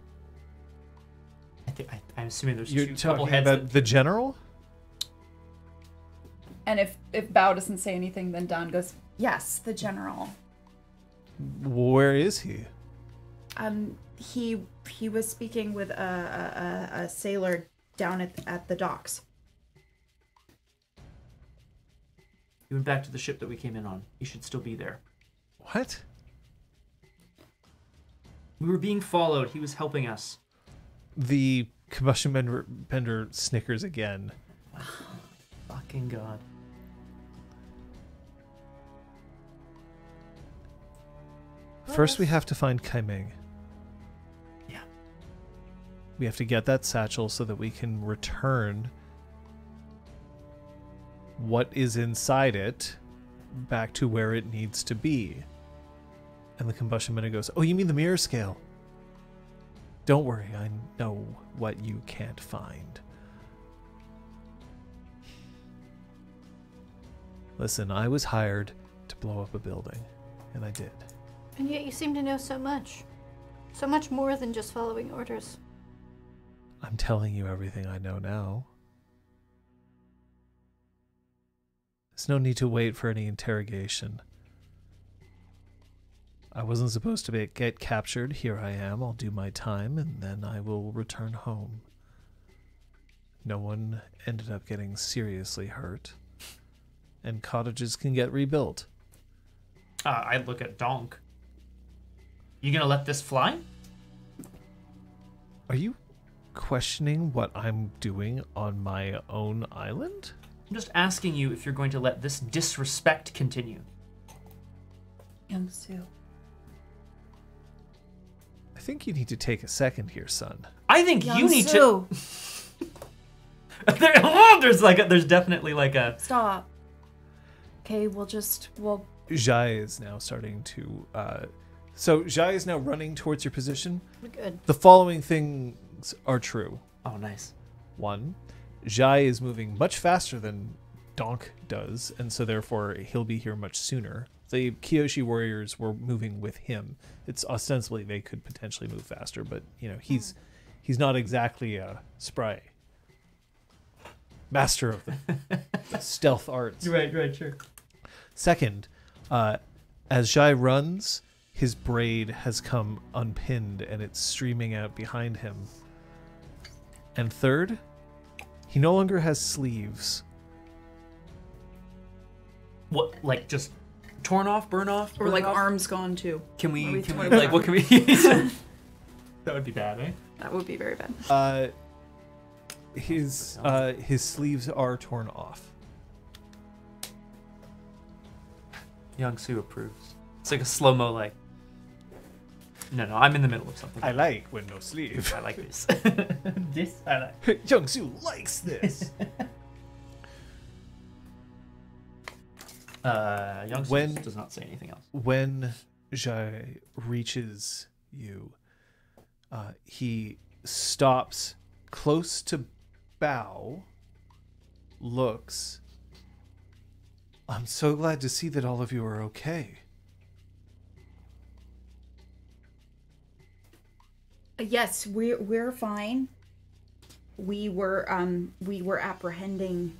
S2: I'm assuming there's
S4: You're
S2: two couple
S4: talking
S2: heads.
S4: about the general?
S6: And if Bao doesn't say anything, then Don goes, yes, the general.
S4: Where is he?
S6: He was speaking with a sailor down at the docks.
S2: He went back to the ship that we came in on. He should still be there.
S4: What?
S2: We were being followed. He was helping us.
S4: The combustion bender snickers again.
S2: Fucking God.
S4: First we have to find Kai Ming.
S2: Yeah.
S4: We have to get that satchel so that we can return what is inside it back to where it needs to be. And the combustion bender goes, oh, you mean the mirror scale? Don't worry, I know what you can't find. Listen, I was hired to blow up a building, and I did.
S1: And yet you seem to know so much. So much more than just following orders.
S4: I'm telling you everything I know now. There's no need to wait for any interrogation. I wasn't supposed to get captured. Here I am. I'll do my time, and then I will return home. No one ended up getting seriously hurt. And cottages can get rebuilt.
S2: I look at Donk. You gonna let this fly?
S4: Are you questioning what I'm doing on my own island?
S2: I'm just asking you if you're going to let this disrespect continue.
S6: Young Sue.
S4: I think you need to take a second here, son.
S2: I think you need to.
S6: Sue.
S2: There's definitely like a.
S6: Stop. Okay, we'll
S4: Jai is now starting to... So Jai is now running towards your position.
S1: Good.
S4: The following things are true.
S2: Oh, nice.
S4: 1, Jai is moving much faster than Donk does, and so therefore he'll be here much sooner. The Kyoshi warriors were moving with him. It's ostensibly they could potentially move faster, but you know he's not exactly a spry master of the stealth arts.
S2: Right, sure.
S4: Second, as Jai runs, his braid has come unpinned and it's streaming out behind him. And third, he no longer has sleeves.
S2: What, like just torn off, burn off,
S3: Or
S2: burn
S3: like
S2: off?
S3: arms gone too.
S2: Can we
S3: Or
S2: like what can we? That would be bad, eh?
S3: That would be very bad.
S4: His sleeves are torn off.
S2: Young Sue approves. It's like a slow-mo, like No, I'm in the middle of something.
S4: I like when no sleeve.
S2: I like this. This I like.
S4: Youngsu likes this.
S2: Young
S4: When-
S2: does not say anything else.
S4: When Jai reaches you, he stops close to Bao, looks. I'm so glad to see that all of you are okay.
S6: Yes, we're fine. We were apprehending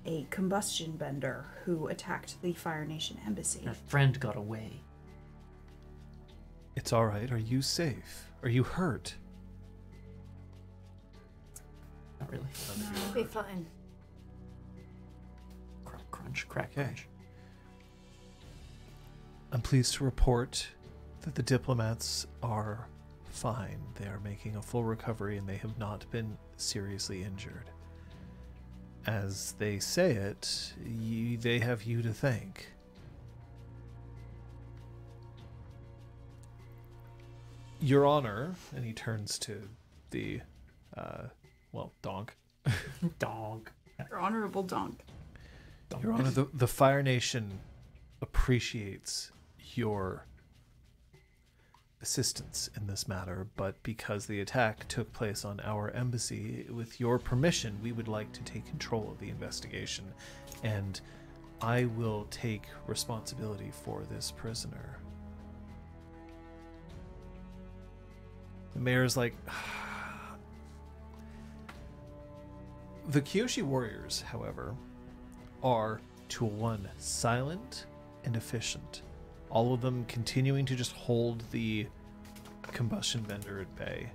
S6: a combustion bender who attacked the Fire Nation embassy.
S2: Our friend got away.
S4: It's all right. Are you safe? Are you hurt?
S2: Not really.
S1: It'll be fine.
S2: Crack crunch, crack
S4: Okay.
S2: crunch.
S4: I'm pleased to report that the diplomats are fine. They are making a full recovery and they have not been seriously injured. As they say it, they have you to thank. Your Honor, and he turns to the, Donk.
S2: Dog.
S3: Your honorable donk.
S4: Your Honor, the Fire Nation appreciates your assistance in this matter, but because the attack took place on our embassy, with your permission, we would like to take control of the investigation, and I will take responsibility for this prisoner. The mayor's like, the Kyoshi warriors, however, are, to one, silent and efficient. All of them continuing to just hold the combustion bender at bay.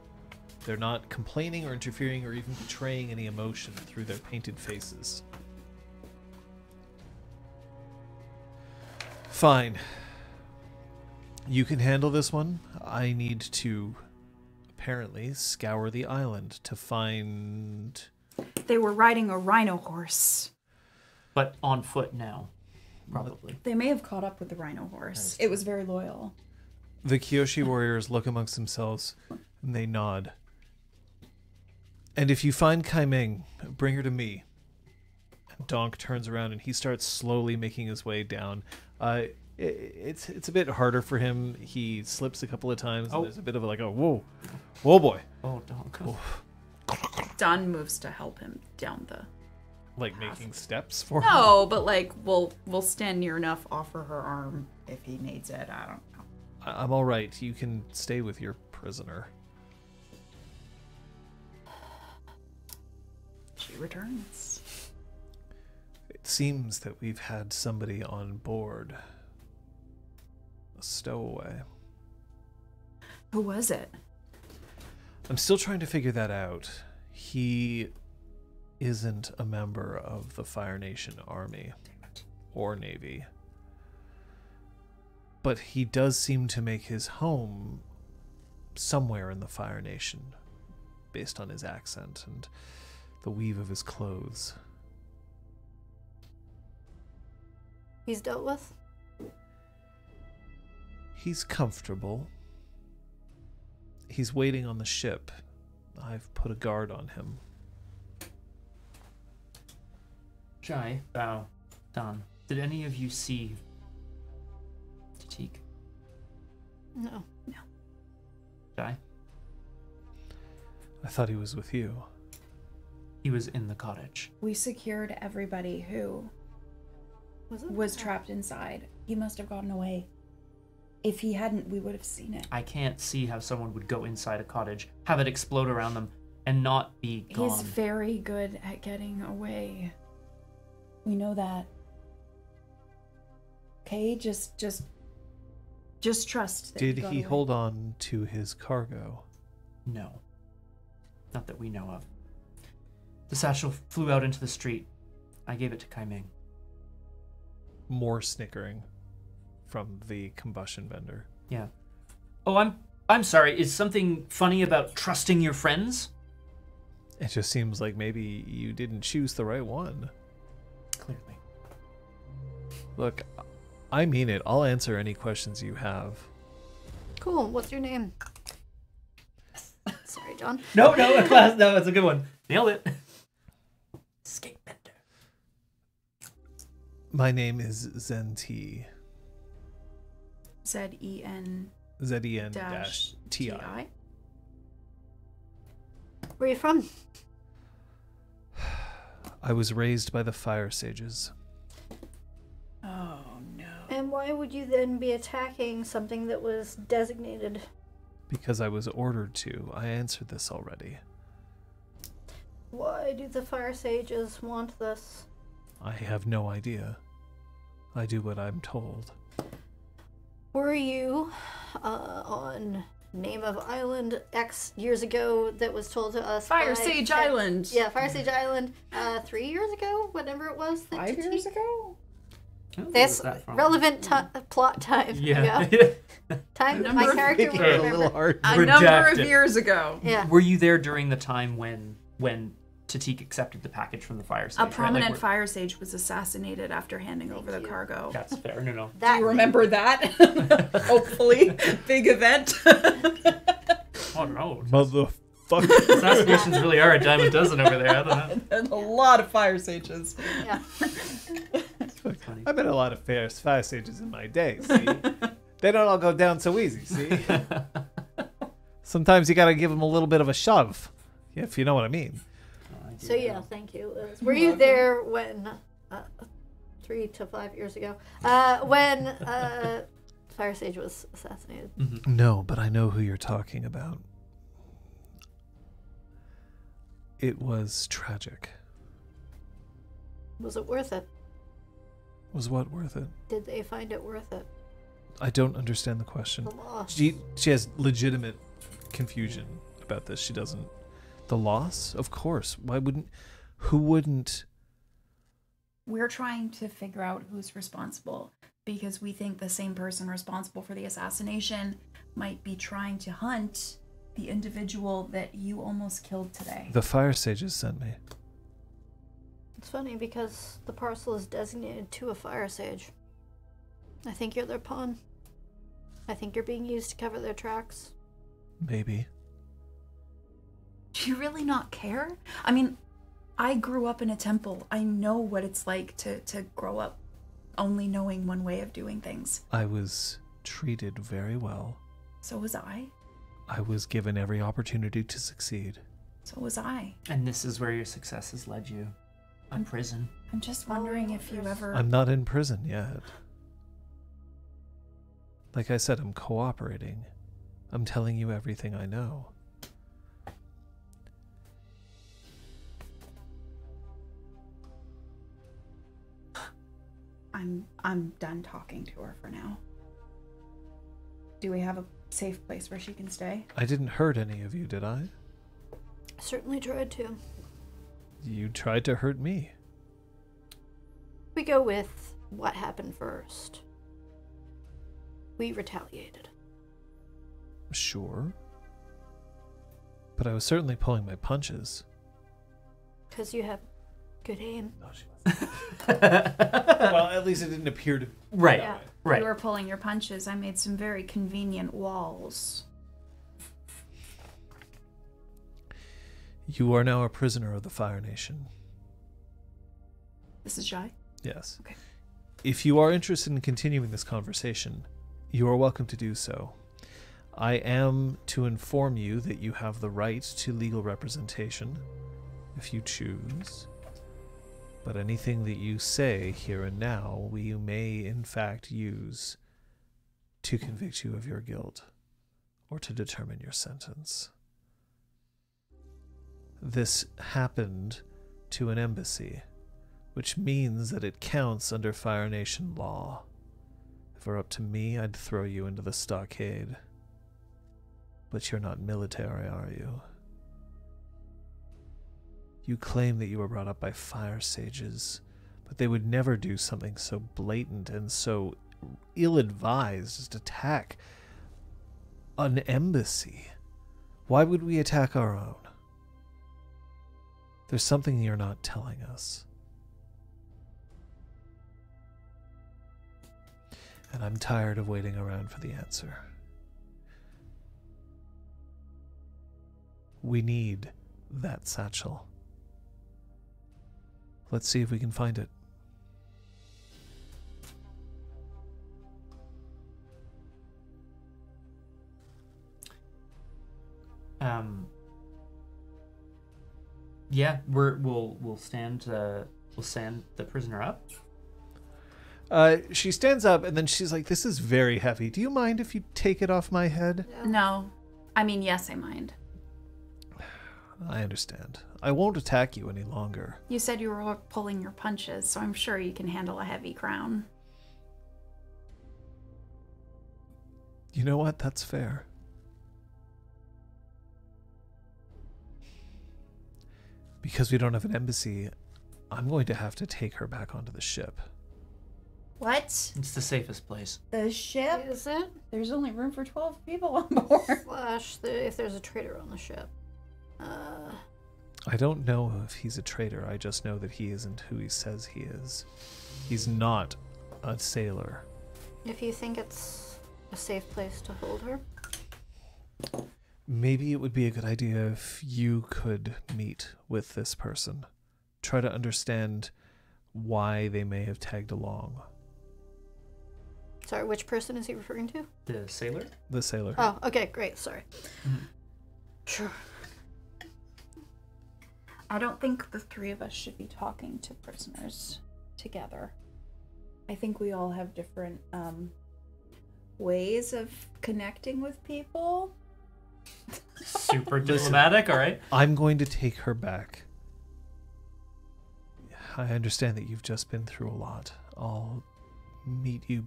S4: They're not complaining or interfering or even betraying any emotion through their painted faces. Fine. You can handle this one. I need to, apparently, scour the island to find...
S6: They were riding a rhino horse.
S2: But on foot now, probably.
S6: They may have caught up with the rhino horse. It was very loyal.
S4: The Kyoshi warriors look amongst themselves and they nod. And if you find Kai Ming, bring her to me. And Donk turns around and he starts slowly making his way down. It's a bit harder for him. He slips a couple of times. And there's a bit of like a whoa boy.
S2: Oh, dog.
S4: Oh.
S3: Don moves to help him down the.
S4: Like making steps for him.
S3: No, but like we'll stand near enough, offer her arm if he needs it. I don't know.
S4: I'm all right. You can stay with your prisoner.
S3: She returns.
S4: It seems that we've had somebody on board. A stowaway.
S6: Who was it?
S4: I'm still trying to figure that out. He isn't a member of the Fire Nation Army or Navy. But he does seem to make his home somewhere in the Fire Nation, based on his accent and the weave of his clothes.
S1: He's dealt with?
S4: He's comfortable. He's waiting on the ship. I've put a guard on him.
S2: Jai, Bao, Don, did any of you see Tatik?
S1: No.
S2: Jai?
S4: I thought he was with you.
S2: He was in the cottage.
S6: We secured everybody who was trapped inside. He must have gotten away. If he hadn't, we would have seen it.
S2: I can't see how someone would go inside a cottage, have it explode around them, and not be gone.
S6: He's very good at getting away. We know that. Okay, just trust that
S4: Did
S6: got
S4: he
S6: away.
S4: hold on to his cargo?
S2: No. Not that we know of. The satchel flew out into the street. I gave it to Kai Ming.
S4: More snickering from the combustion vendor.
S2: Yeah. Oh, I'm sorry. Is something funny about trusting your friends?
S4: It just seems like maybe you didn't choose the right one.
S2: Clearly.
S4: Look, I mean it. I'll answer any questions you have.
S1: Cool. What's your name? Sorry, John.
S2: No, it's a good one. Nailed it. Escape bender.
S4: My name is Zenti.
S6: ZEN
S4: ZEN-TI.
S1: Where are you from?
S4: I was raised by the fire sages.
S6: Oh no.
S1: And why would you then be attacking something that was designated?
S4: Because I was ordered to. I answered this already.
S1: Why do the fire sages want this?
S4: I have no idea. I do what I'm told.
S1: Were you on Name of Island X years ago that was told to us?
S3: Fire Sage Island.
S1: Yeah, Fire Sage Island 3 years ago, whatever it was.
S3: 5 years ago?
S1: This relevant plot time.
S2: Yeah.
S1: Time.
S3: Number
S1: My
S3: of
S1: character would
S4: A little
S1: remember.
S4: hard.
S3: A number of
S2: Redacted.
S3: years ago.
S1: Yeah.
S2: Were you there during the time when Tatik accepted the package from the fire sage?
S6: A
S2: right?
S6: prominent
S2: Like,
S6: fire sage was assassinated after handing over the cargo.
S2: That's fair. No.
S3: Do
S1: That
S3: you remember that? Hopefully. Big event.
S2: Oh no.
S4: Motherfucker.
S2: Assassinations really are a dime a dozen over there. I don't know.
S3: And a lot of fire sages.
S1: Yeah.
S2: Funny.
S4: I've been a lot of fire sages in my day, see? They don't all go down so easy, see? Sometimes you gotta give them a little bit of a shove, if you know what I mean.
S1: So yeah, thank you, Liz. Were you there when 3 to 5 years ago when Fire Sage was assassinated?
S4: No, but I know who you're talking about. It was tragic.
S1: Was it worth it?
S4: Was what worth it?
S1: Did they find it worth it?
S4: I don't understand the question.
S1: The loss.
S4: She has legitimate confusion about this. She doesn't. The loss? Of course. Why wouldn't... Who wouldn't...
S6: We're trying to figure out who's responsible because we think the same person responsible for the assassination might be trying to hunt the individual that you almost killed today.
S4: The fire sages sent me.
S1: It's funny because the parcel is designated to a fire sage. I think you're their pawn. I think you're being used to cover their tracks.
S4: Maybe.
S6: Do you really not care? I mean, I grew up in a temple. I know what it's like to grow up only knowing one way of doing things.
S4: I was treated very well.
S6: So was I.
S4: I was given every opportunity to succeed.
S6: So was I.
S2: And this is where your success has led you. A prison.
S6: I'm just wondering if you ever...
S4: I'm not in prison yet. Like I said, I'm cooperating. I'm telling you everything I know.
S6: I'm done talking to her for now. Do we have a safe place where she can stay?
S4: I didn't hurt any of you, did I?
S1: Certainly tried to.
S4: You tried to hurt me.
S1: We go with what happened first. We retaliated.
S4: Sure. But I was certainly pulling my punches.
S1: Because you have good aim.
S4: No, she wasn't. Well, at least it didn't appear to.
S2: Right.
S1: Yeah.
S2: Right.
S6: You were pulling your punches. I made some very convenient walls.
S4: You are now a prisoner of the Fire Nation.
S6: This is Jai?
S4: Yes.
S6: Okay.
S4: If you are interested in continuing this conversation, you are welcome to do so. I am to inform you that you have the right to legal representation, if you choose. But anything that you say here and now, we may in fact use to convict you of your guilt or to determine your sentence. This happened to an embassy, which means that it counts under Fire Nation law. If it were up to me, I'd throw you into the stockade. But you're not military, are you? You claim that you were brought up by fire sages, but they would never do something so blatant and so ill-advised as to attack an embassy. Why would we attack our own? There's something you're not telling us. And I'm tired of waiting around for the answer. We need that satchel. Let's see if we can find it.
S2: Yeah, we'll stand the prisoner up.
S4: She stands up and then she's like, "This is very heavy. Do you mind if you take it off my head?"
S6: No. I mean, yes, I mind.
S4: I understand. I won't attack you any longer.
S6: You said you were pulling your punches, so I'm sure you can handle a heavy crown.
S4: You know what? That's fair. Because we don't have an embassy, I'm going to have to take her back onto the ship.
S6: What?
S2: It's the safest place.
S6: The ship?
S1: Is it?
S6: There's only room for 12 people on board.
S1: Slash, if there's a traitor on the ship.
S4: I don't know if he's a traitor. I just know that he isn't who he says he is. He's not a sailor.
S1: If you think it's a safe place to hold her.
S4: Maybe it would be a good idea if you could meet with this person. Try to understand why they may have tagged along.
S1: Sorry, which person is he referring to?
S2: The sailor?
S4: The sailor.
S1: Oh, okay, great, sorry.
S2: Mm-hmm.
S1: Sure.
S6: I don't think the three of us should be talking to prisoners together. I think we all have different ways of connecting with people.
S2: Super diplomatic, all right.
S4: I'm going to take her back. I understand that you've just been through a lot. I'll meet you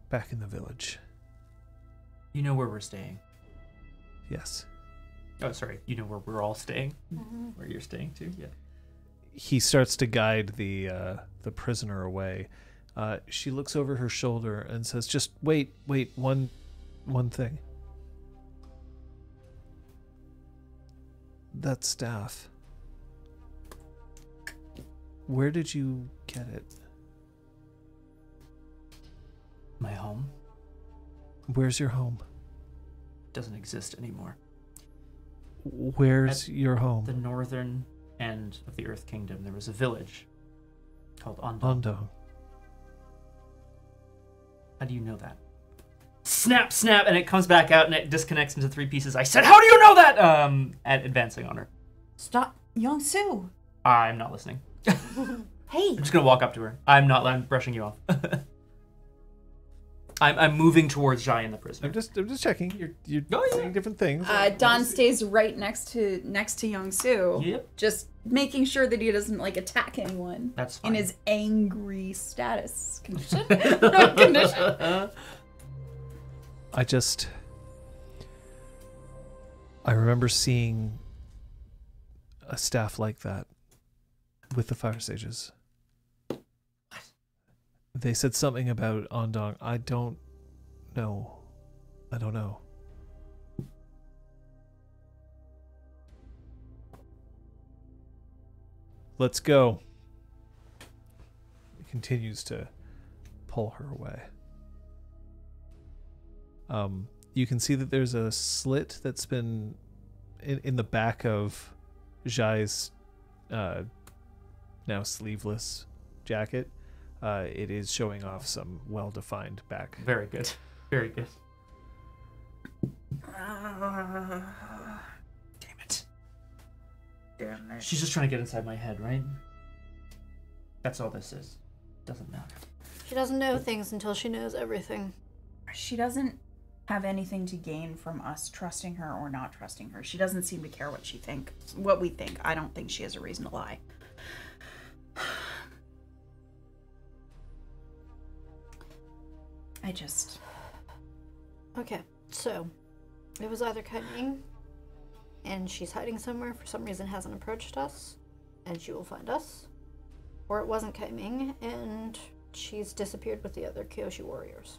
S4: back in the village.
S2: You know where we're staying.
S4: Yes.
S2: Oh, sorry. You know where we're all staying?
S1: Mm-hmm.
S2: Where you're staying too? Yeah.
S4: He starts to guide the prisoner away. She looks over her shoulder and says, "Just wait, one thing. That staff. Where did you get it?
S2: My home
S4: Where's your home?
S2: doesn't exist anymore.
S4: Where's your home?
S2: The northern end of the Earth Kingdom, there was a village called Ondon.
S4: Ondo.
S2: How do you know that? Snap, snap, and it comes back out and it disconnects into 3 pieces. I said, how do you know that? At advancing on her.
S6: Stop, Young-Soo.
S2: I'm not listening.
S6: Hey.
S2: I'm just gonna walk up to her. I'm brushing you off. I'm moving towards Jai and the prisoner.
S4: I'm just checking. You're saying different things.
S6: Don stays right next to Young-Soo.
S2: Yep.
S6: Just making sure that he doesn't attack anyone.
S2: That's fine.
S6: In his angry status condition.
S4: I remember seeing a staff like that with the fire sages. What? They said something about Ondong. I don't know. Let's go. He continues to pull her away. You can see that there's a slit that's been in the back of Jai's now sleeveless jacket. It is showing off some well-defined back.
S2: Very good. Very good. Damn it. She's just trying to get inside my head, right? That's all this is. Doesn't matter.
S1: She doesn't know things until she knows everything.
S6: She doesn't have anything to gain from us trusting her or not trusting her. She doesn't seem to care what we think. I don't think she has a reason to lie.
S1: Okay, so it was either Kai Ming, and she's hiding somewhere, for some reason hasn't approached us, and she will find us, or it wasn't Kai Ming, and she's disappeared with the other Kyoshi warriors.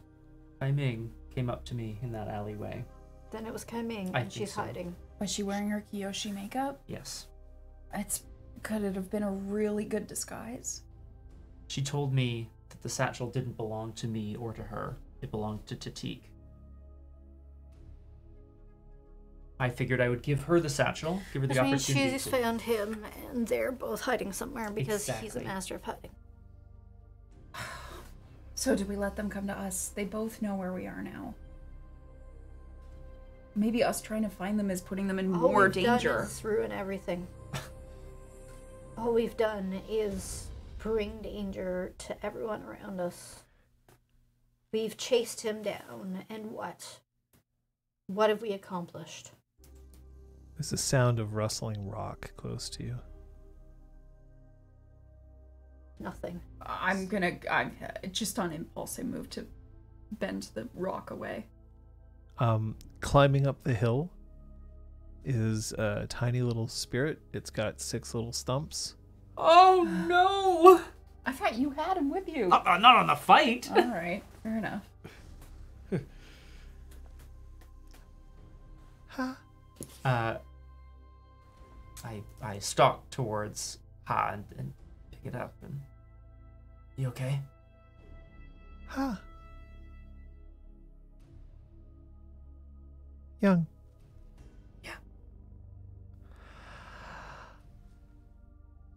S2: Kai Ming came up to me in that alleyway.
S1: Then it was Kai Ming,
S2: I
S1: and
S2: think
S1: she's
S2: so.
S1: hiding.
S6: Was she wearing her Kyoshi makeup?
S2: Yes.
S6: Could it have been a really good disguise?
S2: She told me that the satchel didn't belong to me or to her. It belonged to Tatik. I figured I would give her the satchel, give her the
S1: Which means
S2: opportunity.
S1: she's found him, and they're both hiding somewhere because he's a
S2: Exactly.
S1: master of hiding.
S6: So do we let them come to us? They both know where we are now. Maybe us trying to find them is putting them in
S1: All
S6: more
S1: we've
S6: danger.
S1: done is ruin everything. All we've done is bring danger to everyone around us. We've chased him down, and what? What have we accomplished?
S4: There's a sound of rustling rock close to you.
S1: Nothing.
S6: I'm just on impulse, I move to bend the rock away.
S4: Climbing up the hill is a tiny little spirit. It's got 6 little stumps.
S2: Oh no!
S6: I thought you had him with you.
S2: Not on the fight.
S6: All right, fair enough.
S2: I stalk towards Ha and pick it up. And you okay?
S4: Huh. Young.
S2: Yeah.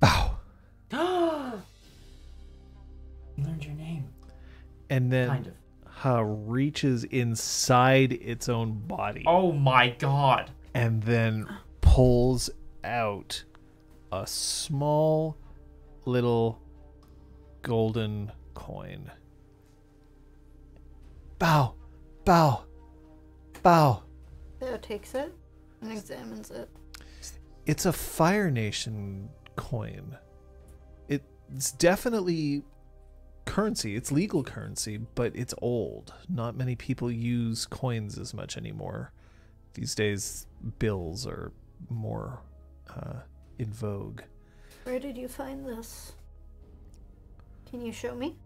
S4: Bow.
S2: You learned your name.
S4: And then
S2: Kind of.
S4: Ha reaches inside its own body
S2: Oh my god.
S4: and then pulls out a small little golden coin. Bow. Bow. Bow.
S1: Theo takes it and examines it.
S4: It's a Fire Nation coin. It's definitely currency. It's legal currency, but it's old. Not many people use coins as much anymore. These days, bills are more in vogue.
S1: Where did you find this? Can you show me?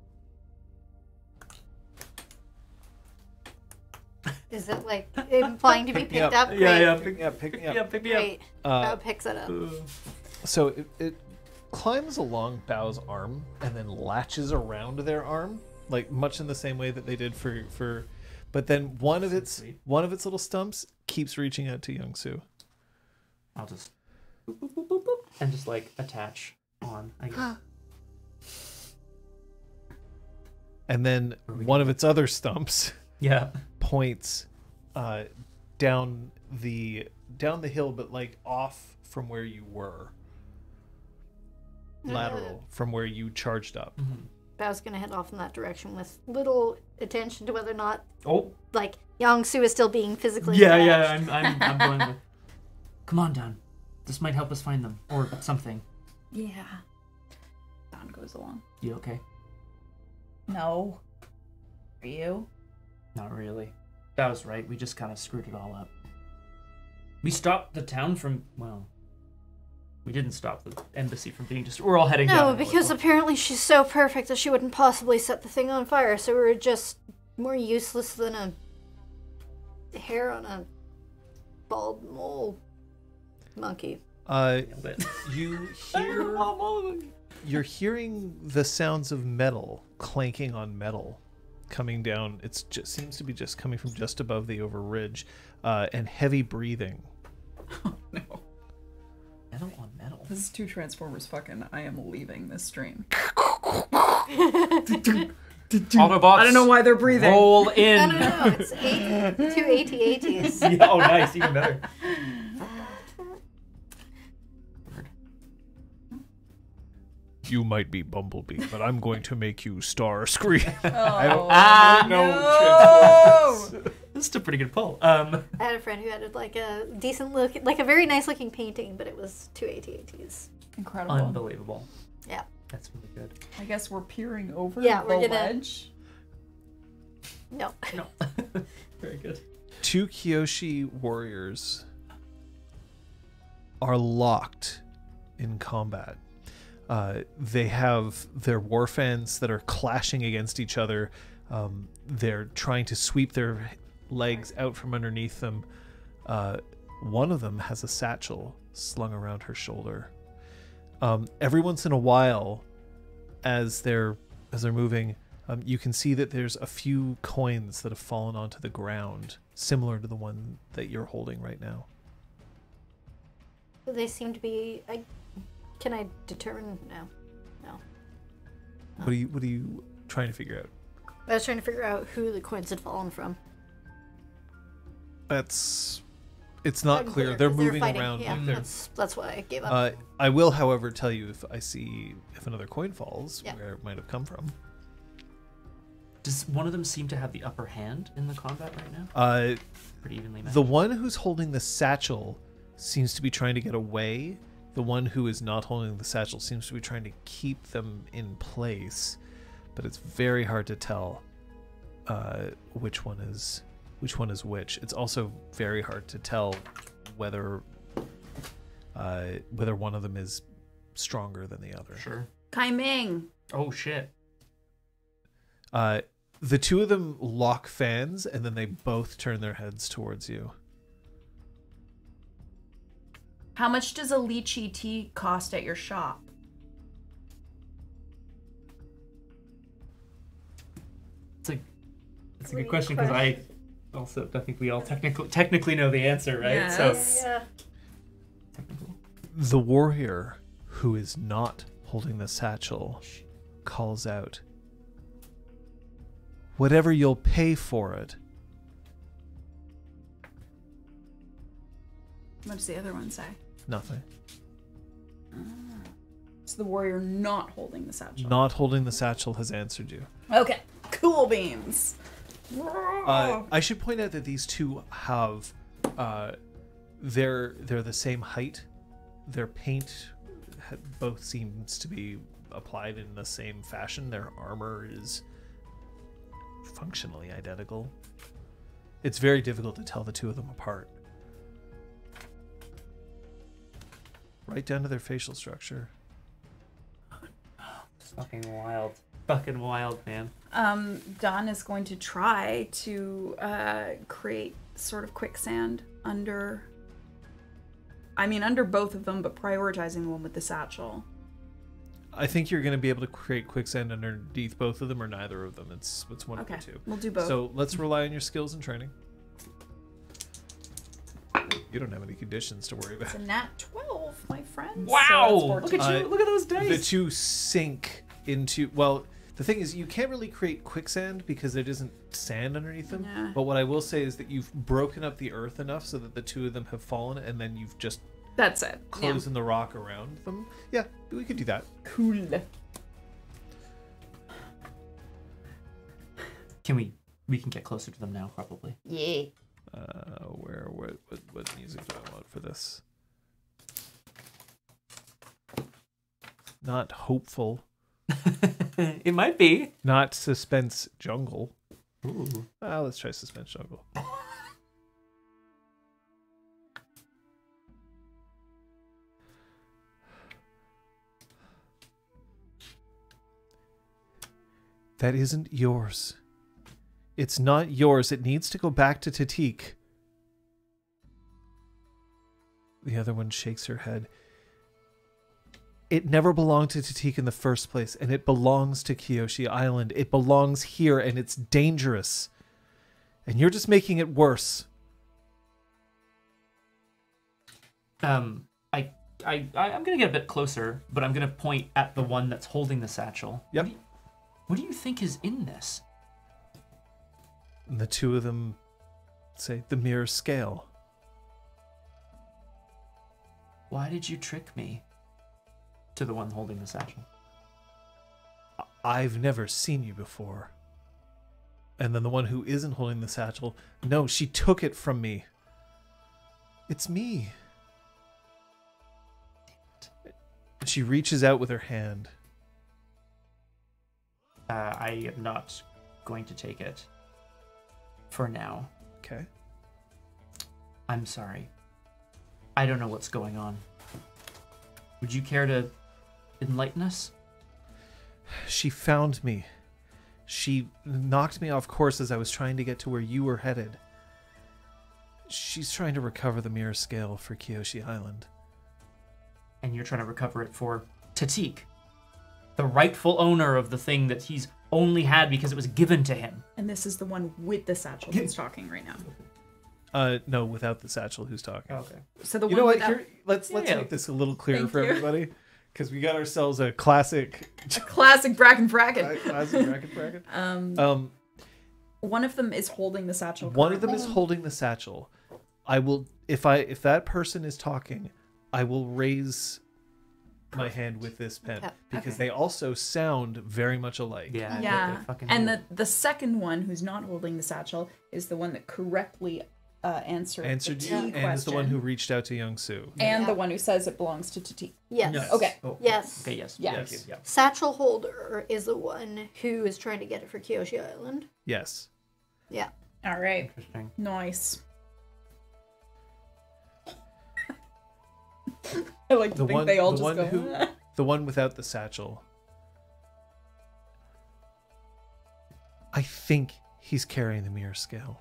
S1: Is it like implying to be picked up? Great.
S4: Pick me up. Pick me up.
S2: Yeah, pick me
S1: Great. Bao picks it up.
S4: So it climbs along Bao's arm and then latches around their arm, like much in the same way that they did for. But then one of its little stumps keeps reaching out to Youngsu.
S2: I'll just boop, boop, boop, boop, boop, and just like attach on. I guess.
S4: And then one of its other stumps
S2: Yeah.
S4: points down the hill, but like off from where you were. Lateral from where you charged up.
S1: Bao's gonna head off in that direction with little attention to whether or not,
S2: Oh.
S1: like, Yangsu is still being physically
S2: Yeah,
S1: attached.
S2: yeah. I'm going with. Come on, Don. This might help us find them or something.
S6: Yeah. Don goes along.
S2: You okay?
S6: No. Are you?
S2: Not really. That was right. We just kind of screwed it all up. We stopped the town from, well, we didn't stop the embassy from being just. We're all heading down.
S1: No, because apparently she's so perfect that she wouldn't possibly set the thing on fire, so we're just more useless than a hair on a bald mole monkey.
S4: You hear you're hearing the sounds of metal clanking on metal coming down. It just seems to be just coming from just above the over ridge, and heavy breathing.
S3: Oh no.
S2: Metal on metal.
S3: This is 2 Transformers fucking. I am leaving this stream.
S2: Autobots.
S3: I don't know why they're breathing.
S2: Roll in.
S1: No, it's 2 AT-ATs.
S2: Yeah, oh, nice. Even better.
S4: You might be Bumblebee, but I'm going to make you Starscream.
S3: No.
S2: This is a pretty good pull.
S1: I had a friend who had like a decent look, like a very nice looking painting, but it was 2 AT-ATs.
S3: Incredible.
S2: Unbelievable.
S1: Yeah.
S2: That's really good.
S3: I guess we're peering over
S1: Yeah,
S3: the
S1: we're gonna-
S3: ledge.
S1: No.
S2: No. Very good.
S4: 2 Kyoshi warriors are locked in combat. They have their warfans that are clashing against each other. They're trying to sweep their legs out from underneath them. One of them has a satchel slung around her shoulder. Every once in a while, as they're moving, you can see that there's a few coins that have fallen onto the ground, similar to the one that you're holding right now.
S1: They seem to be. Can I determine? No.
S4: What are you trying to figure out?
S1: I was trying to figure out who the coins had fallen from.
S4: It's not clear. They're moving
S1: fighting.
S4: around.
S1: Yeah,
S4: Like
S1: that's why I gave up.
S4: I will, however, tell you if another coin falls,
S1: Yeah.
S4: where it might have come from.
S2: Does one of them seem to have the upper hand in the combat right now? Pretty evenly matched.
S4: The one who's holding the satchel seems to be trying to get away. The one who is not holding the satchel seems to be trying to keep them in place, but it's very hard to tell which one is which. It's also very hard to tell whether one of them is stronger than the other.
S2: Sure.
S6: Kai Ming.
S2: Oh shit.
S4: The two of them lock fans, and then they both turn their heads towards you.
S6: How much does a lychee tea cost at your shop?
S2: It's a good question because I also don't think we all technically know the answer, right?
S6: Yes.
S2: So
S1: Yeah.
S4: The warrior who is not holding the satchel calls out, "Whatever you'll pay for it."
S6: What does the other one say?
S4: Nothing.
S3: So the warrior not holding the satchel.
S4: Not holding the satchel has answered you.
S3: Okay. Cool beans.
S4: I should point out that these two have, they're the same height. Their paint both seems to be applied in the same fashion. Their armor is functionally identical. It's very difficult to tell the two of them apart. Right down to their facial structure.
S2: fucking wild. Fucking wild, man.
S3: Don is going to try to create sort of quicksand under both of them, but prioritizing the one with the satchel.
S4: I think you're going to be able to create quicksand underneath both of them or neither of them. It's one
S3: Okay,
S4: of the two.
S3: we'll do both.
S4: So let's rely on your skills and training. You don't have any conditions to worry about.
S3: It's a nat 12, my friends.
S2: Wow!
S3: So
S2: Look at you! Look at those dice!
S4: The two sink into... Well, the thing is, you can't really create quicksand because there isn't sand underneath them.
S3: Yeah.
S4: But what I will say is that you've broken up the earth enough so that the two of them have fallen, and then you've just
S3: That's it.
S4: closed in the rock around them. Yeah, we could do that.
S3: Cool.
S2: We can get closer to them now, probably.
S3: Yeah.
S4: What music do I want for this? Not hopeful.
S2: It might be.
S4: Not suspense jungle.
S2: Ooh.
S4: Let's try suspense jungle. That isn't yours. It's not yours. It needs to go back to Tatik. The other one shakes her head. It never belonged to Tatik in the first place, and it belongs to Kyoshi Island. It belongs here, and it's dangerous. And you're just making it worse.
S2: I'm gonna get a bit closer, but I'm gonna point at the one that's holding the satchel.
S4: Yep.
S2: What do you think is in this?
S4: And the two of them say, the mirror scale.
S2: Why did you trick me? To the one holding the satchel.
S4: I've never seen you before. And then the one who isn't holding the satchel, no, she took it from me. It's me. She reaches out with her hand.
S2: I am not going to take it. For now.
S4: Okay.
S2: I'm sorry. I don't know what's going on. Would you care to enlighten us?
S4: She found me. She knocked me off course as I was trying to get to where you were headed. She's trying to recover the mirror scale for Kyoshi Island.
S2: And you're trying to recover it for Tatik, the rightful owner of the thing that he's only had because it was given to him.
S3: And this is the one with the satchel that's talking right now.
S4: No, without the satchel. Who's talking?
S2: Okay.
S3: So the
S4: You
S3: one
S4: know what?
S3: without
S4: Let's
S2: Yeah.
S4: make this a little clearer
S3: Thank
S4: for
S3: you.
S4: everybody, because we got ourselves a classic.
S3: classic bracket.
S4: classic bracket.
S3: One of them is holding the satchel.
S4: One of them is
S3: currently.
S4: holding the satchel. I will, if that person is talking, I will raise my hand with this pen
S1: Yeah,
S4: because
S3: okay.
S4: they also sound very much alike.
S2: Yeah.
S3: Yeah,
S2: they fucking
S3: and
S2: do.
S3: the second one who's not holding the satchel is the one that correctly answered
S4: Answered
S3: the
S4: you,
S3: T
S4: and
S3: question,
S4: is the one who reached out to Young Soo.
S3: and
S1: Yeah.
S3: the one who says it belongs to T.
S1: Yes.
S2: Yes.
S3: Okay.
S2: Oh,
S1: Yes.
S2: Okay. Yes.
S3: Yeah.
S2: Thank you. Yeah.
S1: Satchel holder is the one who is trying to get it for Kyoshi Island.
S4: Yes.
S1: Yeah.
S3: All right,
S2: Interesting.
S3: nice. I like to
S4: The
S3: think
S4: one,
S3: they all
S4: the
S3: just
S4: one
S3: go.
S4: who, the one without the satchel. I think he's carrying the mirror scale,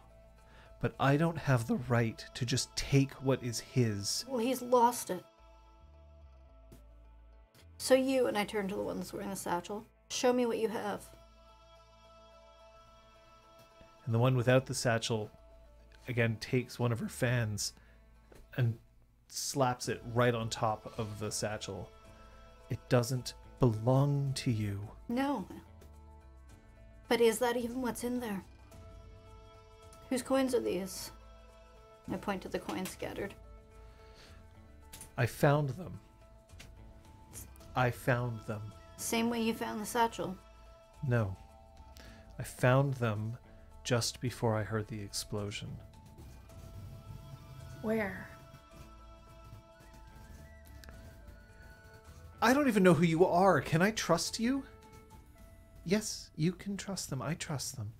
S4: but I don't have the right to just take what is his.
S1: Well, he's lost it. So you, and I turn to the one that's wearing the satchel, show me what you have.
S4: And the one without the satchel, again, takes one of her fans and slaps it right on top of the satchel. It doesn't belong to you.
S1: No. But is that even what's in there? Whose coins are these? I point to the coins scattered.
S4: I found them. I found them.
S1: Same way you found the satchel.
S4: No. I found them just before I heard the explosion.
S3: Where?
S4: I don't even know who you are. Can I trust you? Yes, you can trust them. I trust them.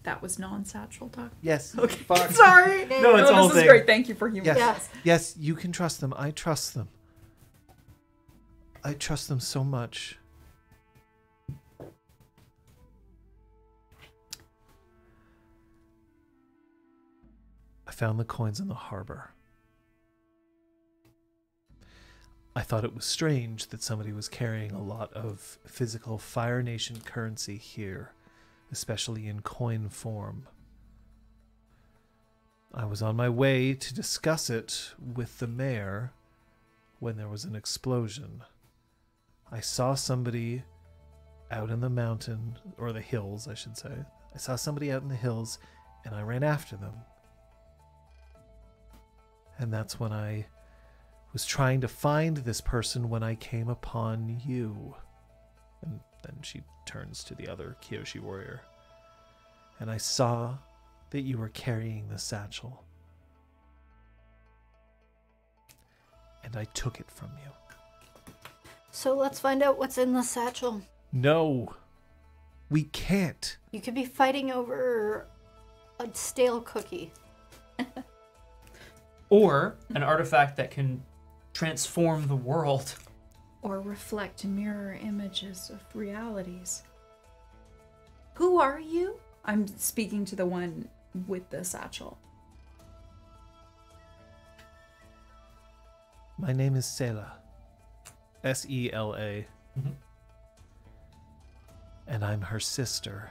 S3: That was non-satchel talk.
S4: Yes.
S3: Okay.
S4: Fuck.
S3: Sorry.
S2: No, it's the whole
S3: this is
S2: thing.
S3: great. Thank you for humor.
S4: Yes.
S1: Yeah.
S4: Yes, you can trust them. I trust them. I trust them so much. I found the coins in the harbor. I thought it was strange that somebody was carrying a lot of physical Fire Nation currency here, especially in coin form. I was on my way to discuss it with the mayor when there was an explosion. I saw somebody out in the mountain, or the hills, I should say. I saw somebody out in the hills, and I ran after them. And that's when I was trying to find this person when I came upon you. And then she turns to the other Kyoshi warrior. And I saw that you were carrying the satchel. And I took it from you.
S1: So let's find out what's in the satchel.
S4: No, we can't.
S1: You could be fighting over a stale cookie.
S2: Or an artifact that can transform the world.
S6: Or reflect mirror images of realities. Who are you?
S3: I'm speaking to the one with the satchel.
S4: My name is Sela. S-E-L-A.
S2: Mhm.
S4: And I'm her sister.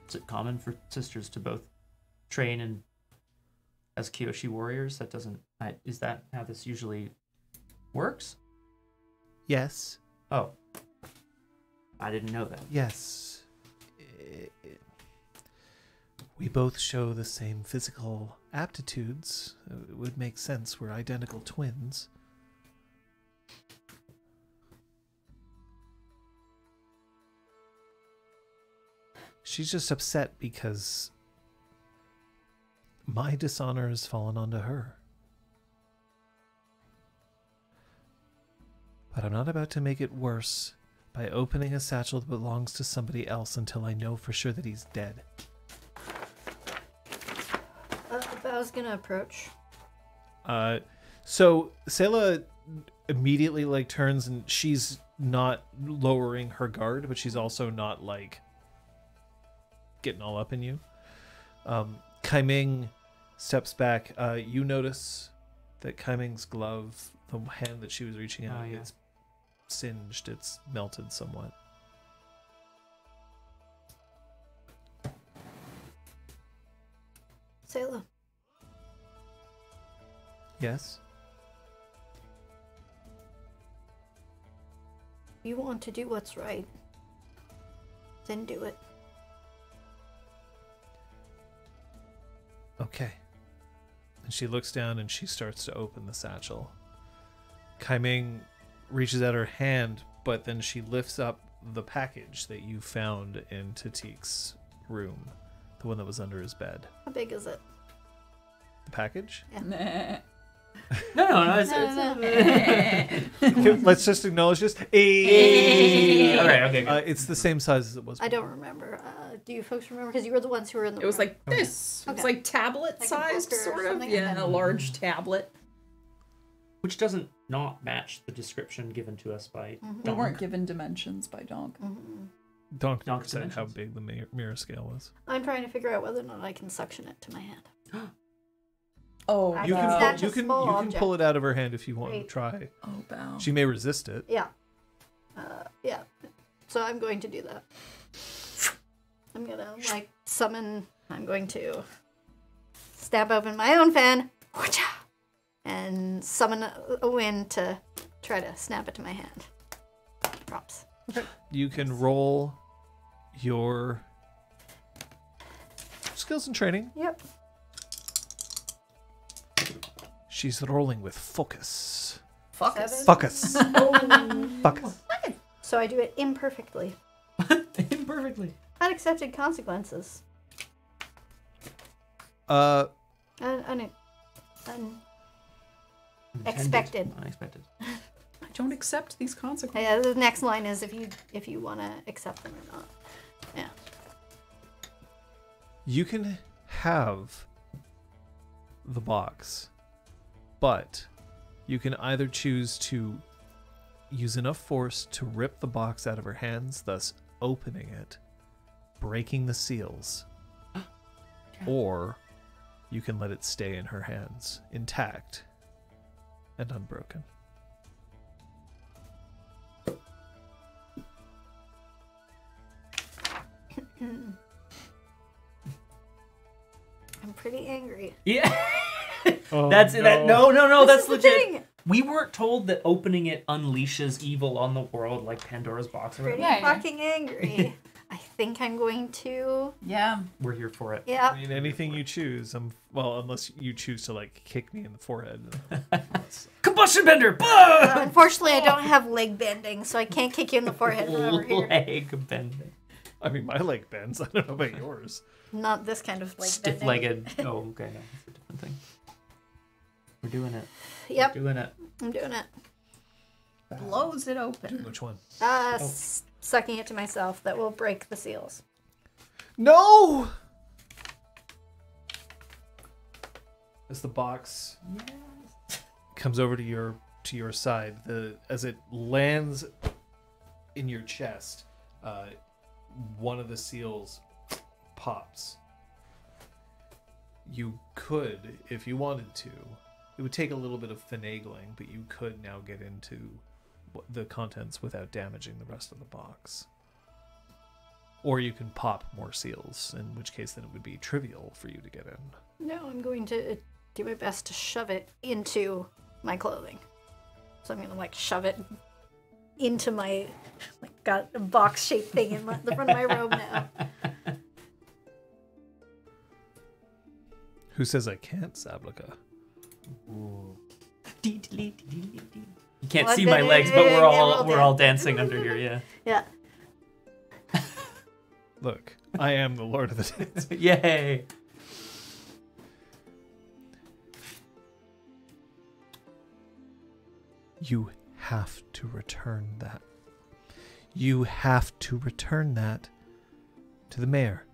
S2: Is it common for sisters to both train and as Kyoshi warriors? That doesn't. Is that how this usually works?
S4: Yes.
S2: Oh, I didn't know that.
S4: Yes. We both show the same physical aptitudes. It would make sense. We're identical twins. She's just upset because my dishonor has fallen onto her. But I'm not about to make it worse by opening a satchel that belongs to somebody else until I know for sure that he's dead.
S1: Bao's gonna approach.
S4: So Sela immediately turns, and she's not lowering her guard, but she's also not getting all up in you. Kai Ming steps back. You notice that Kai Ming's glove, the hand that she was reaching out,
S2: Oh, yeah.
S4: it's singed, it's melted somewhat.
S1: Selah,
S4: Yes?
S1: you want to do what's right, then do it.
S4: Okay. And she looks down and she starts to open the satchel. Kai Ming reaches out her hand, but then she lifts up the package that you found in Tatik's room, the one that was under his bed.
S1: How big is it?
S4: The package?
S3: Nah.
S2: No.
S4: Let's just acknowledge this.
S2: All right. Okay. Good.
S4: It's the same size as it was.
S1: I don't remember. Do you folks remember? Because you were the ones who were in the
S3: It was
S1: room.
S3: like this. It was
S1: Okay.
S3: like tablet
S1: Like a
S3: sized,
S1: book or
S3: sort of.
S1: something,
S3: Yeah,
S1: and
S3: a
S1: then-
S3: large tablet.
S2: Which doesn't not match the description given to us by
S3: We
S2: Donk.
S3: weren't given dimensions by Donk.
S4: Donk
S2: Donk's
S4: said how
S2: dimensions.
S4: big the mirror scale was.
S1: I'm trying to figure out whether or not I can suction it to my hand.
S3: Oh,
S1: I
S4: You
S1: can
S4: can,
S1: snatch a
S4: you can
S1: small
S4: you can pull
S1: object.
S4: it out of her hand if you want to
S1: Great.
S4: try.
S3: Oh, bow.
S4: She may resist it.
S1: Yeah. Yeah. So I'm going to do that. I'm gonna summon. I'm going to stab open my own fan, and summon a wind to try to snap it to my hand. Props.
S4: You can roll your skills and training.
S1: Yep.
S4: She's rolling with focus.
S3: Focus.
S4: Focus. Focus.
S1: So I do it imperfectly.
S2: Imperfectly.
S1: Unaccepted consequences. Unexpected.
S2: Unexpected.
S3: I don't accept these consequences.
S1: Yeah, the next line is if you want to accept them or not. Yeah.
S4: You can have the box, but you can either choose to use enough force to rip the box out of her hands, thus opening it, breaking the seals, or you can let it stay in her hands, intact and unbroken.
S1: I'm pretty angry.
S2: Yeah.
S4: Oh,
S2: That's that. No.
S1: This
S2: That's
S1: is the
S2: legit.
S1: thing.
S2: We weren't told that opening it unleashes evil on the world like Pandora's box or
S1: Pretty
S2: whatever.
S3: Yeah.
S1: fucking angry. I think I'm going to.
S3: Yeah.
S2: We're here for it.
S1: Yeah.
S4: I mean, anything you choose. Unless you choose to kick me in the forehead.
S2: Combustion bender. Bah!
S1: Unfortunately, I don't have leg bending, so I can't kick you in the forehead from over here.
S2: Leg bending.
S4: I mean, my leg bends. I don't know about yours.
S1: Not this kind of leg bending.
S2: Stiff-legged. Oh, okay. No, that's a different thing. We're doing it.
S1: Yep,
S2: We're doing it.
S1: I'm doing it.
S3: Blows it open.
S4: Which one?
S1: Sucking it to myself. That will break the seals.
S4: No! As the box comes over to your side, as it lands in your chest, one of the seals pops. You could, if you wanted to, it would take a little bit of finagling, but you could now get into the contents without damaging the rest of the box. Or you can pop more seals, in which case then it would be trivial for you to get in.
S1: No, I'm going to do my best to shove it into my clothing. So I'm gonna shove it into my got a box shaped thing in the front of my robe now.
S4: Who says I can't, Sablica?
S2: You can't
S1: Well,
S2: see my legs, but
S1: yeah,
S2: we're all dancing under here. Yeah.
S1: Yeah.
S4: Look, I am the Lord of the Dance.
S2: Yay.
S4: You have to return that. You have to return that to the mayor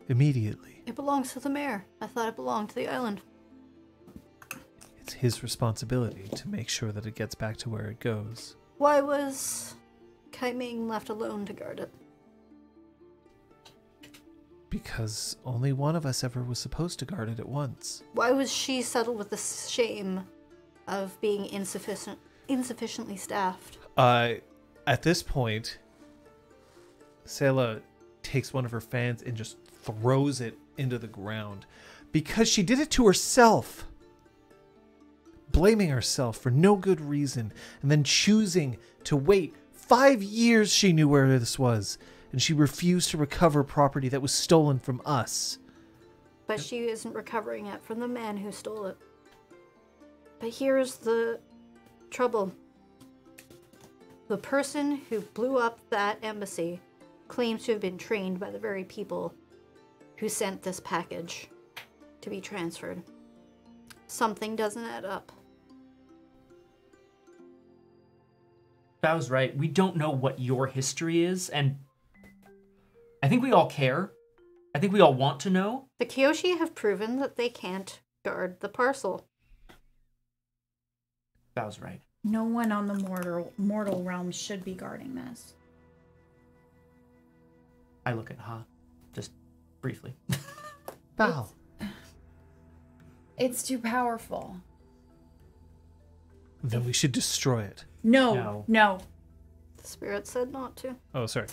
S4: immediately.
S1: It belongs to the mayor. I thought it belonged to the island.
S4: It's his responsibility to make sure that it gets back to where it goes.
S1: Why was Kai Ming left alone to guard it?
S4: Because only one of us ever was supposed to guard it at once.
S1: Why was she settled with the shame of being insufficiently staffed?
S4: At this point, Selah takes one of her fans and just throws it into the ground. Because she did it to herself. Blaming herself for no good reason, and then choosing to wait 5 years. She knew where this was, and she refused to recover property that was stolen from us.
S1: But she isn't recovering it from the man who stole it. But here's the trouble. The person who blew up that embassy claims to have been trained by the very people who sent this package to be transferred. Something doesn't add up.
S2: Bao's right. We don't know what your history is, and I think we all care. I think we all want to know.
S1: The Kyoshi have proven that they can't guard the parcel.
S2: Bao's right.
S6: No one on the mortal realm should be guarding this.
S2: I look at Ha, just briefly.
S4: Bao.
S6: It's too powerful.
S4: Then we should destroy it.
S6: No.
S1: The spirit said not to.
S4: Oh, sorry.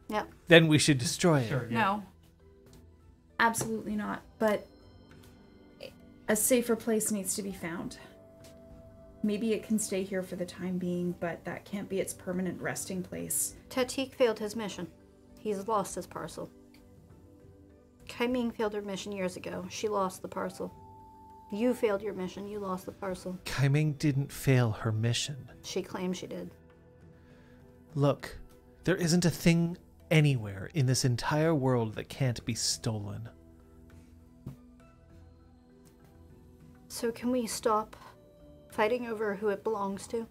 S1: Yep.
S4: Then we should destroy it.
S2: Sure, yeah.
S6: No. Absolutely not. But a safer place needs to be found. Maybe it can stay here for the time being, but that can't be its permanent resting place.
S1: Tatik failed his mission. He's lost his parcel. Kai Ming failed her mission years ago. She lost the parcel. You failed your mission. You lost the parcel.
S4: Kai Ming didn't fail her mission.
S1: She claimed she did.
S4: Look, there isn't a thing anywhere in this entire world that can't be stolen.
S1: So can we stop fighting over who it belongs to?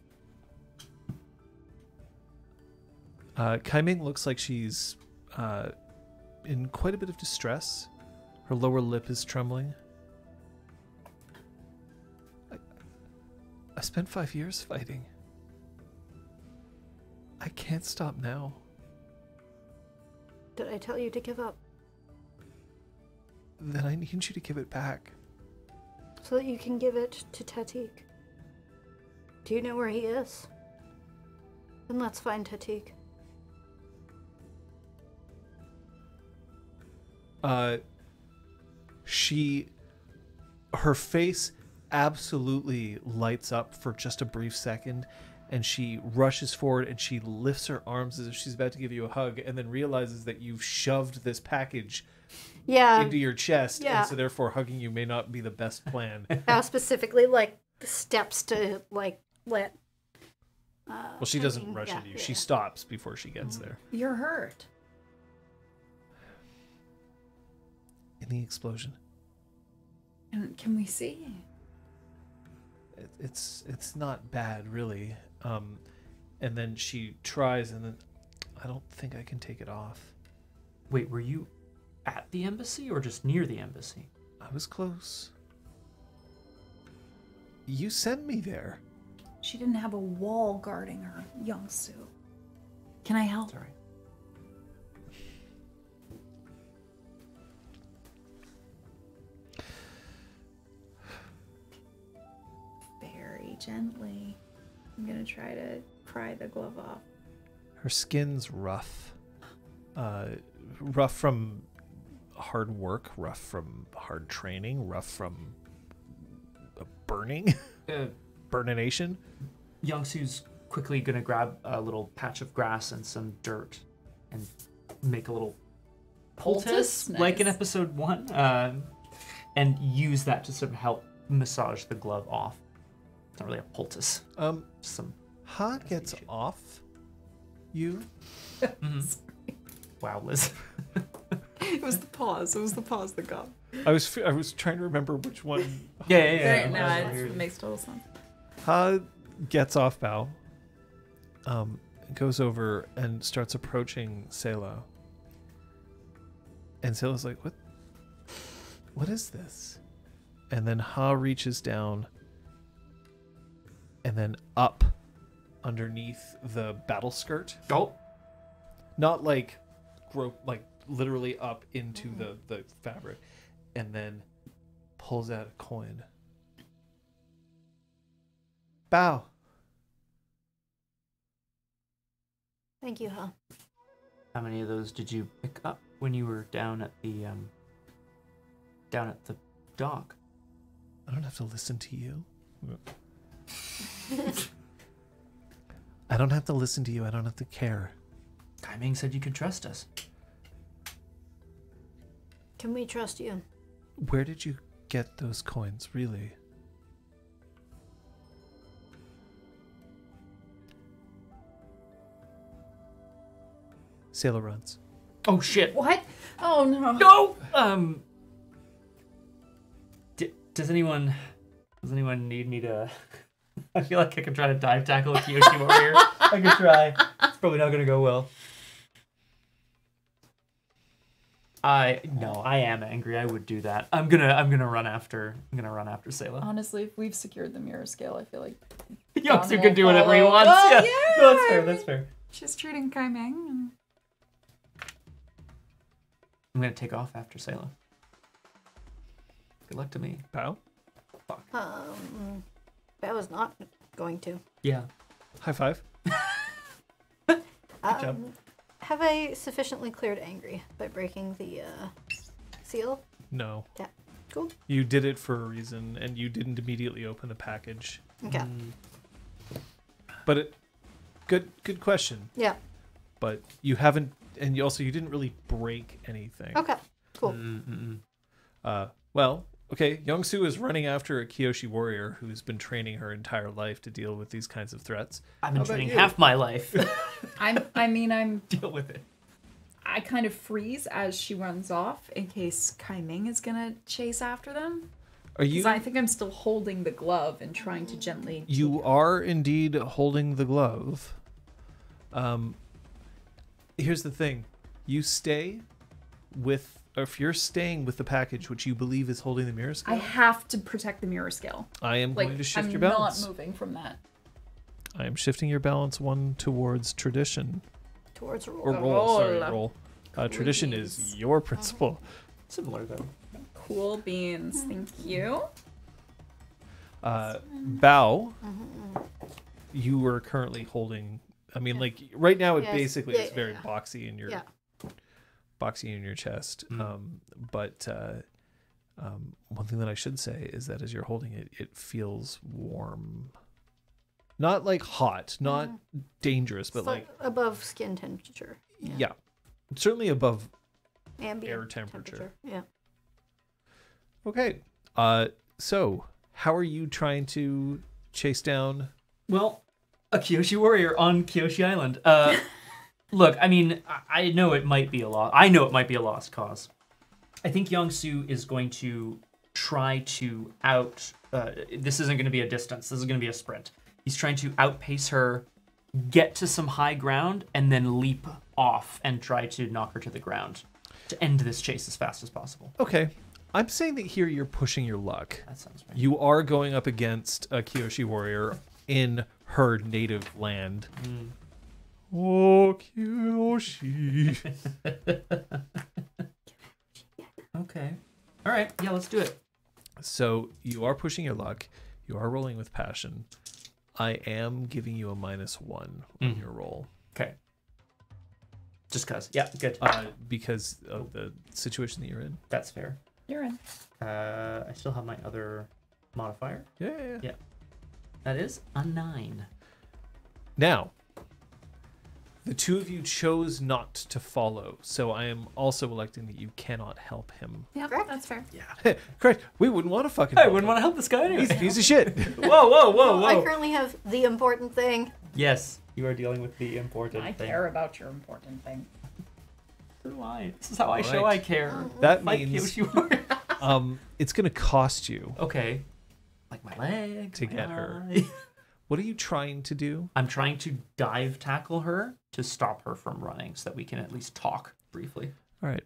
S4: Kai Ming looks like she's in quite a bit of distress. Her lower lip is trembling. I spent 5 years fighting. I can't stop now.
S1: Did I tell you to give up?
S4: Then I need you to give it back.
S1: So that you can give it to Tatik. Do you know where he is? Then let's find Tatik.
S4: Her face absolutely lights up for just a brief second, and she rushes forward and she lifts her arms as if she's about to give you a hug, and then realizes that you've shoved this package into your chest,
S1: Yeah.
S4: and so therefore hugging you may not be the best plan.
S1: Now specifically, like, the steps to, like, let...
S4: Well, she doesn't rush into you. She stops before she gets there.
S6: You're hurt.
S4: In the explosion.
S6: And can we see?
S4: It's not bad, really. And then she tries, and then I don't think I can take it off.
S2: Wait, were you at the embassy or just near the embassy?
S4: I was close. You sent me there.
S6: She didn't have a wall guarding her, young Sue. Can I help?
S2: Sorry.
S6: Very gently. I'm gonna try to pry the glove off.
S4: Her skin's rough. Rough from hard work, rough from hard training, rough from burning. Burnination.
S2: Youngsu's quickly gonna grab a little patch of grass and some dirt and make a little poultice,
S6: Nice.
S2: like in episode 1, and use that to sort of help massage the glove off. It's not really a poultice. Some
S4: Ha gets off you.
S2: wow, Liz.
S3: It was the pause. It was the pause that got.
S4: I was trying to remember which one.
S2: yeah.
S3: No,
S2: That was
S3: it
S2: weird.
S3: makes total sense.
S4: Ha gets off Bao, goes over and starts approaching Selo. And Selo's like, what is this? And then Ha reaches down and then up underneath the battle skirt.
S2: Oh,
S4: Not like literally up into the fabric, and then pulls out a coin. Bow.
S1: Thank you, huh?
S2: how many of those did you pick up when you were down at the down at the dock.
S4: I don't have to listen to you. I don't have to listen to you. I don't have to care.
S2: Kai Ming said you could trust us.
S1: Can we trust you?
S4: Where did you get those coins, really? Sailor runs.
S2: Oh shit!
S6: What? Oh no.
S2: No. Does anyone need me to? I feel like I could try to dive tackle a Kyoshi warrior. I could try. It's probably not gonna go well. I am angry. I would do that. I'm gonna run after Sayla.
S6: Honestly, if we've secured the mirror scale, I feel like
S2: Youngsu can do whatever he wants.
S6: Oh,
S2: yeah.
S6: yeah.
S2: No, that's fair. That's fair.
S6: she's treating Kai Ming.
S2: I'm gonna take off after Sayla. Good luck to me.
S4: Bow.
S1: That was not going to.
S2: Yeah.
S4: High five.
S2: job.
S1: Have I sufficiently cleared angry by breaking the seal?
S4: No.
S1: Yeah. Cool.
S4: You did it for a reason, and you didn't immediately open the package.
S1: Okay.
S4: But good question.
S1: Yeah.
S4: But you haven't, and you didn't really break anything.
S1: Okay. Cool.
S4: Well, okay. Youngsu is running after a Kyoshi warrior who's been training her entire life to deal with these kinds of threats.
S2: I've been
S4: How about
S2: training
S4: you?
S2: half my life.
S6: I'm
S2: Deal with it.
S6: I kind of freeze as she runs off in case Kai Ming is gonna chase after them.
S4: Are you?
S6: Because I think I'm still holding the glove and trying to gently.
S4: You are indeed holding the glove. Here's the thing. You stay with, or if you're staying with the package which you believe is holding the mirror scale,
S6: I have to protect the mirror scale.
S4: I am
S6: Like
S4: going to shift
S6: I'm
S4: your balance.
S6: not moving from that.
S4: I am shifting your balance one towards tradition.
S1: Towards a roll.
S4: Or roll, sorry,
S6: Roll.
S4: roll. Tradition is
S6: Please.
S4: your principle.
S2: Similar though.
S6: Cool beans, thank you.
S4: Bow, you were currently holding, I mean, like, right now it
S1: Yes.
S4: basically
S1: Yeah,
S4: is
S1: yeah,
S4: very
S1: yeah.
S4: boxy in your
S1: Yeah.
S4: boxy in your chest. But one thing that I should say is that as you're holding it, it feels warm. Not like hot, not dangerous, but
S1: It's
S4: like,
S1: above skin temperature.
S4: yeah. Certainly above.
S1: Ambient
S4: Air temperature.
S1: Yeah.
S4: Okay. So how are you trying to chase down?
S2: Well, a Kyoshi warrior on Kyoshi Island. Look, I mean, I know it might be a loss. I know it might be a lost cause. I think Youngsu is going to try to this isn't going to be a distance. This is going to be a sprint. He's trying to outpace her, get to some high ground, and then leap off and try to knock her to the ground to end this chase as fast as possible.
S4: Okay. I'm saying that here you're pushing your luck.
S2: That sounds right.
S4: You are going up against a Kyoshi warrior in her native land. Oh, Kyoshi.
S2: Okay. All right. Yeah, let's do it.
S4: So you are pushing your luck. You are rolling with passion. I am giving you a -1 on your roll.
S2: Okay. Just cause. Yeah, good.
S4: Because of the situation that you're in.
S2: That's fair.
S6: You're in.
S2: I still have my other modifier.
S4: Yeah.
S2: Yeah. That is a 9.
S4: Now, the two of you chose not to follow, so I am also electing that you cannot help him.
S6: Yeah,
S1: Correct.
S6: that's fair.
S4: Correct. We wouldn't want to fucking.
S2: I
S4: help
S2: wouldn't
S4: him.
S2: want to help this guy anyway.
S4: He's a piece of shit.
S2: Whoa.
S1: I currently have the important thing.
S2: Yes, you are dealing with the important
S6: I
S2: thing.
S6: care about your important thing.
S2: So do I. This is how I show I
S4: Alright.
S2: care.
S4: That
S2: Like
S4: means
S2: Kyoshi warrior.
S4: it's going to cost you
S2: Okay. Like my leg.
S4: to
S2: my
S4: get her.
S2: eye.
S4: What are you trying to do?
S2: I'm trying to dive tackle her to stop her from running so that we can at least talk briefly.
S4: All right.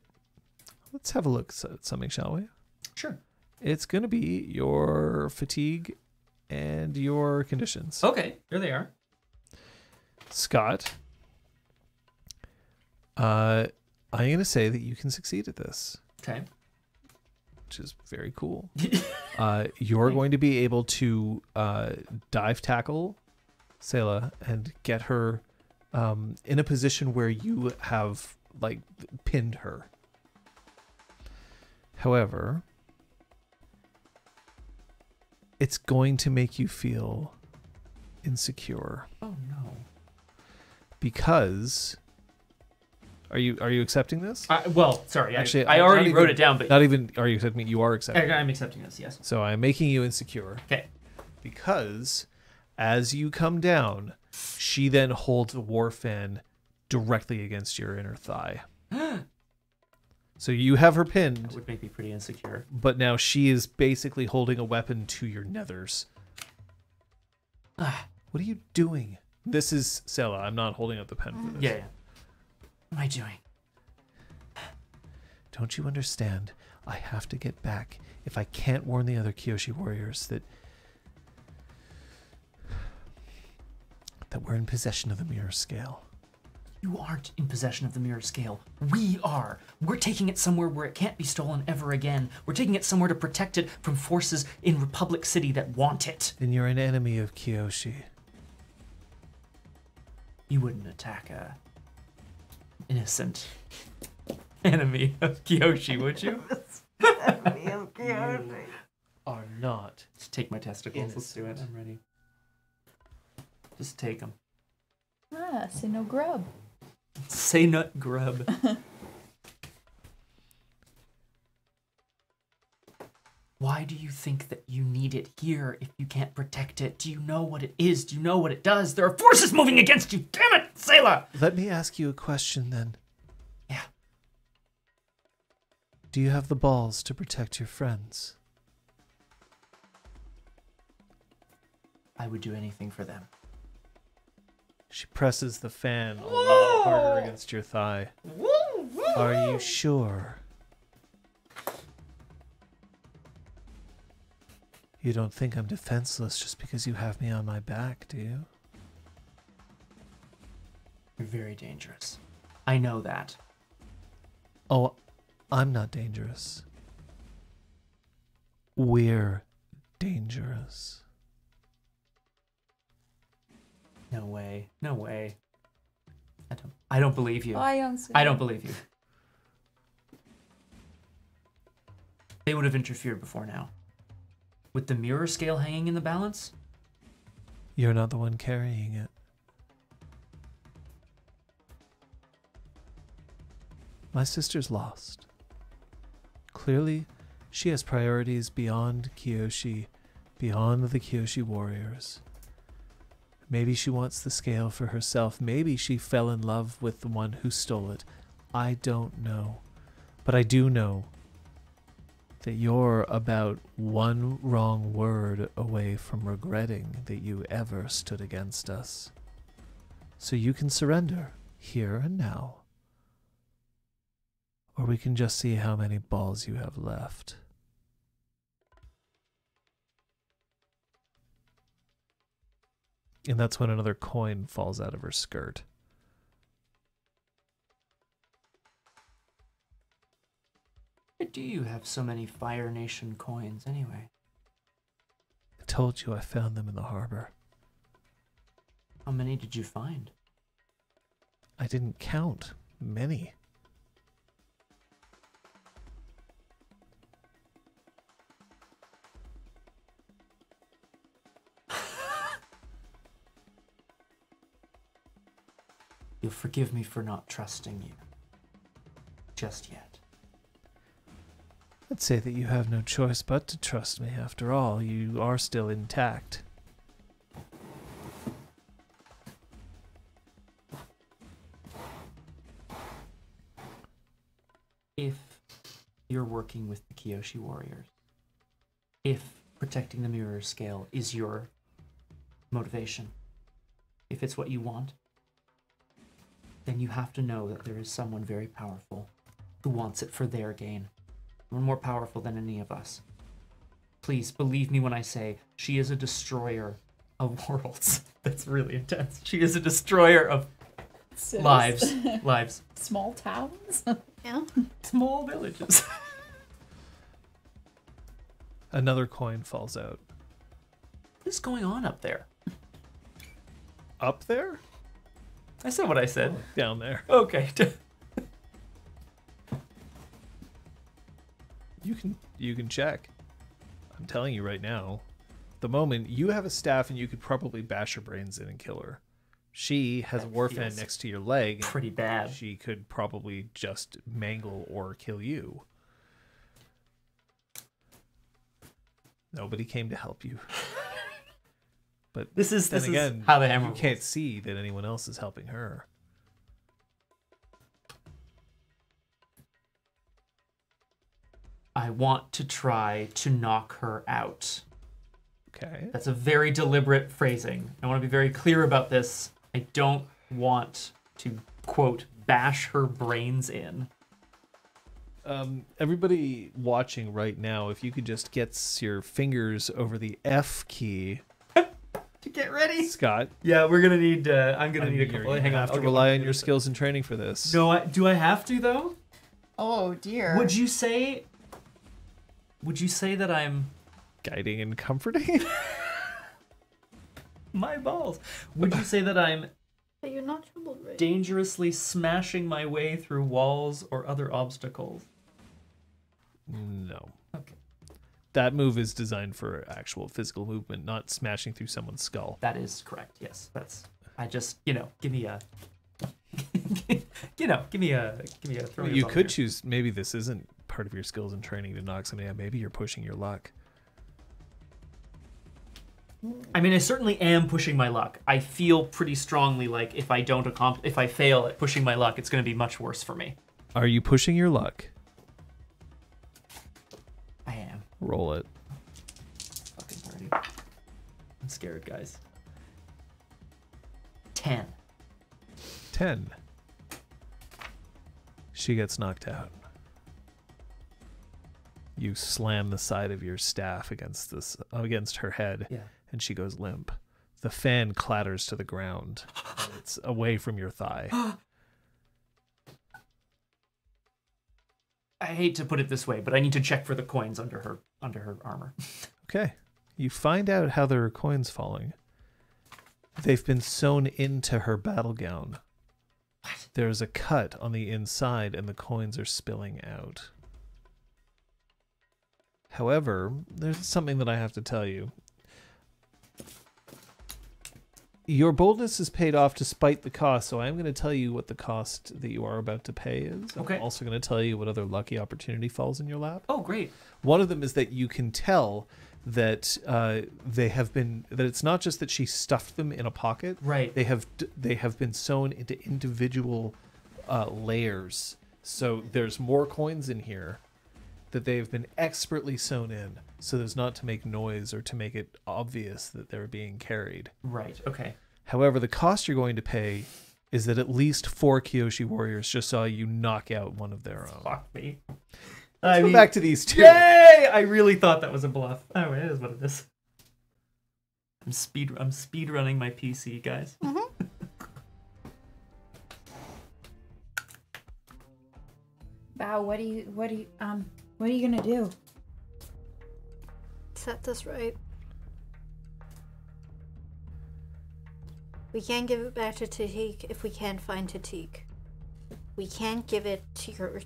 S4: Let's have a look at something, shall we?
S2: Sure.
S4: It's going to be your fatigue and your conditions.
S2: Okay, there they are.
S4: Scott, I'm going to say that you can succeed at this,
S2: Okay.
S4: which is very cool. You're going to be able to dive tackle Sayla and get her in a position where you have like pinned her. However, It's going to make you feel insecure.
S2: Oh no.
S4: Because are you accepting this?
S2: Well, sorry.
S4: Actually,
S2: I already wrote it down, but
S4: not even are you accepting? You are accepting.
S2: I'm accepting this. Yes.
S4: So I'm making you insecure.
S2: Okay.
S4: Because as you come down, she then holds a war fan directly against your inner thigh. So you have her pinned.
S2: That would make me pretty insecure.
S4: But now she is basically holding a weapon to your nethers. What are you doing? This is Sela. I'm not holding up the pen for this.
S2: Yeah. What am I doing?
S4: Don't you understand? I have to get back. If I can't warn the other Kyoshi warriors that we're in possession of the mirror scale.
S2: You aren't in possession of the mirror scale. We are. We're taking it somewhere where it can't be stolen ever again. We're taking it somewhere to protect it from forces in Republic City that want it.
S4: Then you're an enemy of Kyoshi.
S2: You wouldn't attack a innocent enemy of Kyoshi, would you?
S6: Enemy of Kyoshi.
S4: Are not.
S2: Just take my testicles. Let's do it. I'm ready. Just take them.
S6: Ah, say no grub.
S2: Say nut grub. Why do you think that you need it here if you can't protect it? Do you know what it is? Do you know what it does? There are forces moving against you! Damn it, Sayla!
S4: Let me ask you a question then.
S2: Yeah.
S4: Do you have the balls to protect your friends?
S2: I would do anything for them.
S4: She presses the fan a lot harder against your thigh. Are you sure? You don't think I'm defenseless just because you have me on my back, do you?
S2: You're very dangerous. I know that.
S4: Oh, I'm not dangerous. We're dangerous.
S2: No way. No way. I don't believe you.
S6: Bye, young
S2: I don't believe you. They would have interfered before now. With the mirror scale hanging in the balance?
S4: You're not the one carrying it. My sister's lost. Clearly, she has priorities beyond Kyoshi, beyond the Kyoshi warriors. Maybe she wants the scale for herself. Maybe she fell in love with the one who stole it. I don't know. But I do know that you're about one wrong word away from regretting that you ever stood against us. So you can surrender here and now. Or we can just see how many balls you have left. And that's when another coin falls out of her skirt.
S2: Why do you have so many Fire Nation coins anyway?
S4: I told you I found them in the harbor.
S2: How many did you find?
S4: I didn't count. Many.
S2: You'll forgive me for not trusting you. Just yet.
S4: I'd say that you have no choice but to trust me. After all, you are still intact.
S2: If you're working with the Kyoshi warriors, if protecting the mirror scale is your motivation, if it's what you want, then you have to know that there is someone very powerful who wants it for their gain. We're more powerful than any of us. Please believe me when I say she is a destroyer of worlds. That's really intense. She is a destroyer of lives. Lives.
S6: Small towns?
S1: Yeah.
S2: Small villages.
S4: Another coin falls out.
S2: What is going on up there?
S4: Up there?
S2: I said what I said.
S4: Down there.
S2: Okay.
S4: You can check. I'm telling you right now. the moment, you have a staff and you could probably bash her brains in and kill her. She has a war fan next to your leg.
S2: Pretty bad.
S4: She could probably just mangle or kill you. Nobody came to help you. But
S2: This is
S4: again,
S2: how the hammer
S4: you can't see that anyone else is helping her.
S2: I want to try to knock her out.
S4: Okay.
S2: That's a very deliberate phrasing. I want to be very clear about this. I don't want to, quote, bash her brains in.
S4: Everybody watching right now, if you could just get your fingers over the F key.
S2: To get ready.
S4: Scott.
S2: Yeah, we're going to need, I'm going to need a couple. Hang on.
S4: Have to rely on your skills and training for this.
S2: No, do I have to, though?
S6: Oh dear.
S2: Would you say that I'm...
S4: Guiding and comforting?
S2: My balls. Would you say that I'm
S1: But you're not troubled, right?
S2: dangerously smashing my way through walls or other obstacles?
S4: No.
S2: Okay.
S4: That move is designed for actual physical movement, not smashing through someone's skull.
S2: That is correct. Yes. I just, give me a give me a throw.
S4: You could choose, maybe this isn't part of your skills and training to knock somebody out. Maybe you're pushing your luck.
S2: I mean, I certainly am pushing my luck. I feel pretty strongly like if I fail at pushing my luck, it's going to be much worse for me.
S4: Are you pushing your luck?
S2: I am.
S4: Roll it.
S2: Fucking party. I'm scared, guys. 10.
S4: 10. She gets knocked out. You slam the side of your staff against her head, and she goes limp. The fan clatters to the ground. And it's away from your thigh.
S2: I hate to put it this way, but I need to check for the coins under her armor.
S4: Okay. You find out how there are coins falling. They've been sewn into her battle gown.
S2: What?
S4: There's a cut on the inside, and the coins are spilling out. However, there's something that I have to tell you. Your boldness is paid off despite the cost, so I'm going to tell you what the cost that you are about to pay is.
S2: Okay.
S4: I'm also going to tell you what other lucky opportunity falls in your lap.
S2: Oh, great.
S4: One of them is that you can tell that that it's not just that she stuffed them in a pocket.
S2: Right.
S4: They have been sewn into individual layers. So there's more coins in here that they have been expertly sewn in, so as not to make noise or to make it obvious that they're being carried.
S2: Right. Okay.
S4: However, the cost you're going to pay is that at least 4 Kyoshi warriors just saw you knock out one of their own.
S2: Fuck me.
S4: Let's go back to these two.
S2: Yay! I really thought that was a bluff. Oh, it is what it is. I'm speed running my PC, guys.
S6: Bao, what are you gonna do?
S1: Set this right. We can give it back to Tatik if we can find Tatik. We can't give it to your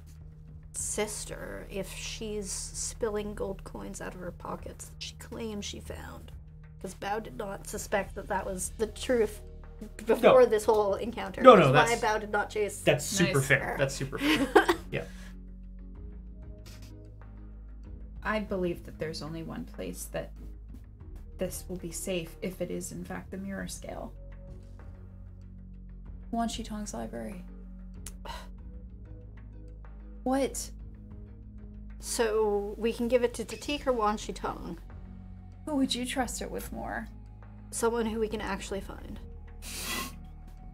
S1: sister if she's spilling gold coins out of her pockets that she claims she found. Because Bao did not suspect that was the truth before this whole encounter.
S2: No,
S1: that's why Bao did not chase.
S2: That's super fair. That's super fair. Yeah.
S6: I believe that there's only one place that this will be safe if it is in fact the mirror scale. Wan Shi Tong's library. What?
S1: So we can give it to Tatik or Wan Shi Tong.
S6: Who would you trust it with more?
S1: Someone who we can actually find.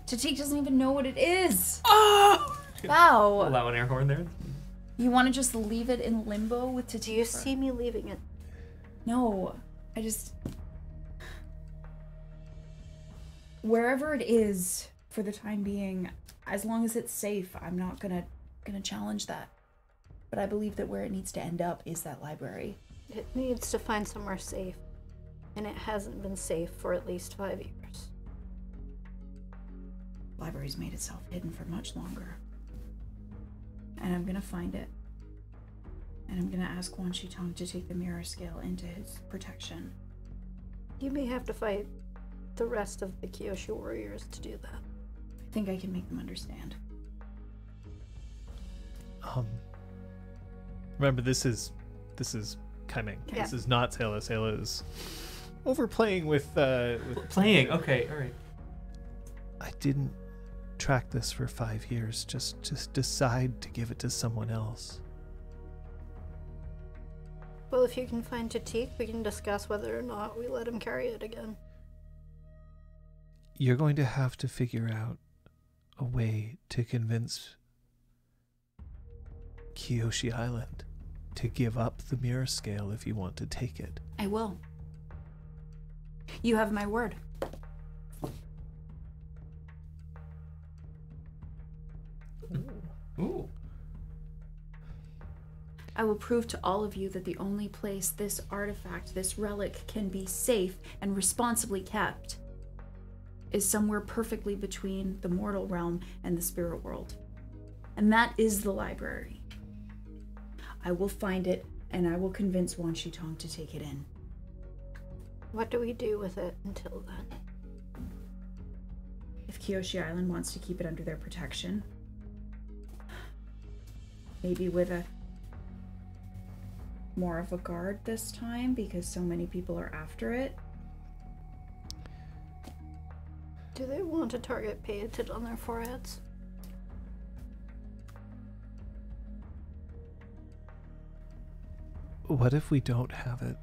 S6: Tatik doesn't even know what it is.
S2: Oh!
S6: Wow.
S2: Allow an air horn there.
S6: You want to just leave it in limbo with Tatik?
S1: Do you see me leaving it?
S6: No. I just... Wherever it is, for the time being, as long as it's safe, I'm not gonna challenge that. But I believe that where it needs to end up is that library.
S1: It needs to find somewhere safe. And it hasn't been safe for at least 5 years.
S6: Library's made itself hidden for much longer. And I'm gonna find it. And I'm gonna ask Wan Shi Tong to take the mirror scale into his protection.
S1: You may have to fight the rest of the Kyoshi warriors to do that.
S6: I think I can make them understand.
S4: Remember, this is Kaiming.
S1: Yeah.
S4: This is not Sayla. Sayla is overplaying with
S2: Playing. Okay, all right.
S4: I didn't track this for 5 years. Just decide to give it to someone else.
S1: Well, if you can find Tatik, we can discuss whether or not we let him carry it again.
S4: You're going to have to figure out a way to convince Kyoshi Island to give up the mirror scale if you want to take it.
S6: I will. You have my word.
S2: Ooh.
S6: I will prove to all of you that the only place this artifact, this relic, can be safe and responsibly kept is somewhere perfectly between the mortal realm and the spirit world. And that is the library. I will find it, and I will convince Wan Shitong to take it in.
S1: What do we do with it until then?
S6: If Kyoshi Island wants to keep it under their protection, maybe with more of a guard this time because so many people are after it.
S1: Do they want to target painted on their foreheads?
S4: What if we don't have it?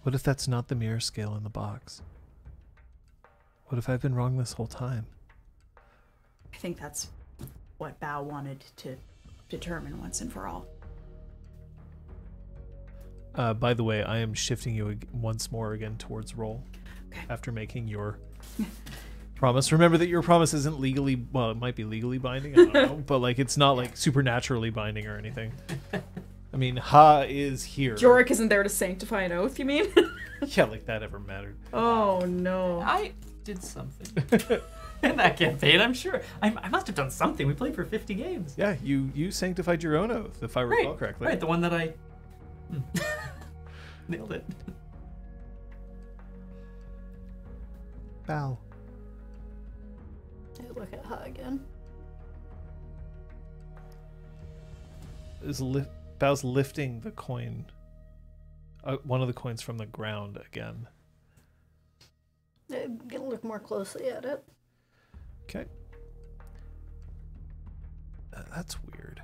S4: What if that's not the mirror scale in the box? What if I've been wrong this whole time?
S6: I think that's what Bao wanted to determine once and for all.
S4: By the way, I am shifting you once more again towards roll.
S6: Okay.
S4: After making your promise. Remember that your promise isn't legally, well, it might be legally binding, I don't know, but like it's not like supernaturally binding or anything. I mean, Ha is here.
S3: Jorik isn't there to sanctify an oath, you mean?
S4: Yeah, like that ever mattered.
S3: Oh, no.
S2: I did something in that campaign, I'm sure. I must have done something. We played for 50 games.
S4: Yeah, you sanctified your own oath, if I recall correctly.
S2: Right, the one that I nailed it.
S4: Bow.
S1: I look at Ha again.
S4: Bow's lifting the coin, one of the coins from the ground again.
S1: I'm gonna look more closely at it.
S4: Okay. That's weird.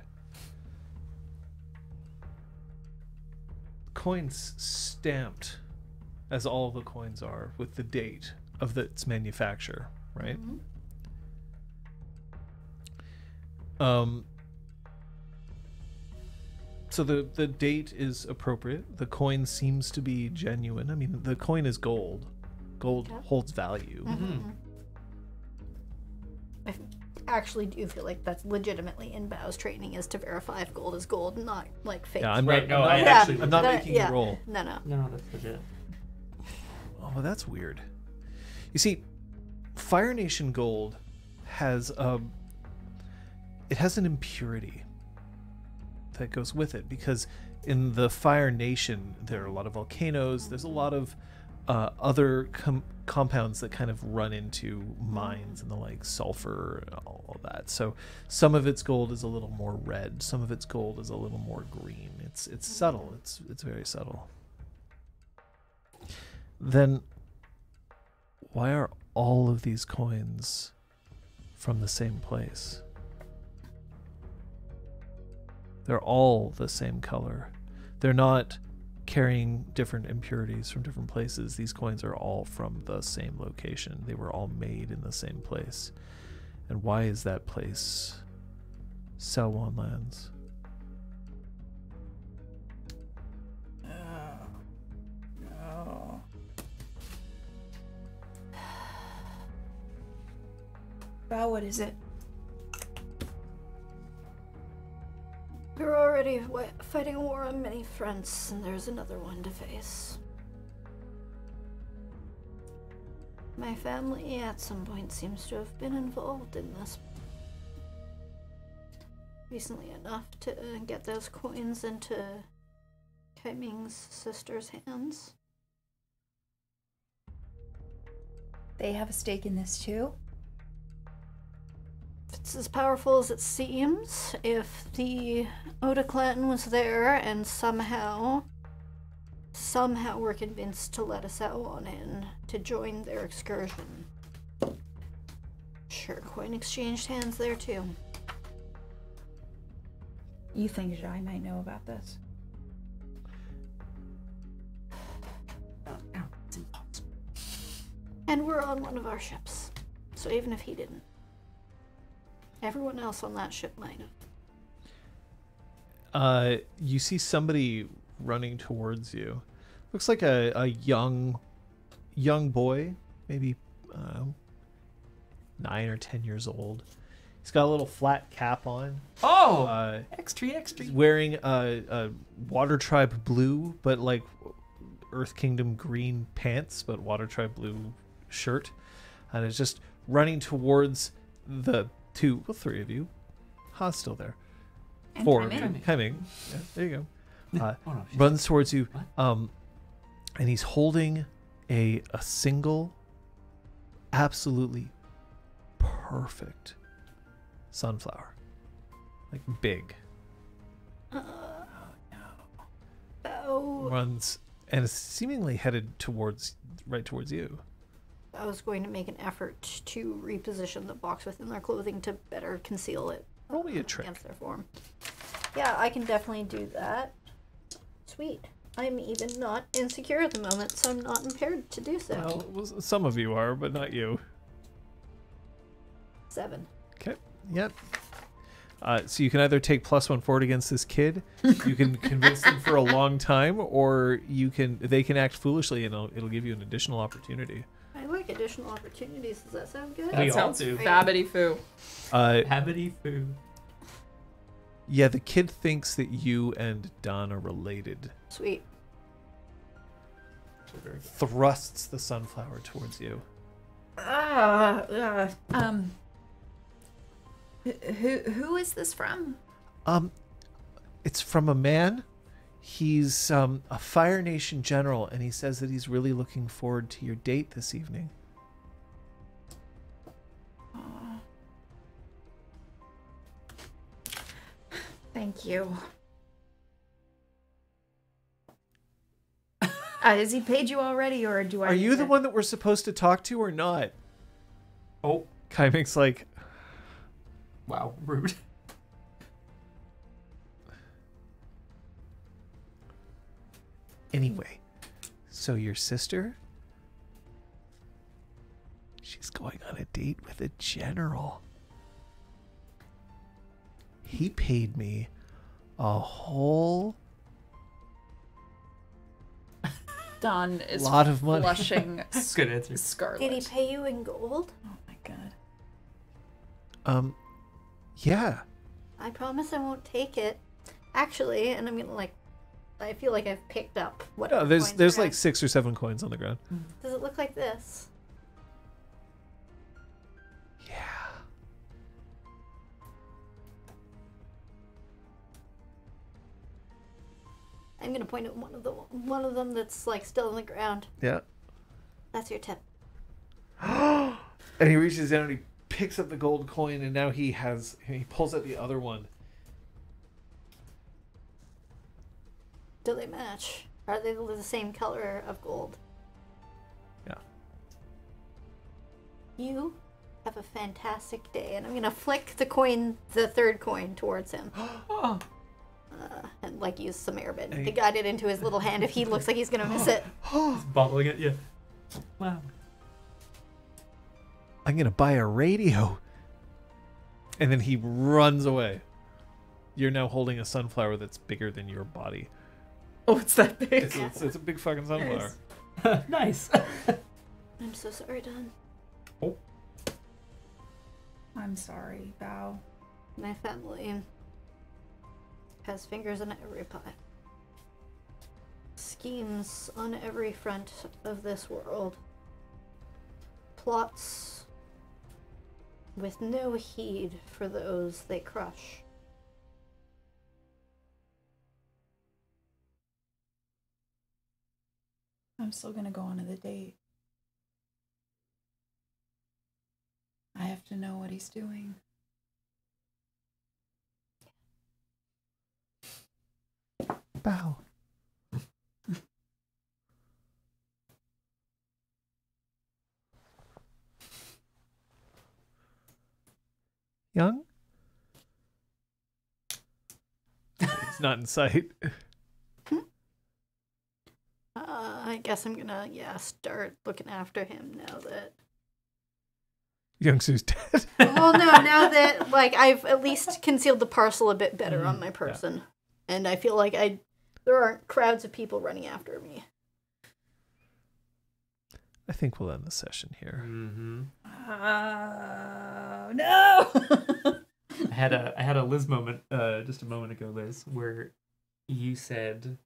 S4: Coin's stamped, as all the coins are, with the date of its manufacture, right?
S1: Mm-hmm.
S4: So the date is appropriate. The coin seems to be genuine. I mean, the coin is gold. Gold holds value.
S1: Mm-hmm. I actually do feel like that's legitimately in Bao's training, is to verify if gold is gold, not like fake.
S4: Yeah, I'm
S2: Right,
S4: not.
S2: no,
S4: I'm
S2: I
S4: not,
S2: actually-
S4: I'm not
S1: That-
S4: making
S1: yeah.
S4: a roll.
S1: No.
S2: No, that's legit.
S4: Oh, well, that's weird. You see, Fire Nation gold has it has an impurity that goes with it, because in the Fire Nation there are a lot of volcanoes. There's a lot of other compounds that kind of run into mines and the like, sulfur and all of that. So some of its gold is a little more red, some of its gold is a little more green. It's subtle. It's very subtle. Then why are all of these coins from the same place? They're all the same color. They're not carrying different impurities from different places. These coins are all from the same location. They were all made in the same place. And why is that place Selwan Lands?
S3: No.
S6: Bao, what is it?
S1: We're already fighting a war on many fronts, and there's another one to face. My family at some point seems to have been involved in this. Recently enough to get those coins into Kaiming's sister's hands.
S6: they have a stake in this too?
S1: If it's as powerful as it seems, if the Oda clan was there and somehow were convinced to let us out on in to join their excursion. Sure, coin exchanged hands there too.
S6: You think Jai might know about this?
S2: No, it's impossible.
S1: And we're on one of our ships. So even if he didn't, everyone else on that ship might have.
S4: You see somebody running towards you. Looks like a young boy, maybe 9 or 10 years old. He's got a little flat cap on.
S2: Oh, extra.
S4: He's wearing a Water Tribe blue, but like Earth Kingdom green pants, but Water Tribe blue shirt, and is just running towards the three of you. Ha's still there.
S6: And
S4: Four of
S6: Kaiming.
S4: you. Kaiming. Yeah, there you go.
S2: Oh, no, she's-
S4: Runs towards you,
S2: What?
S4: and he's holding a single, absolutely perfect sunflower, like big.
S1: Oh,
S4: Runs and is seemingly headed right towards you.
S1: I was going to make an effort to reposition the box within their clothing to better conceal it.
S4: Roll me a trick.
S1: Against their form. Yeah, I can definitely do that. Sweet. I'm even not insecure at the moment, so I'm not impaired to do so.
S4: Well, some of you are, but not you.
S1: 7.
S4: Okay. Yep. So you can either take +1 forward against this kid, you can convince them for a long time, or they can act foolishly and it'll give you an additional opportunity.
S1: I like additional opportunities. Does that sound good?
S2: We
S3: That
S2: all
S3: sounds
S2: do.
S3: babbity foo.
S2: Habity food.
S4: Yeah, the kid thinks that you and Don are related.
S1: Sweet.
S4: Thrusts the sunflower towards you.
S6: Who is this from?
S4: It's from a man. He's a Fire Nation general, and he says that he's really looking forward to your date this evening.
S6: Thank you. Has he paid you already, or do I?
S4: Are
S6: need
S4: you the
S6: to-
S4: one that we're supposed to talk to or not?
S2: Oh,
S4: Kaiming's like,
S2: wow, rude.
S4: anyway, so your sister? She's going on a date with a general. He paid me a whole
S3: Don is
S4: lot of money.
S3: blushing
S2: Good answer.
S3: scarlet.
S1: Did he pay you in gold?
S3: Oh my god.
S4: Yeah.
S1: I promise I won't take it. Actually, and I'm gonna I feel like I've picked up what.
S4: No, there's like 6 or 7 coins on the ground.
S1: Does it look like this?
S4: Yeah.
S1: I'm gonna point at one of them that's like still on the ground.
S4: Yeah.
S1: That's your tip.
S4: And he reaches down and he picks up the gold coin, and now he pulls out the other one.
S1: Do they match? Are they the same color of gold?
S4: Yeah.
S1: You have a fantastic day, and I'm gonna flick the third coin towards him. And use some airbend to guide it into his little hand if he looks like he's gonna miss it.
S2: Just bottling it, yeah. Wow.
S4: I'm gonna buy a radio. And then he runs away. You're now holding a sunflower that's bigger than your body.
S3: Oh, it's that big.
S4: It's a big fucking sunflower.
S2: Nice.
S1: I'm so sorry, Don.
S2: Oh.
S6: I'm sorry, Bao.
S1: My family has fingers in every pie. Schemes on every front of this world. Plots with no heed for those they crush.
S6: I'm still gonna go on to the date. to know what he's doing.
S4: Bow. Young? It's not in sight.
S1: I guess I'm gonna, start looking after him now that...
S4: Youngsu's dead.
S1: Well, no, now that, I've at least concealed the parcel a bit better on my person. Yeah. And I feel like there aren't crowds of people running after me.
S4: I think we'll end the session here.
S2: Mm-hmm.
S6: No!
S2: I had a Liz moment just a moment ago, Liz, where you said,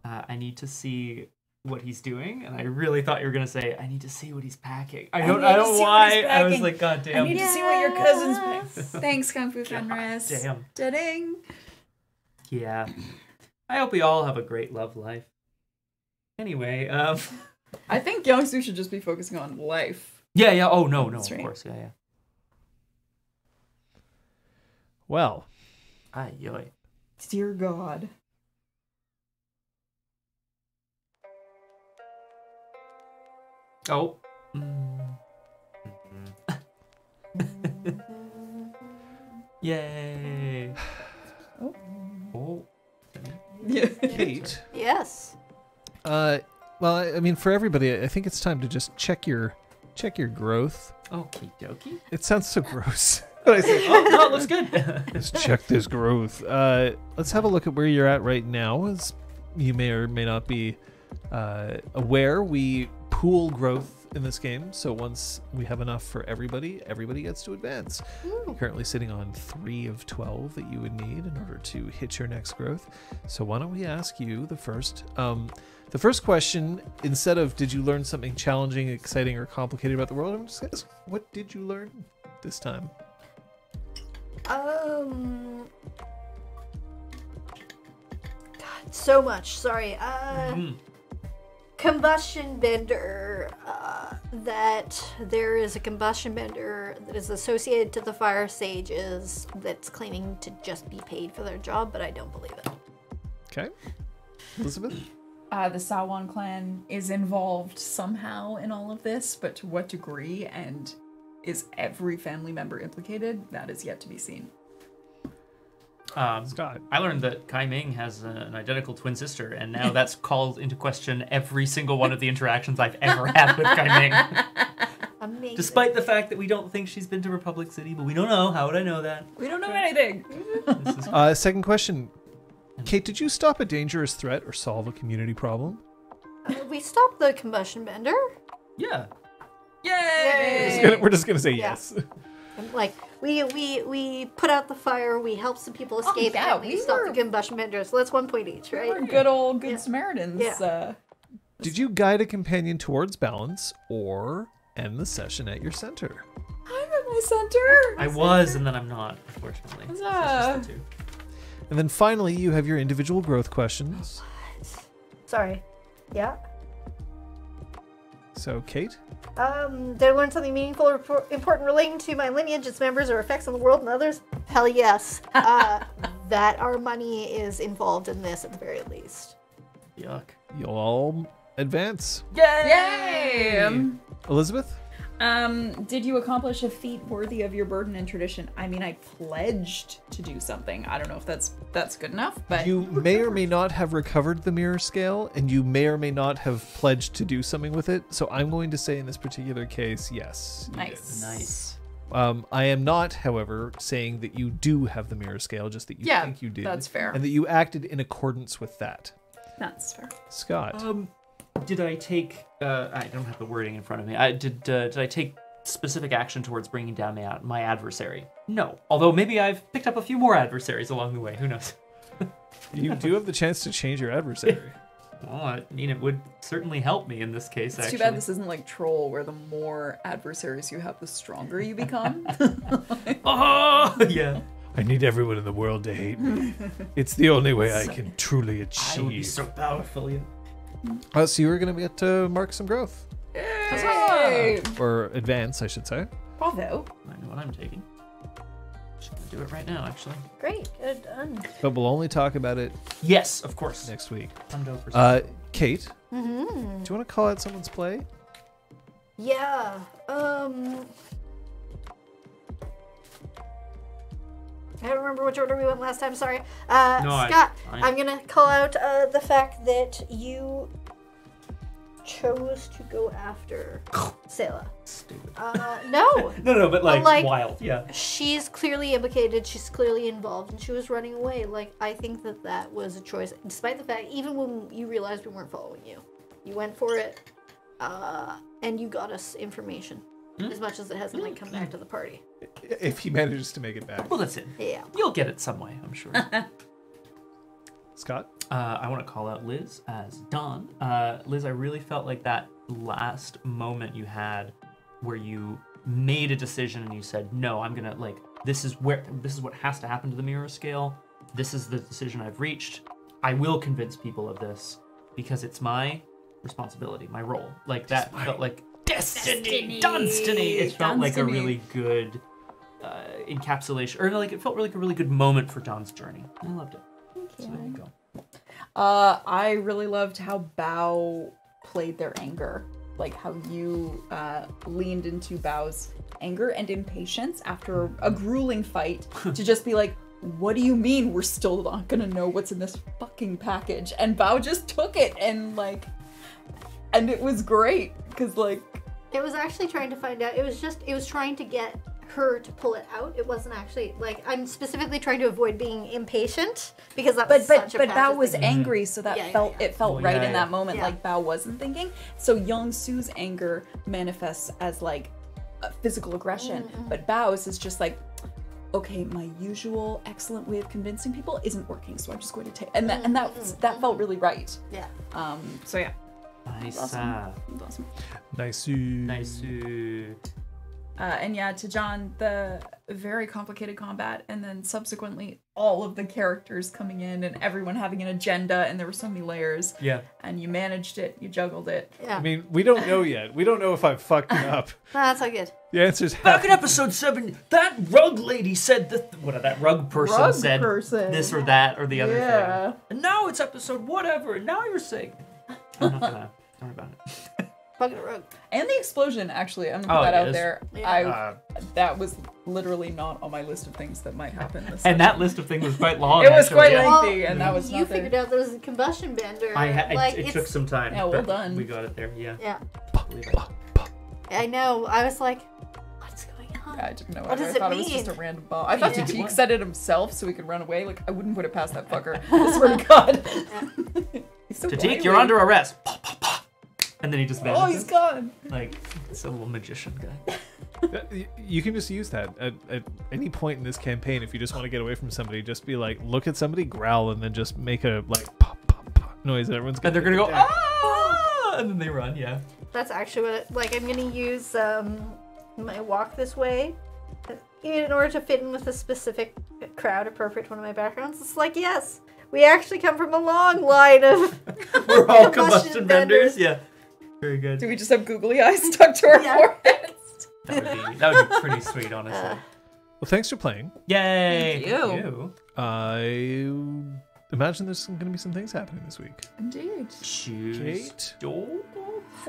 S2: I need to see what he's doing, and I really thought you were gonna say, I need to see what he's packing. I don't know why. I was like, God damn.
S6: I need to see what your cousin's packing. Thanks, Kung Fu Fenris.
S2: Damn.
S6: Da-ding.
S2: Yeah. I hope we all have a great love life. Anyway,
S3: I think Youngsu should just be focusing on life.
S2: Yeah. Oh, no,
S3: That's
S2: of
S3: right.
S2: course. Yeah.
S4: Well.
S2: Ay, yoy.
S3: Dear God.
S2: Oh. Yay. Oh.
S3: Yeah.
S4: Kate.
S1: Yes.
S4: Well, I mean, for everybody, I think it's time to just check your growth.
S2: Okie dokie.
S4: It sounds so gross. But I say,
S2: Oh, no, it looks good.
S4: let's check this growth. Let's have a look at where you're at right now. As you may or may not be aware, we pool growth in this game. So once we have enough for everybody gets to advance. You're currently sitting on 3 of 12 that you would need in order to hit your next growth. So why don't we ask you the first question, instead of did you learn something challenging, exciting, or complicated about the world, I'm just gonna ask, what did you learn this time?
S1: God, so much. Sorry. Combustion bender. That there is a combustion bender that is associated to the fire sages that's claiming to just be paid for their job, but I don't believe it.
S4: Okay. Elizabeth?
S3: The Sawan clan is involved somehow in all of this, but to what degree and is every family member implicated? That is yet to be seen.
S4: Scott.
S2: I learned that Kai Ming has an identical twin sister, and now that's called into question every single one of the interactions I've ever had with Kai Ming.
S1: Amazing.
S2: Despite the fact that we don't think she's been to Republic City, but we don't know. How would I know that?
S3: We don't know anything.
S2: This is
S4: Second question. Kate, did you stop a dangerous threat or solve a community problem?
S1: We stopped the combustion bender.
S2: yeah.
S3: Yay!
S4: We're just gonna say
S1: Yeah.
S4: yes.
S1: And, we put out the fire, we helped some people escape,
S3: yeah,
S1: and we
S3: we
S1: stopped
S3: were-
S1: the combustion bender, so that's 1 point each, right?
S3: We're good old Good
S1: Yeah.
S3: Samaritans.
S1: Yeah.
S4: Did you guide a companion towards balance or end the session at your center?
S3: I'm at my center.
S2: I was, and then I'm not, unfortunately. It's just the two.
S4: And then finally, you have your individual growth questions.
S1: Sorry. Yeah?
S4: So, Kate?
S1: Did I learn something meaningful or important relating to my lineage, its members, or effects on the world and others? Hell yes. That our money is involved in this at the very least.
S2: Yuck.
S4: You'll all advance.
S3: Yay!
S4: Elizabeth?
S3: Did you accomplish a feat worthy of your burden and tradition? I mean, I pledged to do something. I don't know if that's good enough, but
S4: You may or may not have recovered the mirror scale, and you may or may not have pledged to do something with it. So I'm going to say in this particular case, yes. You
S3: nice.
S2: Nice.
S4: did. I am not, however, saying that you do have the mirror scale, just that you
S3: Yeah,
S4: think you did.
S3: that's fair.
S4: And that you acted in accordance with that.
S3: That's fair.
S4: Scott.
S2: Did I take? I don't have the wording in front of me. Did I take specific action towards bringing down my adversary? No. Although maybe I've picked up a few more adversaries along the way. Who knows?
S4: You do have the chance to change your adversary.
S2: Well, I mean, it would certainly help me in this case.
S3: It's
S2: actually.
S3: too bad this isn't like Troll, where the more adversaries you have, the stronger you become.
S2: Oh, yeah.
S4: I need everyone in the world to hate me. It's the only way I can truly
S2: I would be
S4: achieve.
S2: so powerful. Yeah.
S4: So you were going to get to mark some growth.
S3: Yay!
S4: Or advance, I should say.
S3: Bravo.
S2: I know what I'm taking. Just gonna do it right now, actually.
S1: Great, good done.
S4: But we'll only talk about it
S2: Yes, of course.
S4: next week.
S2: Hundo
S4: Kate,
S1: Mm-hmm.
S4: do you want to call out someone's play?
S1: Yeah. I don't remember which order we went last time. Sorry. Scott, I'm gonna call out the fact that you chose to go after Selah.
S2: Stupid.
S1: No.
S2: No, but
S1: like-
S2: wild. Yeah.
S1: She's clearly implicated. She's clearly involved, and she was running away. Like, I think that was a choice, despite the fact, even when you realized we weren't following you, you went for it, and you got us information, as much as it hasn't like come back to the party.
S4: If he manages to make it back.
S2: Well, that's it.
S1: Yeah.
S2: You'll get it some way, I'm sure.
S4: Scott?
S2: I want to call out Liz as Dawn. Liz, I really felt like that last moment you had where you made a decision and you said, no, I'm gonna, like, this is what has to happen to the mirror scale. This is the decision I've reached. I will convince people of this because it's my responsibility, my role. Like, that felt like destiny. It felt like a really good encapsulation, or like it felt like a really good moment for Dawn's journey. I loved it. So there you go.
S3: I really loved how Bao played their anger. Like how you leaned into Bao's anger and impatience after a grueling fight to just be like, what do you mean we're still not gonna know what's in this fucking package? And Bao just took it and it was great because like
S1: It was actually trying to find out. It was trying to get her to pull it out. It wasn't actually like I'm specifically trying to avoid being impatient because that was such a
S3: but Bao
S1: passive
S3: was
S1: thing.
S3: angry, so that it felt right in that moment.
S1: Yeah.
S3: Like Bao wasn't thinking. So Young Su's anger manifests as like a physical aggression, but Bao's is just like, okay, my usual excellent way of convincing people isn't working, so I'm just going to take that felt really right.
S1: Yeah.
S3: So yeah.
S2: Nice.
S3: Awesome.
S4: Nice.
S2: Nice.
S3: And yeah, to John, the very complicated combat, and then subsequently all of the characters coming in and everyone having an agenda, and there were so many layers.
S2: Yeah.
S3: And you managed it, you juggled it.
S1: Yeah.
S4: I mean, we don't know yet. We don't know if I've fucked it up.
S1: That's all good.
S4: The answer's
S2: Back in episode 7, that rug lady said that rug person said this or that or the other thing. And now it's episode whatever, and now you're saying. I'm not gonna worry about it.
S1: Bucket rug.
S3: And the explosion, actually, I'm gonna put that out
S2: is.
S3: there.
S1: Yeah.
S3: That was literally not on my list of things that might happen this
S2: And that
S3: session.
S2: list of things was quite long.
S3: It was
S2: actually,
S3: quite
S2: yeah.
S3: lengthy, and that was
S1: You
S3: not
S1: figured
S3: there.
S1: out there was a combustion bender.
S2: It took some time.
S3: Yeah, well
S2: but
S3: done.
S2: We got it there, yeah.
S1: Yeah.
S2: Believe it.
S1: I know. I was like, what's going on?
S3: I didn't know.
S1: What
S3: I
S1: does it
S3: thought it was
S1: mean?
S3: just a random bomb. I thought
S1: Yeah.
S3: Tatik said it himself so he could run away. Like, I wouldn't put it past that fucker. I swear to God. He's so
S2: Tatik,
S3: wily.
S2: you're under arrest. And then he just vanishes.
S3: Oh, he's gone.
S2: Like, it's a little magician guy.
S4: You can just use that at any point in this campaign. If you just want to get away from somebody, just be like, look at somebody, growl, and then just make a like pop pop pop noise. And everyone's
S2: And they're gonna go, ah! And then they run, yeah.
S1: That's actually what I'm gonna use my walk this way in order to fit in with a specific crowd appropriate to one of my backgrounds. It's like, yes, we actually come from a long line of
S2: We're all combustion vendors. Yeah. Very good.
S3: Do we just have googly eyes stuck to our foreheads?
S2: That would be pretty sweet, honestly.
S4: Well, thanks for playing.
S2: Yay!
S3: Thank you.
S4: I imagine there's going to be some things happening this week.
S3: Indeed.
S2: Choose.
S4: Kate?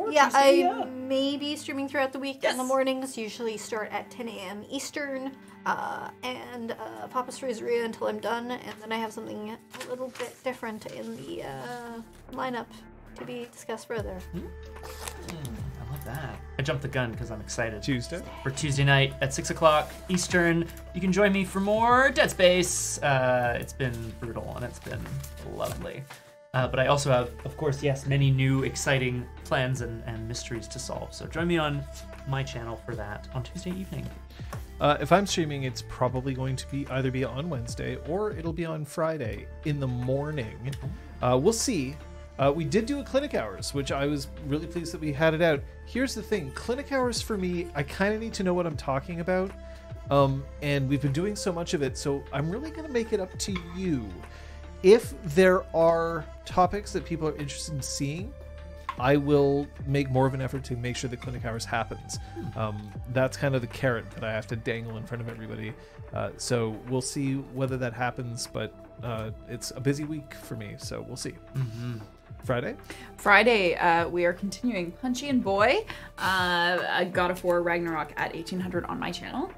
S1: Yeah, I may be streaming throughout the week in the mornings. Usually start at 10 a.m. Eastern, and Papa Streezeria until I'm done, and then I have something a little bit different in the lineup to be discussed further.
S2: I love that. I jumped the gun because I'm excited.
S4: Tuesday.
S2: For Tuesday night at 6 o'clock Eastern, you can join me for more Dead Space. It's been brutal and it's been lovely. But I also have, of course, yes, many new exciting plans and mysteries to solve. So join me on my channel for that on Tuesday evening.
S4: If I'm streaming, it's probably going to be either be on Wednesday or it'll be on Friday in the morning. We'll see. We did do a clinic hours, which I was really pleased that we had it out. Here's the thing. Clinic hours for me, I kind of need to know what I'm talking about. And we've been doing so much of it, so I'm really going to make it up to you. If there are topics that people are interested in seeing, I will make more of an effort to make sure the clinic hours happens. That's kind of the carrot that I have to dangle in front of everybody. So we'll see whether that happens, but it's a busy week for me, so we'll see.
S3: Friday, we are continuing Punchy and Boy, God of War Ragnarok at 1800 on my channel.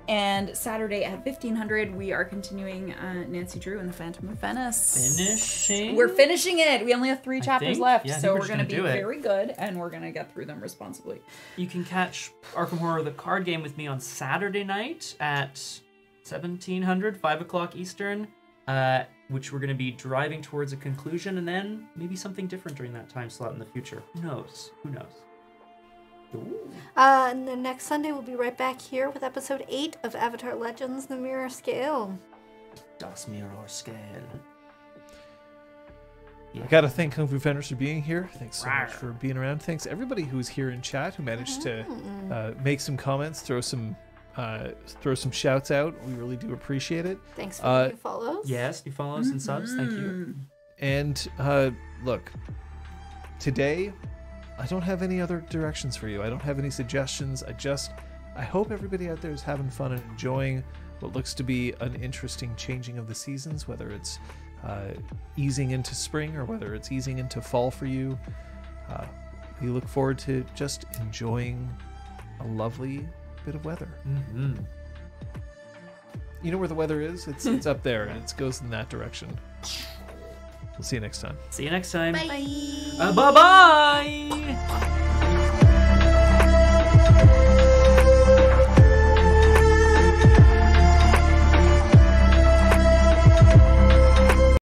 S3: And Saturday at 1500, we are continuing Nancy Drew and the Phantom of Venice.
S2: Finishing?
S3: We're finishing it. We only have 3 chapters
S2: think.
S3: left,
S2: Yeah, I think
S3: so
S2: we're
S3: we're
S2: just
S3: going to be
S2: gonna do it.
S3: very good, and we're going to get through them responsibly.
S2: You can catch Arkham Horror the card game with me on Saturday night at 1700, 5 o'clock Eastern, which we're going to be driving towards a conclusion, and then maybe something different during that time slot in the future. Who knows? Who knows? Ooh.
S1: And then next Sunday, we'll be right back here with episode 8 of Avatar Legends, The Mirror Scale.
S2: Das Mirror Scale.
S4: I gotta thank Kung Fu Fenders for being here. Thanks so much for being around. Thanks everybody who's here in chat who managed to make some comments, throw some shouts out. We really do appreciate it.
S1: Thanks for the new follows.
S2: Yes, new follows and subs. Thank you.
S4: And look, today I don't have any other directions for you. I don't have any suggestions. I hope everybody out there is having fun and enjoying what looks to be an interesting changing of the seasons, whether it's easing into spring or whether it's easing into fall for you. We look forward to just enjoying a lovely bit of weather. You know where the weather is? It's up there, and it goes in that direction. We'll see you next time.
S2: See you next time.
S6: Bye.
S2: Bye-bye!